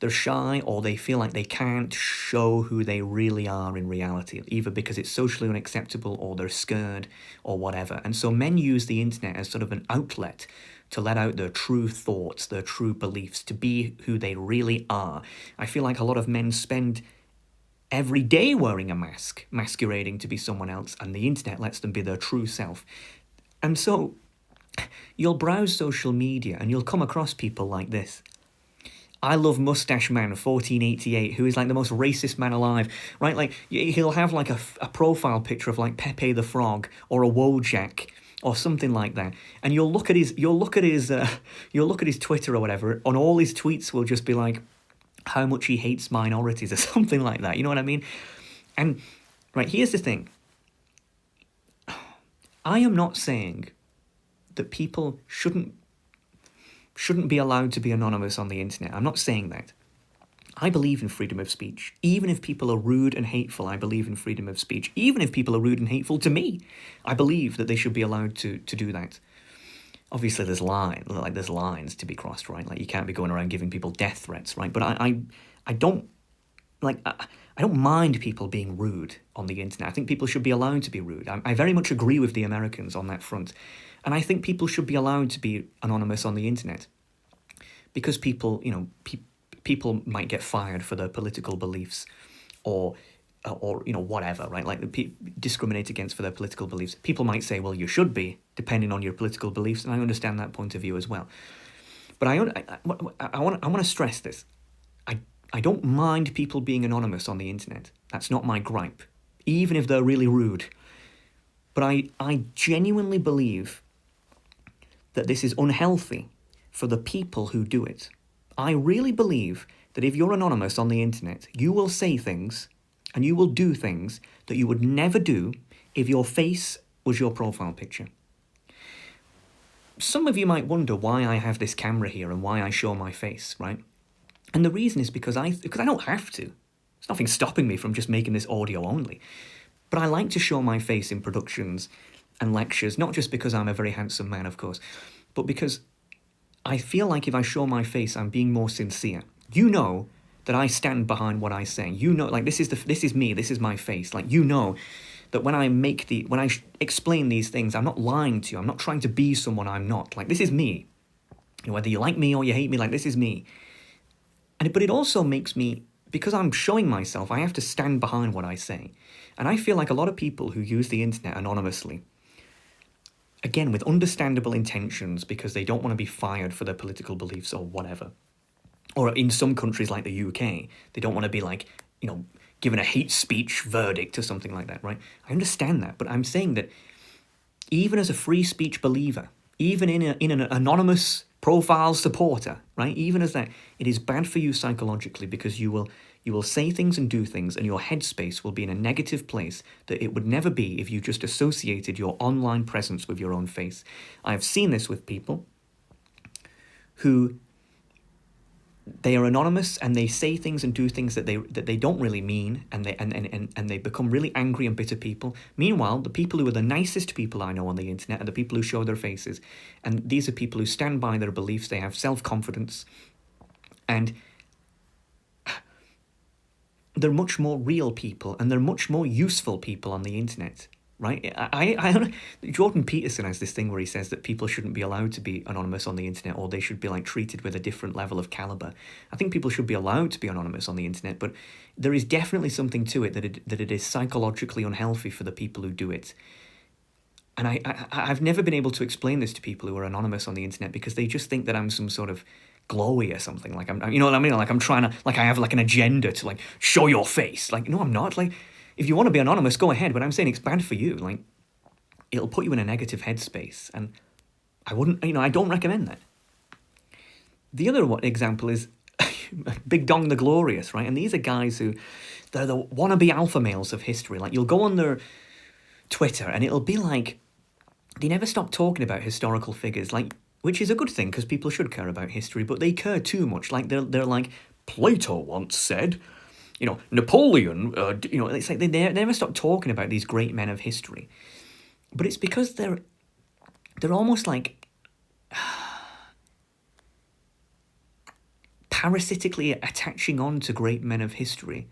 S1: they're shy or they feel like they can't show who they really are in reality, either because it's socially unacceptable or they're scared or whatever. And so men use the internet as sort of an outlet to let out their true thoughts, their true beliefs, to be who they really are. I feel like a lot of men spend every day wearing a mask, masquerading to be someone else, and the internet lets them be their true self. And so you'll browse social media and you'll come across people like this. I love Mustache Man 1488, who is like the most racist man alive, right? Like he'll have like a profile picture of like Pepe the Frog or a Wojak or something like that, and you'll look at his Twitter or whatever, and all his tweets will just be like how much he hates minorities or something like that. You know what I mean? And right, here's the thing. I am not saying that people shouldn't be allowed to be anonymous on the internet. I'm not saying that. I believe in freedom of speech. Even if people are rude and hateful, I believe in freedom of speech. Even if people are rude and hateful to me, I believe that they should be allowed to do that. Obviously, there's lines to be crossed, right? Like you can't be going around giving people death threats, right? But I don't I don't mind people being rude on the internet. I think people should be allowed to be rude. I very much agree with the Americans on that front. And I think people should be allowed to be anonymous on the internet because people, people might get fired for their political beliefs or whatever, right? Like discriminate against for their political beliefs. People might say, well, you should be, depending on your political beliefs, and I understand that point of view as well. But I want to stress this. I don't mind people being anonymous on the internet. That's not my gripe, even if they're really rude. But I genuinely believe that this is unhealthy for the people who do it. I really believe that if you're anonymous on the internet, you will say things and you will do things that you would never do if your face was your profile picture. Some of you might wonder why I have this camera here and why I show my face, right? And the reason is because I don't have to. There's nothing stopping me from just making this audio only. But I like to show my face in productions and lectures, not just because I'm a very handsome man, of course, but because I feel like if I show my face, I'm being more sincere. You know that I stand behind what I say. You know, like this is me, this is my face. Like you know that when I explain these things, I'm not lying to you. I'm not trying to be someone I'm not. Like this is me. Whether you like me or you hate me, like this is me. But it also makes me, because I'm showing myself, I have to stand behind what I say. And I feel like a lot of people who use the internet anonymously, again, with understandable intentions because they don't want to be fired for their political beliefs or whatever. Or in some countries like the UK, they don't want to be like, given a hate speech verdict or something like that, right? I understand that, but I'm saying that even as a free speech believer, even in an anonymous profile supporter, right? Even as that, it is bad for you psychologically because you will say things and do things and your headspace will be in a negative place that it would never be if you just associated your online presence with your own face. I have seen this with people who they are anonymous and they say things and do things that they don't really mean and they become really angry and bitter people. Meanwhile, the people who are the nicest people I know on the internet are the people who show their faces. And these are people who stand by their beliefs, they have self-confidence, and they're much more real people and they're much more useful people on the internet. Right? Jordan Peterson has this thing where he says that people shouldn't be allowed to be anonymous on the internet or they should be like treated with a different level of caliber. I think people should be allowed to be anonymous on the internet, but there is definitely something to it that it is psychologically unhealthy for the people who do it. And I've never been able to explain this to people who are anonymous on the internet because they just think that I'm some sort of glowy or something. Like you know what I mean? Like I'm trying to, like I have like an agenda to like show your face. Like no, I'm not. Like if you want to be anonymous, go ahead. But I'm saying it's bad for you. Like it'll put you in a negative headspace, and I wouldn't. I don't recommend that. The other example is Big Dong the Glorious, right? And these are guys who they're the wannabe alpha males of history. Like you'll go on their Twitter and it'll be like they never stop talking about historical figures, like, which is a good thing because people should care about history, but they care too much. Like they're like, Plato once said, Napoleon, it's like they never stop talking about these great men of history. But it's because they're almost like parasitically attaching on to great men of history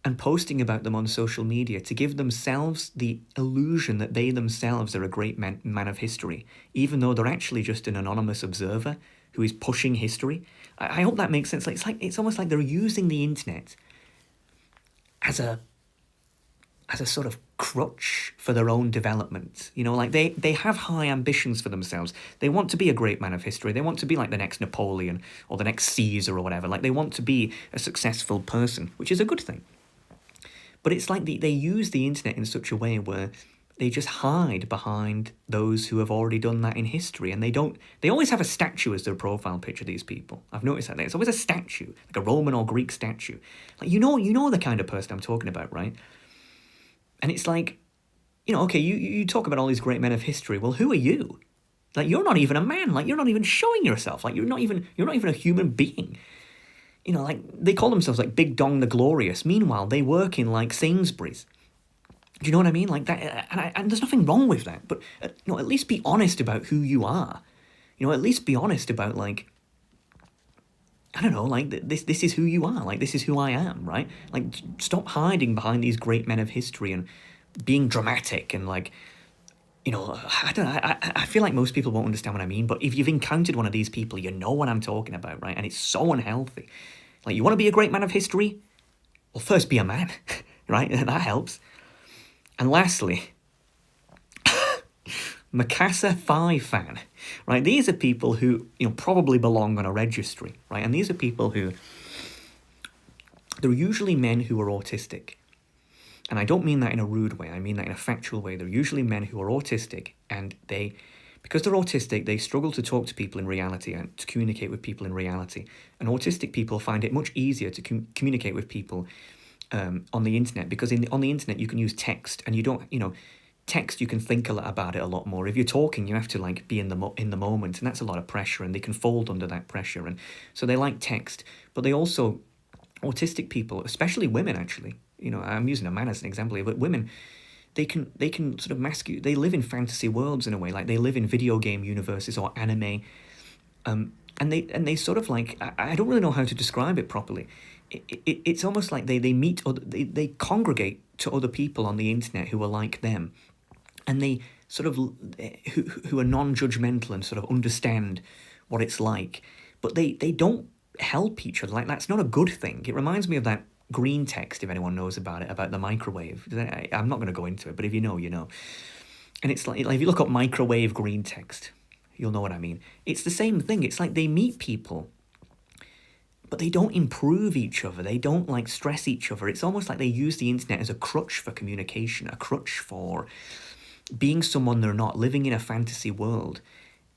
S1: and posting about them on social media to give themselves the illusion that they themselves are a great man of history, even though they're actually just an anonymous observer who is pushing history. I hope that makes sense. It's almost like they're using the internet as a sort of crutch for their own development. Like they have high ambitions for themselves. They want to be a great man of history. They want to be like the next Napoleon or the next Caesar or whatever. Like they want to be a successful person, which is a good thing. But it's like they use the internet in such a way where they just hide behind those who have already done that in history. And they always have a statue as their profile picture, these people. I've noticed that. It's always a statue, like a Roman or Greek statue. Like, you know the kind of person I'm talking about, right? And it's like, okay, you talk about all these great men of history. Well, who are you? Like, you're not even a man. Like, you're not even showing yourself. Like, you're not even a human being. Like, they call themselves, like, Big Dong the Glorious. Meanwhile, they work in, like, Sainsbury's. Do you know what I mean? Like, that, and there's nothing wrong with that. But, at least be honest about who you are. At least be honest about, like, I don't know, like, this is who you are. Like, this is who I am, right? Like, stop hiding behind these great men of history and being dramatic and, like, I don't know. I feel like most people won't understand what I mean, but if you've encountered one of these people, you know what I'm talking about, right? And it's so unhealthy. Like, you want to be a great man of history? Well, first be a man, right? That helps. And lastly, Mikasa 5 fan, right? These are people who, probably belong on a registry, right? And these are people who, they're usually men who are autistic. And I don't mean that in a rude way, I mean that in a factual way. They're usually men who are autistic, and because they're autistic, they struggle to talk to people in reality and to communicate with people in reality. And autistic people find it much easier to communicate with people on the internet, because on the internet you can use text, and you don't, text, you can think about it a lot more. If you're talking, you have to like be in the moment, and that's a lot of pressure, and they can fold under that pressure. And so they like text, but they also, autistic people, especially women actually, I'm using a man as an example here, but women, they can sort of they live in fantasy worlds in a way, like they live in video game universes or anime, and they sort of like, I don't really know how to describe it properly. It's almost like they meet, they congregate to other people on the internet who are like them, and they sort of, who are non-judgmental and sort of understand what it's like, but they don't help each other. Like, that's not a good thing. It reminds me of that green text, if anyone knows about it, about the microwave. I'm not going to go into it, but if you know, you know. And it's like if you look up microwave green text, you'll know what I mean. It's the same thing. It's like they meet people, but they don't improve each other. They don't like stress each other. It's almost like they use the internet as a crutch for communication, a crutch for being someone they're not, living in a fantasy world.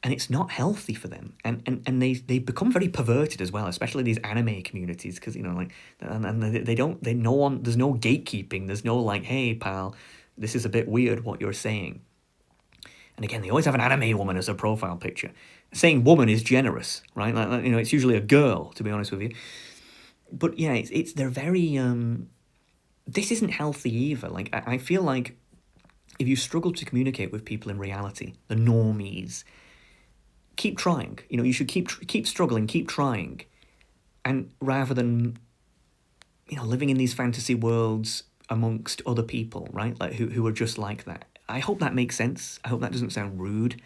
S1: And it's not healthy for them. And they become very perverted as well, especially these anime communities, because, like, and they don't, no one, there's no gatekeeping. There's no like, hey, pal, this is a bit weird what you're saying. And again, they always have an anime woman as a profile picture. Saying woman is generous, right? Like, it's usually a girl, to be honest with you. But yeah, it's they're very, this isn't healthy either. Like, I feel like if you struggle to communicate with people in reality, the normies, keep trying. You should keep struggling, keep trying. And rather than, living in these fantasy worlds amongst other people, right? Like who are just like that. I hope that makes sense. I hope that doesn't sound rude.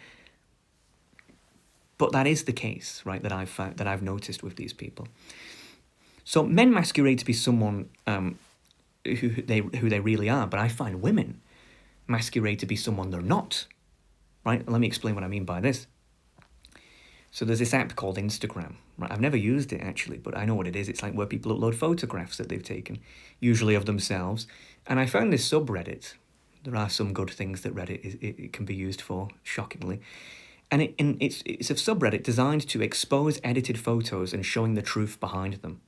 S1: But that is the case, right? That I've noticed with these people. So men masquerade to be someone who they really are, but I find women masquerade to be someone they're not. Right? Let me explain what I mean by this. So there's this app called Instagram, right? I've never used it actually, but I know what it is. It's like where people upload photographs that they've taken, usually of themselves. And I found this subreddit. There are some good things that Reddit it can be used for, shockingly. And it's a subreddit designed to expose edited photos and showing the truth behind them.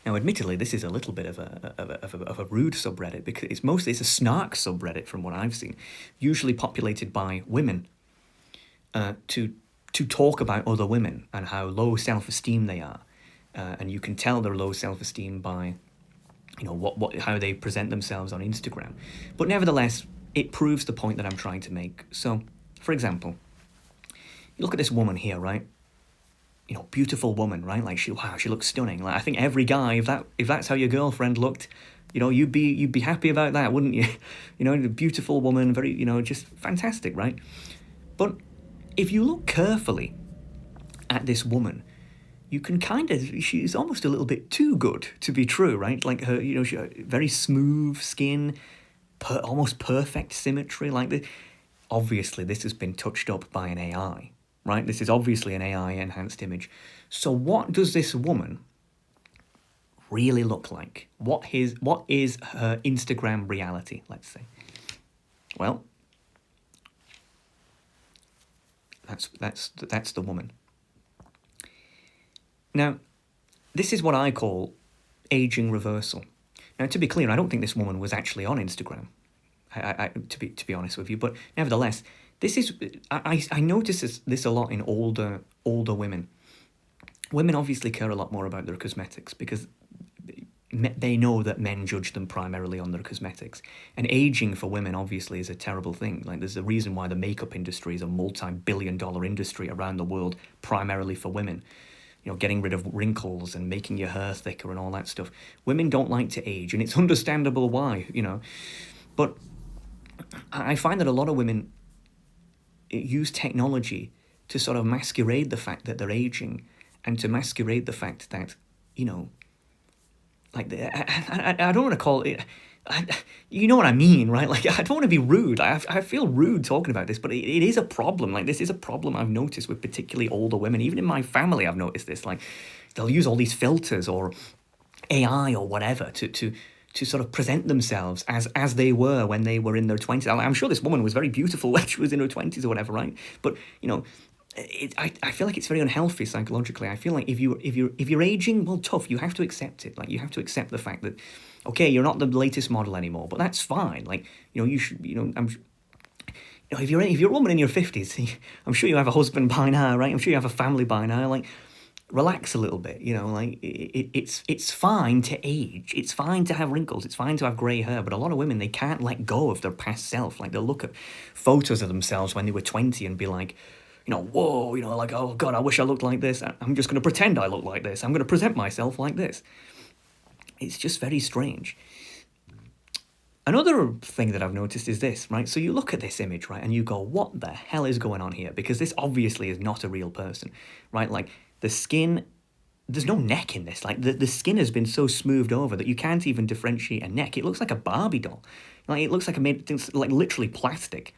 S1: Now, admittedly, this is a little bit of a rude subreddit because it's a snark subreddit from what I've seen, usually populated by women, to talk about other women and how low self-esteem they are, and you can tell their low self-esteem by, how they present themselves on Instagram. But nevertheless, it proves the point that I'm trying to make. So, for example, you look at this woman here, right? Beautiful woman, right? Like she looks stunning. Like I think every guy, if that's how your girlfriend looked, you'd be happy about that, wouldn't you? A beautiful woman, very, just fantastic, right? But if you look carefully at this woman, you can she's almost a little bit too good to be true, right? Like her, she, very smooth skin, almost perfect symmetry. Like this. Obviously, this has been touched up by an AI, right? This is obviously an AI-enhanced image. So what does this woman really look like? What is her Instagram reality, let's say? Well, that's the woman. Now, this is what I call aging reversal. Now, to be clear, I don't think this woman was actually on Instagram. To be honest with you, but nevertheless, this is I notice this a lot in older women. Women obviously care a lot more about their cosmetics because they know that men judge them primarily on their cosmetics. And aging for women obviously is a terrible thing. Like there's a reason why the makeup industry is a multi-billion-dollar industry around the world, primarily for women. Getting rid of wrinkles and making your hair thicker and all that stuff. Women don't like to age, and it's understandable why, But I find that a lot of women use technology to sort of masquerade the fact that they're aging and to masquerade the fact that, like, I don't want to call it, you know what I mean, right? Like, I don't want to be rude. I feel rude talking about this, but it is a problem. Like, this is a problem I've noticed with particularly older women. Even in my family, I've noticed this. Like, they'll use all these filters or AI or whatever to sort of present themselves as they were when they were in their 20s. I'm sure this woman was very beautiful when she was in her 20s or whatever, right? But, I feel like it's very unhealthy psychologically. I feel like if you're aging, well, tough, you have to accept it. Like, you have to accept the fact that, okay, you're not the latest model anymore, but that's fine. Like, you should, if you're a woman in your 50s, I'm sure you have a husband by now, right? I'm sure you have a family by now. Like, relax a little bit, like it's fine to age. It's fine to have wrinkles. It's fine to have grey hair. But a lot of women, they can't let go of their past self. Like they'll look at photos of themselves when they were 20 and be like, whoa, like, oh God, I wish I looked like this. I'm just going to pretend I look like this. I'm going to present myself like this. It's just very strange. Another thing that I've noticed is this, right? So you look at this image, right, and you go, what the hell is going on here? Because this obviously is not a real person, right? Like, the skin, there's no neck in this. Like, the skin has been so smoothed over that you can't even differentiate a neck. It looks like a Barbie doll. Like, it looks like like literally plastic.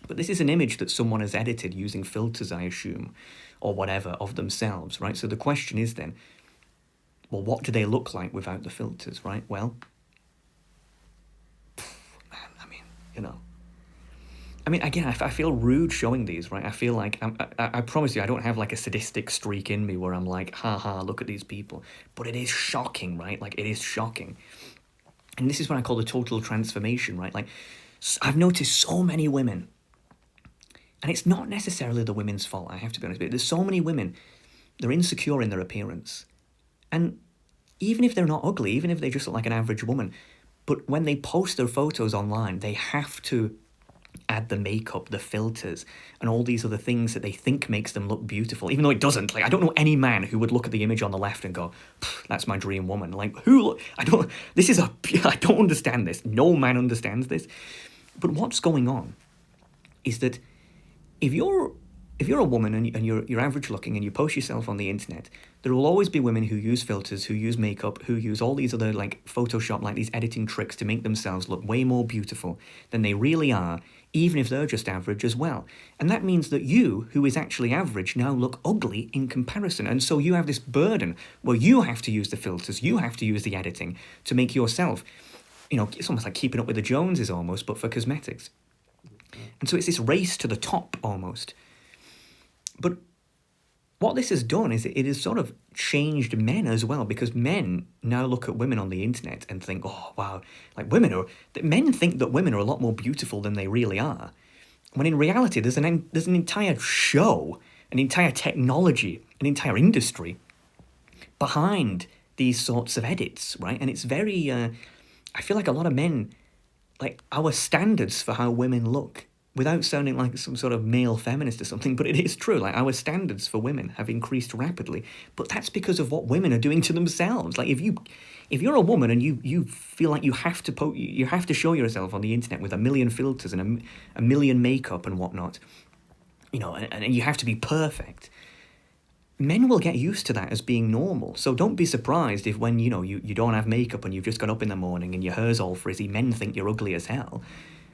S1: But this is an image that someone has edited using filters, I assume, or whatever, of themselves, right? So the question is then, well, what do they look like without the filters, right? Well, again, I feel rude showing these, right? I feel like, I promise you, I don't have like a sadistic streak in me where I'm like, haha, look at these people. But it is shocking, right? Like, it is shocking. And this is what I call the total transformation, right? Like, I've noticed so many women, and it's not necessarily the women's fault, I have to be honest, but there's so many women, they're insecure in their appearance. And even if they're not ugly, even if they just look like an average woman, but when they post their photos online, they have to add the makeup, the filters, and all these other things that they think makes them look beautiful, even though it doesn't. Like, I don't know any man who would look at the image on the left and go, that's my dream woman. Like, I don't understand this. No man understands this. But what's going on is that if you're if you're a woman and you're average looking and you post yourself on the internet, there will always be women who use filters, who use makeup, who use all these other like Photoshop, like these editing tricks to make themselves look way more beautiful than they really are, even if they're just average as well. And that means that you, who is actually average, now look ugly in comparison. And so you have this burden where you have to use the filters, you have to use the editing to make yourself, it's almost like keeping up with the Joneses almost, but for cosmetics. And so it's this race to the top almost. But what this has done is it has sort of changed men as well, because men now look at women on the internet and think, oh, wow, like men think that women are a lot more beautiful than they really are. When in reality, there's an entire show, an entire technology, an entire industry behind these sorts of edits, right? And it's very, I feel like a lot of men, like our standards for how women look, without sounding like some sort of male feminist or something, but it is true, like our standards for women have increased rapidly. But that's because of what women are doing to themselves. Like if you're a woman and you feel like you have to show yourself on the internet with a million filters and a million makeup and whatnot, and you have to be perfect, men will get used to that as being normal. So don't be surprised if when, you don't have makeup and you've just got up in the morning and your hair's all frizzy, men think you're ugly as hell.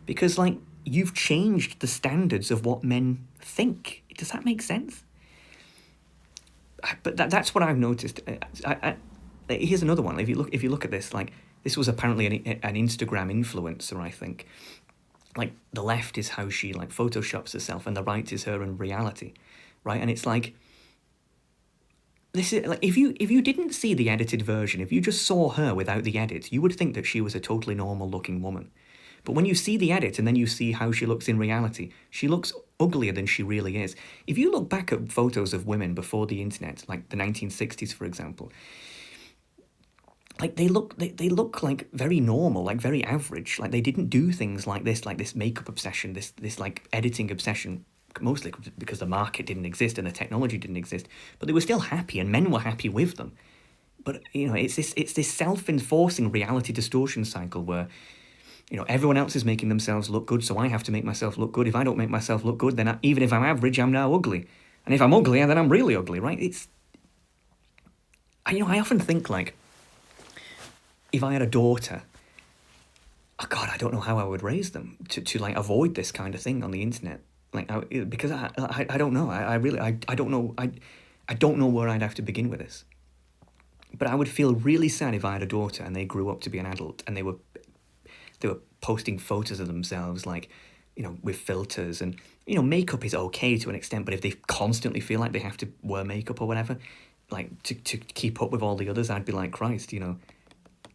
S1: Because, like, you've changed the standards of what men think. Does that make sense? But that's what I've noticed. Here's another one. If you look at this, like, this was apparently an Instagram influencer, I think. Like, the left is how she, like, photoshops herself, and the right is her in reality, right? And it's like, this is like, if you didn't see the edited version, if you just saw her without the edit, you would think that she was a totally normal-looking woman. But when you see the edit and then you see how she looks in reality, she looks uglier than she really is. If you look back at photos of women before the internet, like the 1960s, for example, like they look like very normal, like very average. Like they didn't do things like this makeup obsession, this like editing obsession, mostly because the market didn't exist and the technology didn't exist. But they were still happy and men were happy with them. But, it's this self-enforcing reality distortion cycle where, everyone else is making themselves look good, so I have to make myself look good. If I don't make myself look good, then even if I'm average, I'm now ugly. And if I'm ugly, then I'm really ugly, right? I often think, like, if I had a daughter, oh God, I don't know how I would raise them to like, avoid this kind of thing on the internet. Like, because I don't know. I don't know. I don't know where I'd have to begin with this. But I would feel really sad if I had a daughter and they grew up to be an adult and they were posting photos of themselves, like, with filters. And, makeup is okay to an extent, but if they constantly feel like they have to wear makeup or whatever, like, to keep up with all the others, I'd be like, Christ, I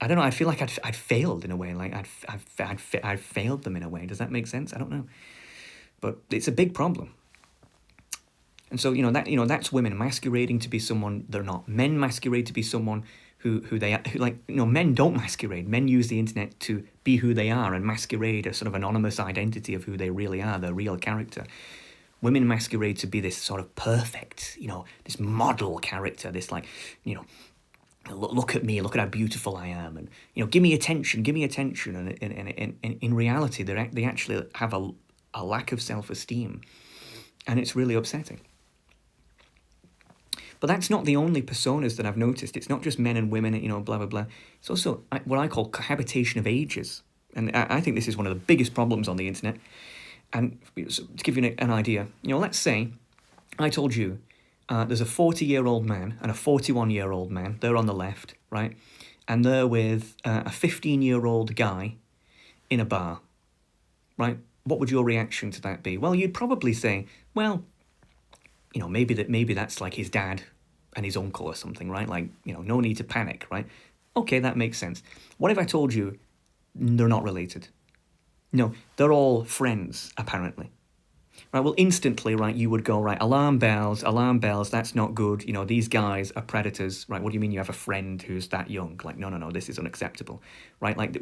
S1: don't know, I feel like I'd failed in a way, like, I'd failed them in a way. Does that make sense? I don't know. But it's a big problem. And so, that's women masquerading to be someone they're not. Men masquerade to be someone who men don't masquerade. Men use the internet to be who they are and masquerade a sort of anonymous identity of who they really are, their real character. Women masquerade to be this sort of perfect, this model character, this like, look at me, look at how beautiful I am, and, give me attention. And in reality, they actually have a lack of self-esteem, and it's really upsetting. But that's not the only personas that I've noticed. It's not just men and women, blah, blah, blah. It's also what I call cohabitation of ages. And I think this is one of the biggest problems on the internet. And to give you an idea, let's say I told you there's a 40-year-old man and a 41-year-old man. They're on the left, right? And they're with a 15-year-old guy in a bar, right? What would your reaction to that be? Well, you'd probably say, well, maybe that's like his dad and his uncle or something, right? Like, no need to panic, right? Okay, that makes sense. What if I told you they're not related? No, they're all friends, apparently. Right, well, instantly, right, you would go, right, alarm bells, that's not good. These guys are predators, right? What do you mean you have a friend who's that young? Like, no, this is unacceptable, right? Like,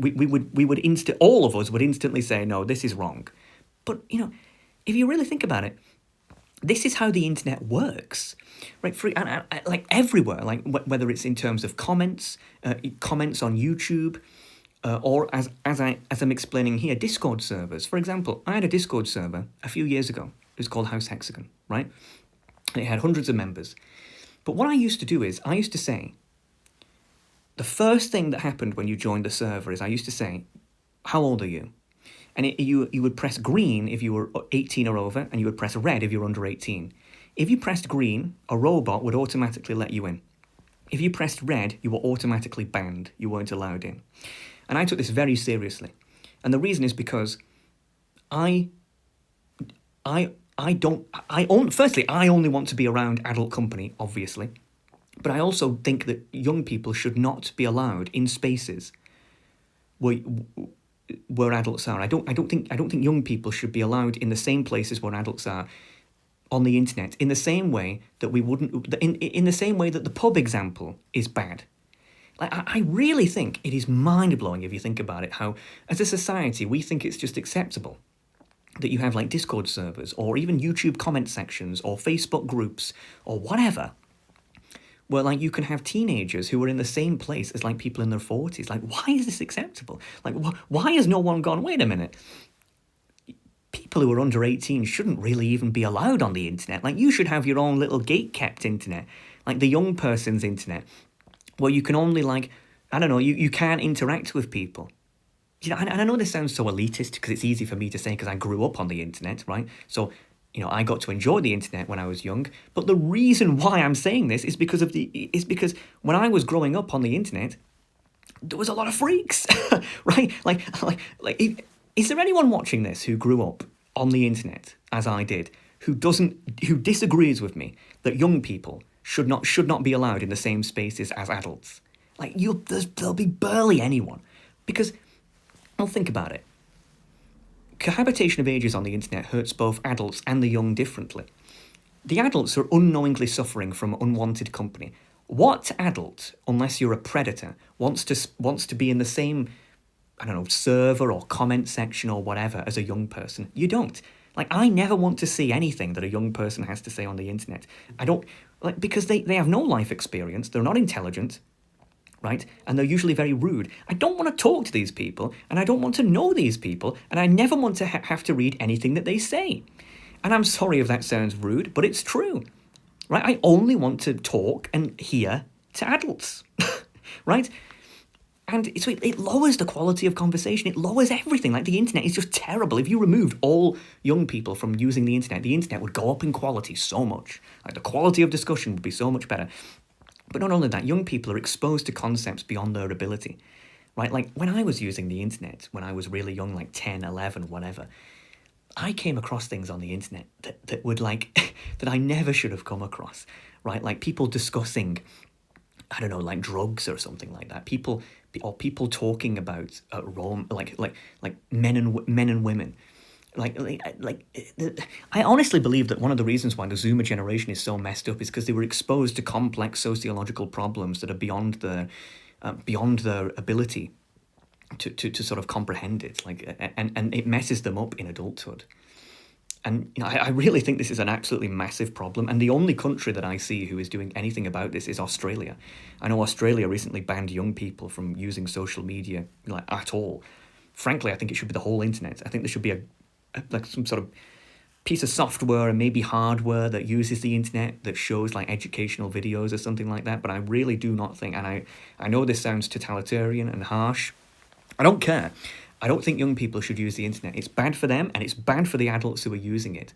S1: all of us would instantly say, no, this is wrong. But, if you really think about it, this is how the internet works, right? Like everywhere, like whether it's in terms of comments on YouTube, or as I'm explaining here, Discord servers. For example, I had a Discord server a few years ago, It was called House Hexagon, right? And it had hundreds of members. But what I used to do is, I used to say, the first thing that happened when you joined the server is I used to say, how old are you? And you would press green if you were 18 or over, and you would press red if you were under 18. If you pressed green, a robot would automatically let you in. If you pressed red, you were automatically banned. You weren't allowed in. And I took this very seriously. And the reason is because firstly, I only want to be around adult company, obviously. But I also think that young people should not be allowed in spaces where adults are. I don't think young people should be allowed in the same places where adults are on the internet, in the same way that we wouldn't, in the same way that the pub example is bad. Like, I really think it is mind-blowing if you think about it, how as a society we think it's just acceptable that you have like Discord servers or even YouTube comment sections or Facebook groups or whatever, where like you can have teenagers who are in the same place as like people in their 40s. Like, why is this acceptable? Like, why has no one gone, wait a minute, people who are under 18 shouldn't really even be allowed on the internet. Like, you should have your own little gate-kept internet, like the young person's internet, where you can only like, I don't know, you can't interact with people. You know, and I know this sounds so elitist because it's easy for me to say because I grew up on the internet, right? So, you know, I got to enjoy the internet when I was young. But the reason why I'm saying this is because because when I was growing up on the internet, there was a lot of freaks, right? Is there anyone watching this who grew up on the internet as I did, who disagrees with me that young people should not be allowed in the same spaces as adults? Like, there'll be barely anyone, because, well, think about it. Cohabitation of ages on the internet hurts both adults and the young differently. The adults are unknowingly suffering from unwanted company. What adult, unless you're a predator, wants to be in the same, I don't know, server or comment section or whatever as a young person? You don't. Like, I never want to see anything that a young person has to say on the internet. I don't, like, because they have no life experience, they're not intelligent, right? And they're usually very rude. I don't want to talk to these people, and I don't want to know these people, and I never want to have to read anything that they say. And I'm sorry if that sounds rude, but it's true, right? I only want to talk and hear to adults, right? And so it lowers the quality of conversation. It lowers everything. Like, the internet is just terrible. If you removed all young people from using the internet would go up in quality so much. Like, the quality of discussion would be so much better. But not only that, young people are exposed to concepts beyond their ability, right? Like, when I was using the internet, when I was really young, like 10, 11, whatever, I came across things on the internet that would, like, that I never should have come across, right? Like, people discussing, I don't know, like drugs or something like that. People talking about Rome, like men and women. I honestly believe that one of the reasons why the Zoomer generation is so messed up is because they were exposed to complex sociological problems that are beyond their ability to sort of comprehend it. Like, and it messes them up in adulthood. And, you know, I really think this is an absolutely massive problem. And the only country that I see who is doing anything about this is Australia. I know Australia recently banned young people from using social media, like, at all. Frankly, I think it should be the whole internet. I think there should be like some sort of piece of software and maybe hardware that uses the internet that shows like educational videos or something like that. But I really do not think, and I know this sounds totalitarian and harsh, I don't care. I don't think young people should use the internet. It's bad for them, and it's bad for the adults who are using it.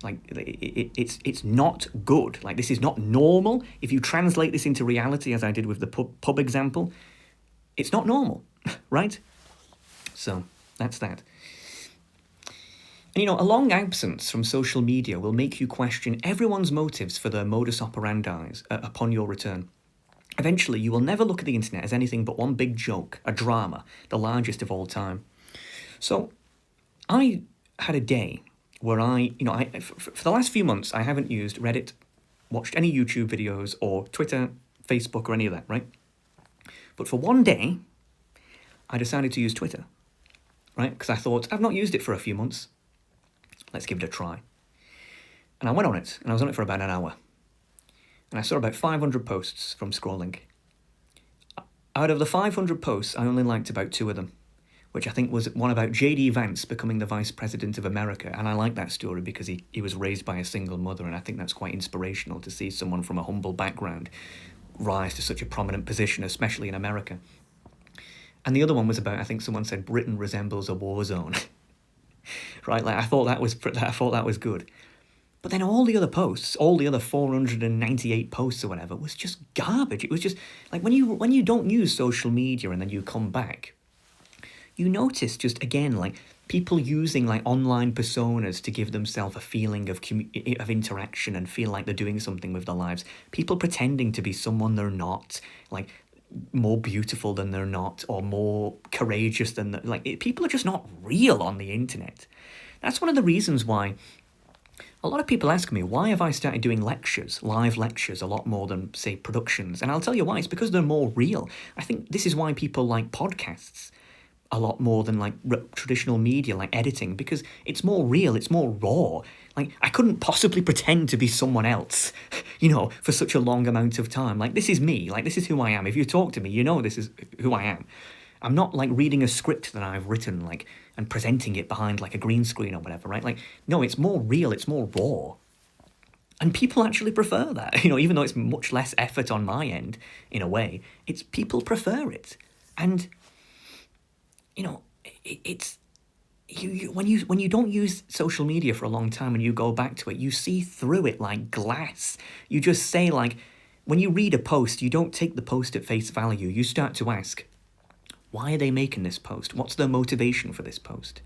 S1: Like, it's not good. Like, this is not normal. If you translate this into reality, as I did with the pub example, it's not normal, right? So that's that. And, you know, a long absence from social media will make you question everyone's motives for their modus operandi upon your return. Eventually, you will never look at the internet as anything but one big joke, a drama, the largest of all time. So, I had a day where for the last few months, I haven't used Reddit, watched any YouTube videos, or Twitter, Facebook, or any of that, right? But for one day, I decided to use Twitter, right? Because I thought, I've not used it for a few months. Let's give it a try. And I went on it, and I was on it for about an hour. And I saw about 500 posts from scrolling. Out of the 500 posts, I only liked about 2 of them. which I think was one about J.D. Vance becoming the Vice President of America. And I like that story because he was raised by a single mother, and I think that's quite inspirational to see someone from a humble background rise to such a prominent position, especially in America. And the other one was about, I think someone said, Britain resembles a war zone. Right? Like I thought that was good. But then all the other posts, all the other 498 posts or whatever, was just garbage. It was just like when you don't use social media and then you come back, you notice just again like people using like online personas to give themselves a feeling of interaction and feel like they're doing something with their lives. People pretending to be someone they're not, like more beautiful than they're not, or more courageous than people are just not real on the internet. That's one of the reasons why a lot of people ask me, why have I started doing lectures, live lectures, a lot more than, say, productions? And I'll tell you why. It's because they're more real. I think this is why people like podcasts a lot more than like traditional media, like editing, because it's more real, it's more raw. Like, I couldn't possibly pretend to be someone else, for such a long amount of time. Like, this is me. Like, this is who I am. If you talk to me, you know this is who I am. I'm not like reading a script that I've written, like, and presenting it behind like a green screen or whatever, right? Like, no, it's more real, it's more raw. And people actually prefer that, even though it's much less effort on my end, in a way, people prefer it. And, it's, when you don't use social media for a long time and you go back to it, you see through it like glass. You just say like, when you read a post, you don't take the post at face value. You start to ask, why are they making this post? What's their motivation for this post?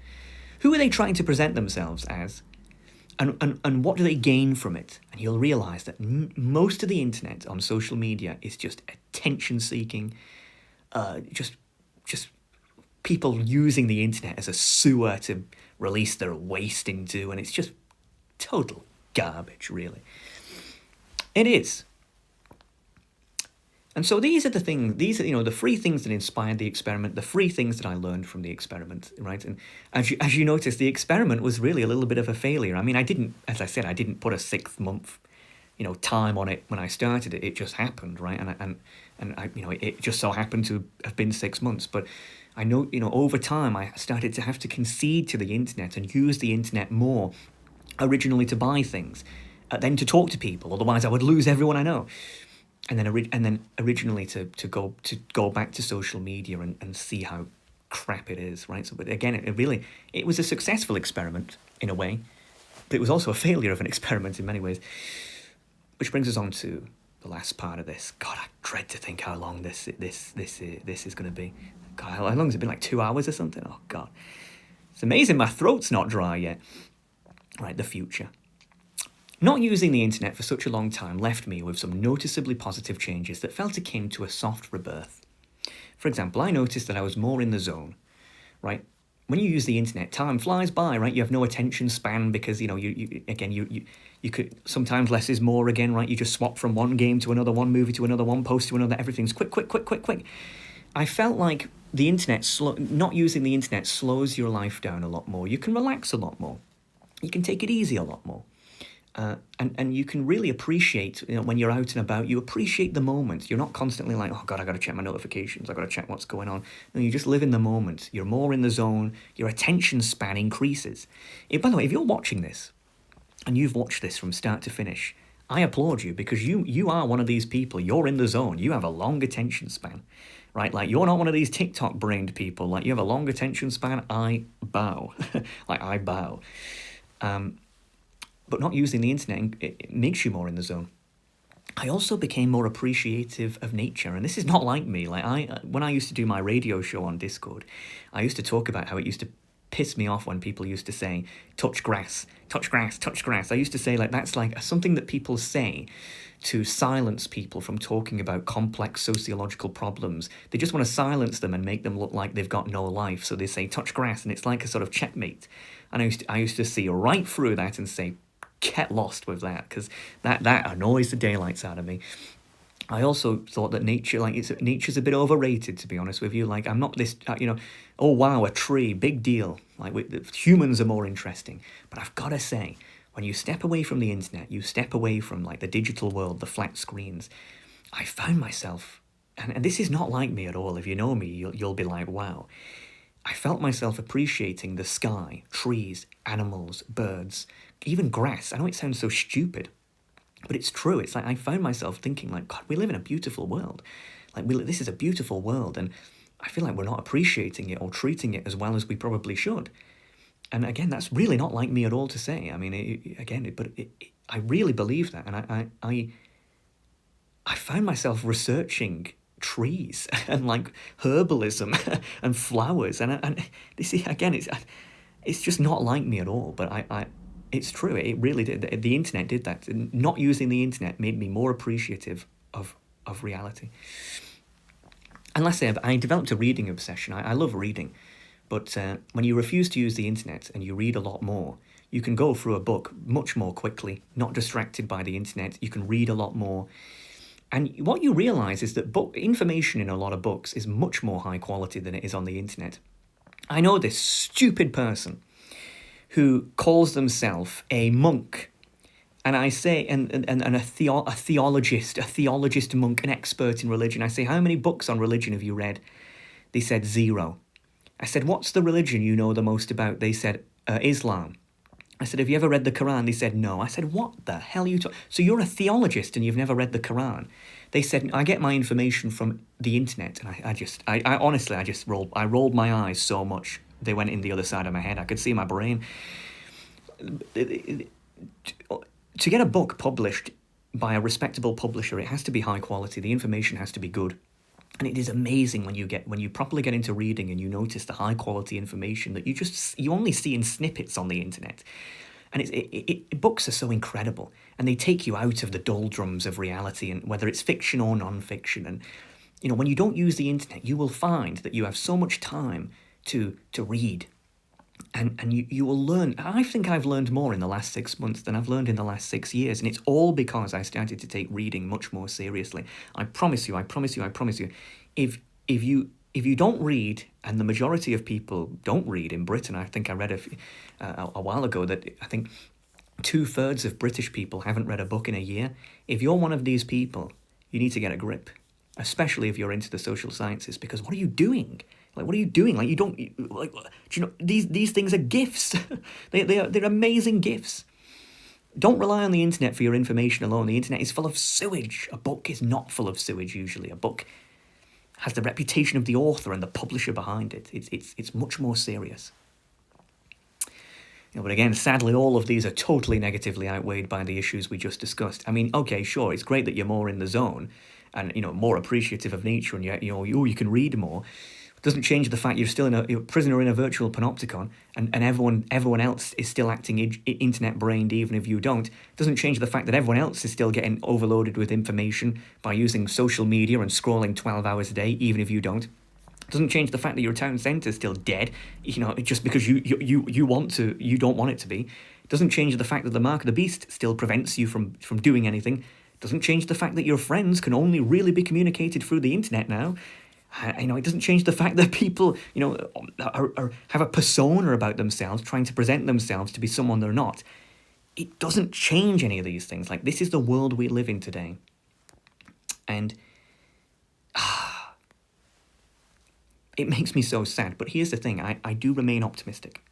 S1: Who are they trying to present themselves as? And what do they gain from it? And you'll realise that most of the internet on social media is just attention-seeking, just people using the internet as a sewer to release their waste into, and it's just total garbage, really. It is. And so these are the things, the three things that inspired the experiment, the three things that I learned from the experiment, right? And as you notice, the experiment was really a little bit of a failure. I mean, I didn't put a 6-month, time on it when I started it. It just happened, right? And I, it just so happened to have been 6 months. But I know, over time, I started to have to concede to the internet and use the internet more, originally to buy things, then to talk to people. Otherwise, I would lose everyone I know. And then originally to go back to social media and see how crap it is, right? So, but again, it was a successful experiment in a way, but it was also a failure of an experiment in many ways. Which brings us on to the last part of this. God, I dread to think how long this is going to be. God, how long has it been? Like 2 hours or something? Oh God, it's amazing. My throat's not dry yet. Right, the future. Not using the internet for such a long time left me with some noticeably positive changes that felt akin to a soft rebirth. For example, I noticed that I was more in the zone, right? When you use the internet, time flies by, right? You have no attention span because, you could, sometimes less is more again, right? You just swap from one game to another, one movie to another, one post to another, everything's quick. I felt like the internet, not using the internet slows your life down a lot more. You can relax a lot more. You can take it easy a lot more. And you can really appreciate, when you're out and about, you appreciate the moment. You're not constantly like, oh God, I got to check my notifications. I got to check what's going on. No, you just live in the moment. You're more in the zone. Your attention span increases. By the way, if you're watching this and you've watched this from start to finish, I applaud you because you are one of these people. You're in the zone. You have a long attention span, right? Like you're not one of these TikTok brained people. Like you have a long attention span. I bow. Like I bow. But not using the internet, it makes you more in the zone. I also became more appreciative of nature, and this is not like me. Like when I used to do my radio show on Discord, I used to talk about how it used to piss me off when people used to say, touch grass, touch grass, touch grass. I used to say, like, that's like something that people say to silence people from talking about complex sociological problems. They just want to silence them and make them look like they've got no life. So they say, touch grass, and it's like a sort of checkmate. And I used to see right through that and say, get lost with that, because that annoys the daylights out of me. I also thought that nature's a bit overrated, to be honest with you. Like, I'm not this, oh wow, a tree, big deal. Like, humans are more interesting. But I've got to say, when you step away from the internet, you step away from like the digital world, the flat screens, I found myself, and this is not like me at all. If you know me, you'll be like, wow. I felt myself appreciating the sky, trees, animals, birds, even grass. I know it sounds so stupid, but it's true. It's like I found myself thinking, like, God, we live in a beautiful world. This is a beautiful world, and I feel like we're not appreciating it or treating it as well as we probably should. And again, that's really not like me at all to say. I mean, I really believe that, and I found myself researching trees and like herbalism and flowers, and this is, again, it's just not like me at all. But it's true. It really did. The internet did that. Not using the internet made me more appreciative of reality. And lastly, I developed a reading obsession. I love reading, but when you refuse to use the internet and you read a lot more, you can go through a book much more quickly, not distracted by the internet. You can read a lot more. And what you realise is that information in a lot of books is much more high quality than it is on the internet. I know this stupid person who calls themselves a monk. And I say, and a theologist monk, an expert in religion. I say, how many books on religion have you read? They said 0. I said, what's the religion you know the most about? They said, Islam. I said, have you ever read the Quran? They said, no. I said, what the hell are you talking? So you're a theologist and you've never read the Quran? They said, I get my information from the internet. And I honestly rolled my eyes so much. They went in the other side of my head. I could see my brain. To get a book published by a respectable publisher, it has to be high quality. The information has to be good. And it is amazing when you properly get into reading and you notice the high quality information that you only see in snippets on the internet. And books are so incredible, and they take you out of the doldrums of reality, and whether it's fiction or non-fiction. And when you don't use the internet, you will find that you have so much time to read. And you will learn. I think I've learned more in the last 6 months than I've learned in the last 6 years. And it's all because I started to take reading much more seriously. I promise you. If you don't read, and the majority of people don't read in Britain, I think I read a while ago that I think 2/3 of British people haven't read a book in a year. If you're one of these people, you need to get a grip, especially if you're into the social sciences, because what are you doing? What are you doing? You don't, do you know, these things are gifts. They're amazing gifts. Don't rely on the internet for your information alone. The internet is full of sewage. A book is not full of sewage usually. A book has the reputation of the author and the publisher behind it. It's much more serious. But again, sadly, all of these are totally negatively outweighed by the issues we just discussed. I mean, okay, sure, it's great that you're more in the zone and more appreciative of nature, and you can read more. It doesn't change the fact you're still you're a prisoner in a virtual panopticon, and everyone else is still acting internet brained even if you don't. It doesn't change the fact that everyone else is still getting overloaded with information by using social media and scrolling 12 hours a day even if you don't. It doesn't change the fact that your town centre is still dead, just because you don't want it to be. It doesn't change the fact that the mark of the beast still prevents you from doing anything. It doesn't change the fact that your friends can only really be communicated through the internet now. It doesn't change the fact that people, have a persona about themselves, trying to present themselves to be someone they're not. It doesn't change any of these things. This is the world we live in today. And it makes me so sad. But here's the thing, I do remain optimistic.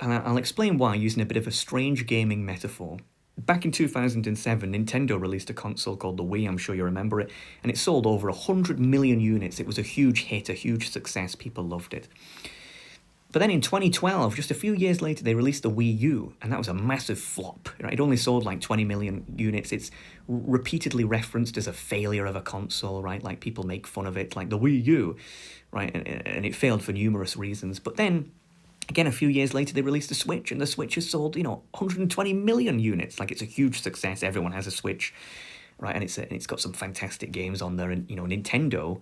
S1: I'll explain why using a bit of a strange gaming metaphor. Back in 2007, Nintendo released a console called the Wii, I'm sure you remember it, and it sold over 100 million units. It was a huge hit, a huge success, people loved it. But then in 2012, just a few years later, they released the Wii U, and that was a massive flop. It only sold 20 million units. It's repeatedly referenced as a failure of a console, right? People make fun of it, like the Wii U, right? And it failed for numerous reasons. But then, again, a few years later, they released the Switch, and the Switch has sold, 120 million units. It's a huge success. Everyone has a Switch, right? And it's got some fantastic games on there. And, Nintendo,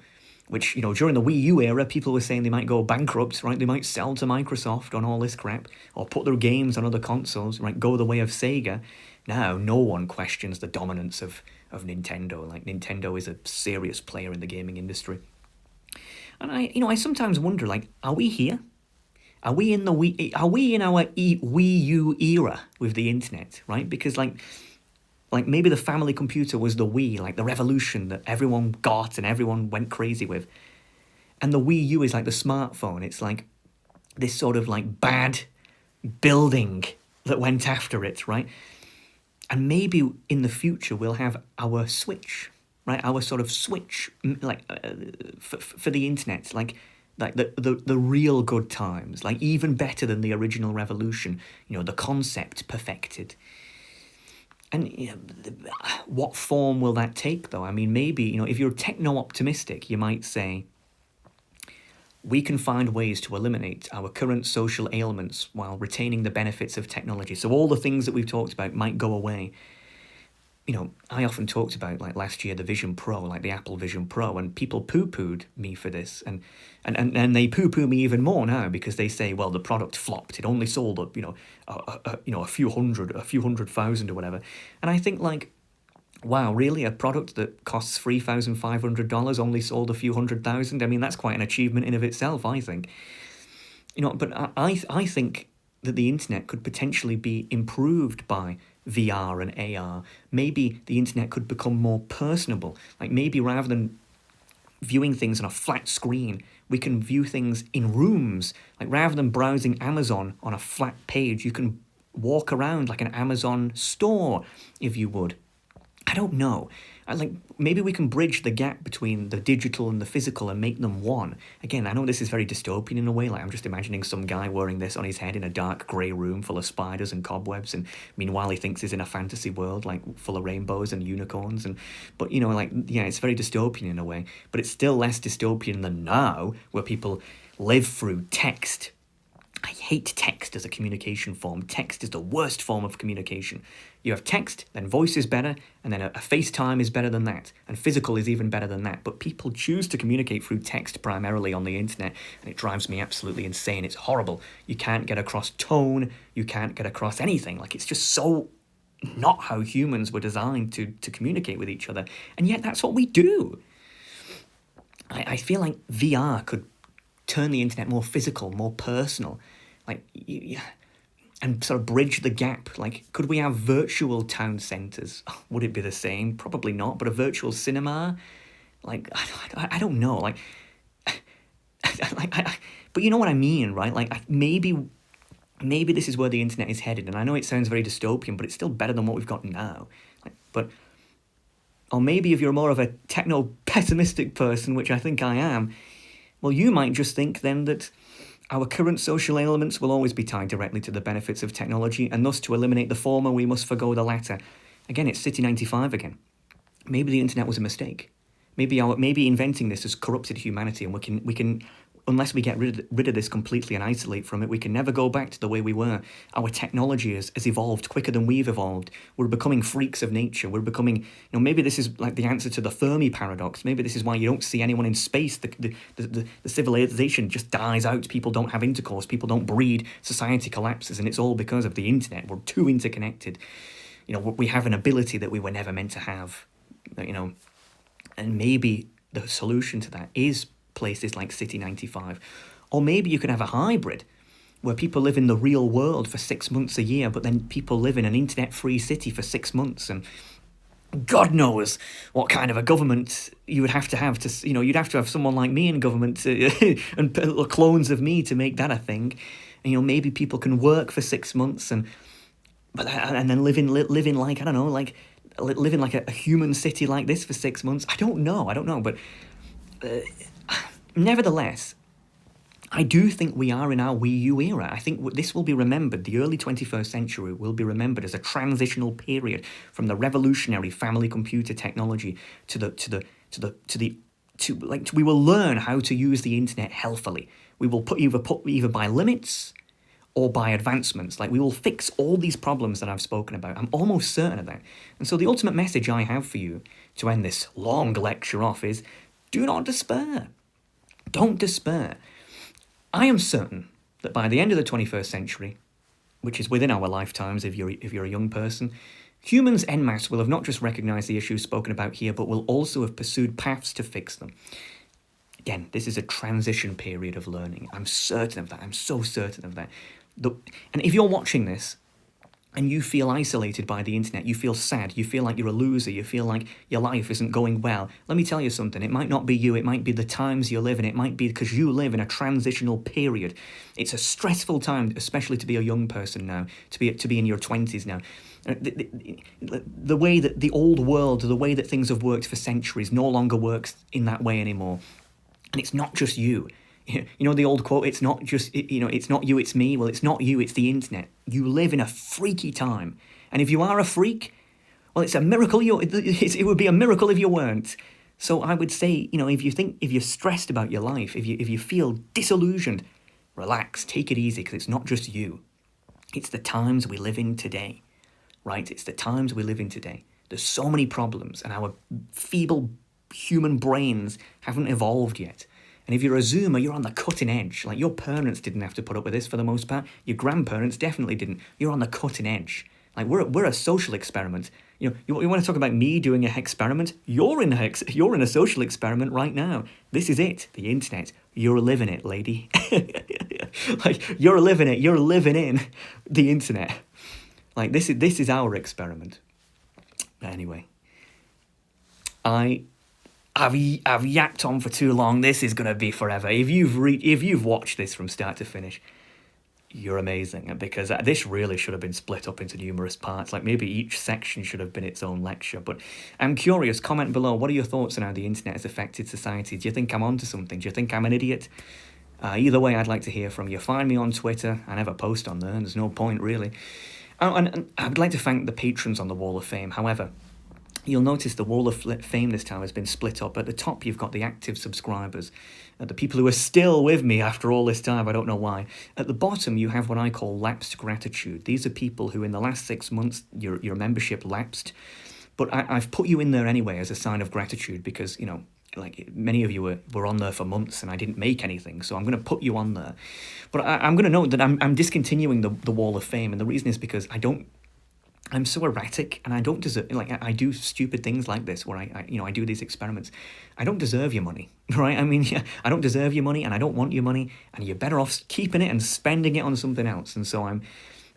S1: which, during the Wii U era, people were saying they might go bankrupt, right? They might sell to Microsoft on all this crap, or put their games on other consoles, right? Go the way of Sega. Now, no one questions the dominance of Nintendo. Nintendo is a serious player in the gaming industry. And I sometimes wonder, are we here? Are we in our Wii U era with the internet, right? Because maybe the family computer was the Wii, the revolution that everyone got and everyone went crazy with. And the Wii U is like the smartphone. It's like this sort of like bad building that went after it, right? And maybe in the future we'll have our Switch, right? Our sort of Switch, like for the internet, like the real good times, like even better than the original revolution. You know, the concept perfected. And you know, what form will that take, though? I mean, maybe, you know, if you're techno-optimistic, you might say, we can find ways to eliminate our current social ailments while retaining the benefits of technology. So all the things that we've talked about might go away. You know, I often talked about, like last year, the Vision Pro, like the Apple Vision Pro, and people poo-pooed me for this. And they poo-poo me even more now because they say, well, the product flopped. It only sold, a few hundred thousand or whatever. And I think, like, wow, really? A product that costs $3,500 only sold a few 100,000? I mean, that's quite an achievement in of itself, I think. You know, but I think that the internet could potentially be improved by VR and AR. Maybe the internet could become more personable. Like maybe rather than viewing things on a flat screen, we can view things in rooms. Like rather than browsing Amazon on a flat page, you can walk around like an Amazon store, if you would. I don't know. Maybe we can bridge the gap between the digital and the physical and make them one. Again, I know this is very dystopian in a way. Like I'm just imagining some guy wearing this on his head in a dark grey room full of spiders and cobwebs, and meanwhile he thinks he's in a fantasy world like full of rainbows and unicorns. But you know, like yeah, it's very dystopian in a way. But it's still less dystopian than now, where people live through text. I hate text as a communication form. Text is the worst form of communication. You have text, then voice is better, and then a FaceTime is better than that, and physical is even better than that. But people choose to communicate through text primarily on the internet, and it drives me absolutely insane. It's horrible. You can't get across tone, you can't get across anything. Like, it's just so not how humans were designed to communicate with each other, and yet that's what we do. I feel like VR could turn the internet more physical, more personal, like, and sort of bridge the gap. Like, could we have virtual town centres? Would it be the same? Probably not. But a virtual cinema, like, I don't know. Like, but you know what I mean, right? Like, maybe this is where the internet is headed. And I know it sounds very dystopian, but it's still better than what we've got now. Or maybe if you're more of a techno-pessimistic person, which I think I am, well, you might just think then that our current social ailments will always be tied directly to the benefits of technology, and thus to eliminate the former, we must forgo the latter. Again, it's City 95 again. Maybe the internet was a mistake. Maybe inventing this has corrupted humanity, and we can unless we get rid of this completely and isolate from it, we can never go back to the way we were. Our technology has evolved quicker than we've evolved. We're becoming freaks of nature. We're becoming, maybe this is like the answer to the Fermi paradox. Maybe this is why you don't see anyone in space. The civilization just dies out. People don't have intercourse. People don't breed. Society collapses, and it's all because of the internet. We're too interconnected. We have an ability that we were never meant to have, and maybe the solution to that is places like City 95. Or maybe you could have a hybrid where people live in the real world for 6 months a year, but then people live in an internet-free city for 6 months, and God knows what kind of a government you would have to you'd have to have someone like me in government and clones of me to make that a thing. And, maybe people can work for 6 months and then live in like, I don't know, like live in like a human city like this for 6 months. I don't know, but nevertheless, I do think we are in our Wii U era. I think this will be remembered. The early 21st century will be remembered as a transitional period from the revolutionary family computer technology we will learn how to use the internet healthily. We will either by limits or by advancements. Like, we will fix all these problems that I've spoken about. I'm almost certain of that. And so the ultimate message I have for you to end this long lecture off is, do not despair. Don't despair. I am certain that by the end of the 21st century, which is within our lifetimes if you're a young person, humans en masse will have not just recognised the issues spoken about here, but will also have pursued paths to fix them. Again, this is a transition period of learning. I'm certain of that. I'm so certain of that. And if you're watching this, and you feel isolated by the internet, you feel sad, you feel like you're a loser, you feel like your life isn't going well, let me tell you something. It might not be you, it might be the times you live in, it might be because you live in a transitional period. It's a stressful time, especially to be a young person now, to be in your 20s now. The way that the old world, the way that things have worked for centuries, no longer works in that way anymore. And it's not just you. You know the old quote, it's not just, it's not you, it's me. Well, it's not you, it's the internet. You live in a freaky time. And if you are a freak, well, it's a miracle. It would be a miracle if you weren't. So I would say, if you're stressed about your life, if you feel disillusioned, relax, take it easy, because it's not just you. It's the times we live in today, right? It's the times we live in today. There's so many problems, and our feeble human brains haven't evolved yet. And if you're a Zoomer, you're on the cutting edge. Like, your parents didn't have to put up with this for the most part. Your grandparents definitely didn't. You're on the cutting edge. Like, we're a social experiment. You want to talk about me doing a hexperiment? You're in a social experiment right now. This is it, the internet. You're living it, lady. Like, you're living it. You're living in the internet. Like, this is our experiment. Anyway, I've yapped on for too long. This is gonna be forever. If you've watched this from start to finish, you're amazing, because this really should have been split up into numerous parts. Like, maybe each section should have been its own lecture. But I'm curious. Comment below. What are your thoughts on how the internet has affected society? Do you think I'm onto something? Do you think I'm an idiot? Either way, I'd like to hear from you. Find me on Twitter. I never post on there. There's no point, really. And I'd like to thank the patrons on the Wall of Fame. However, you'll notice the Wall of Fame this time has been split up. At the top, you've got the active subscribers, the people who are still with me after all this time. I don't know why. At the bottom, you have what I call lapsed gratitude. These are people who, in the last 6 months, your membership lapsed. But I've put you in there anyway as a sign of gratitude, because, like, many of you were on there for months and I didn't make anything, so I'm going to put you on there. But I'm going to note that I'm discontinuing the Wall of Fame, and the reason is because I'm so erratic, and I don't deserve, like, I do stupid things like this where I do these experiments. I don't deserve your money, right? I mean, yeah, I don't deserve your money, and I don't want your money, and you're better off keeping it and spending it on something else. And so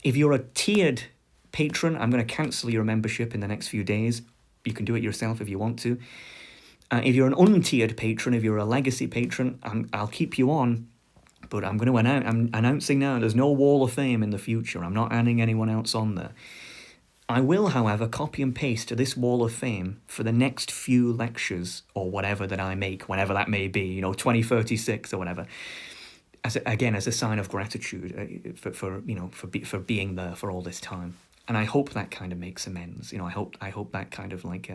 S1: if you're a tiered patron, I'm going to cancel your membership in the next few days. You can do it yourself if you want to. If you're an untiered patron, if you're a legacy patron, I'll keep you on. But I'm announcing now, there's no Wall of Fame in the future. I'm not adding anyone else on there. I will, however, copy and paste this Wall of Fame for the next few lectures, or whatever that I make, whenever that may be, 2036 or whatever, as a sign of gratitude for being there for all this time. And I hope that kind of makes amends. I hope that kind of, like,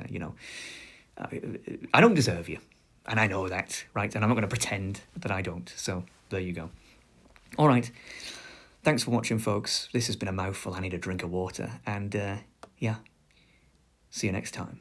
S1: I don't deserve you, and I know that, right? And I'm not going to pretend that I don't. So there you go. All right. Thanks for watching, folks. This has been a mouthful. I need a drink of water. And, yeah, see you next time.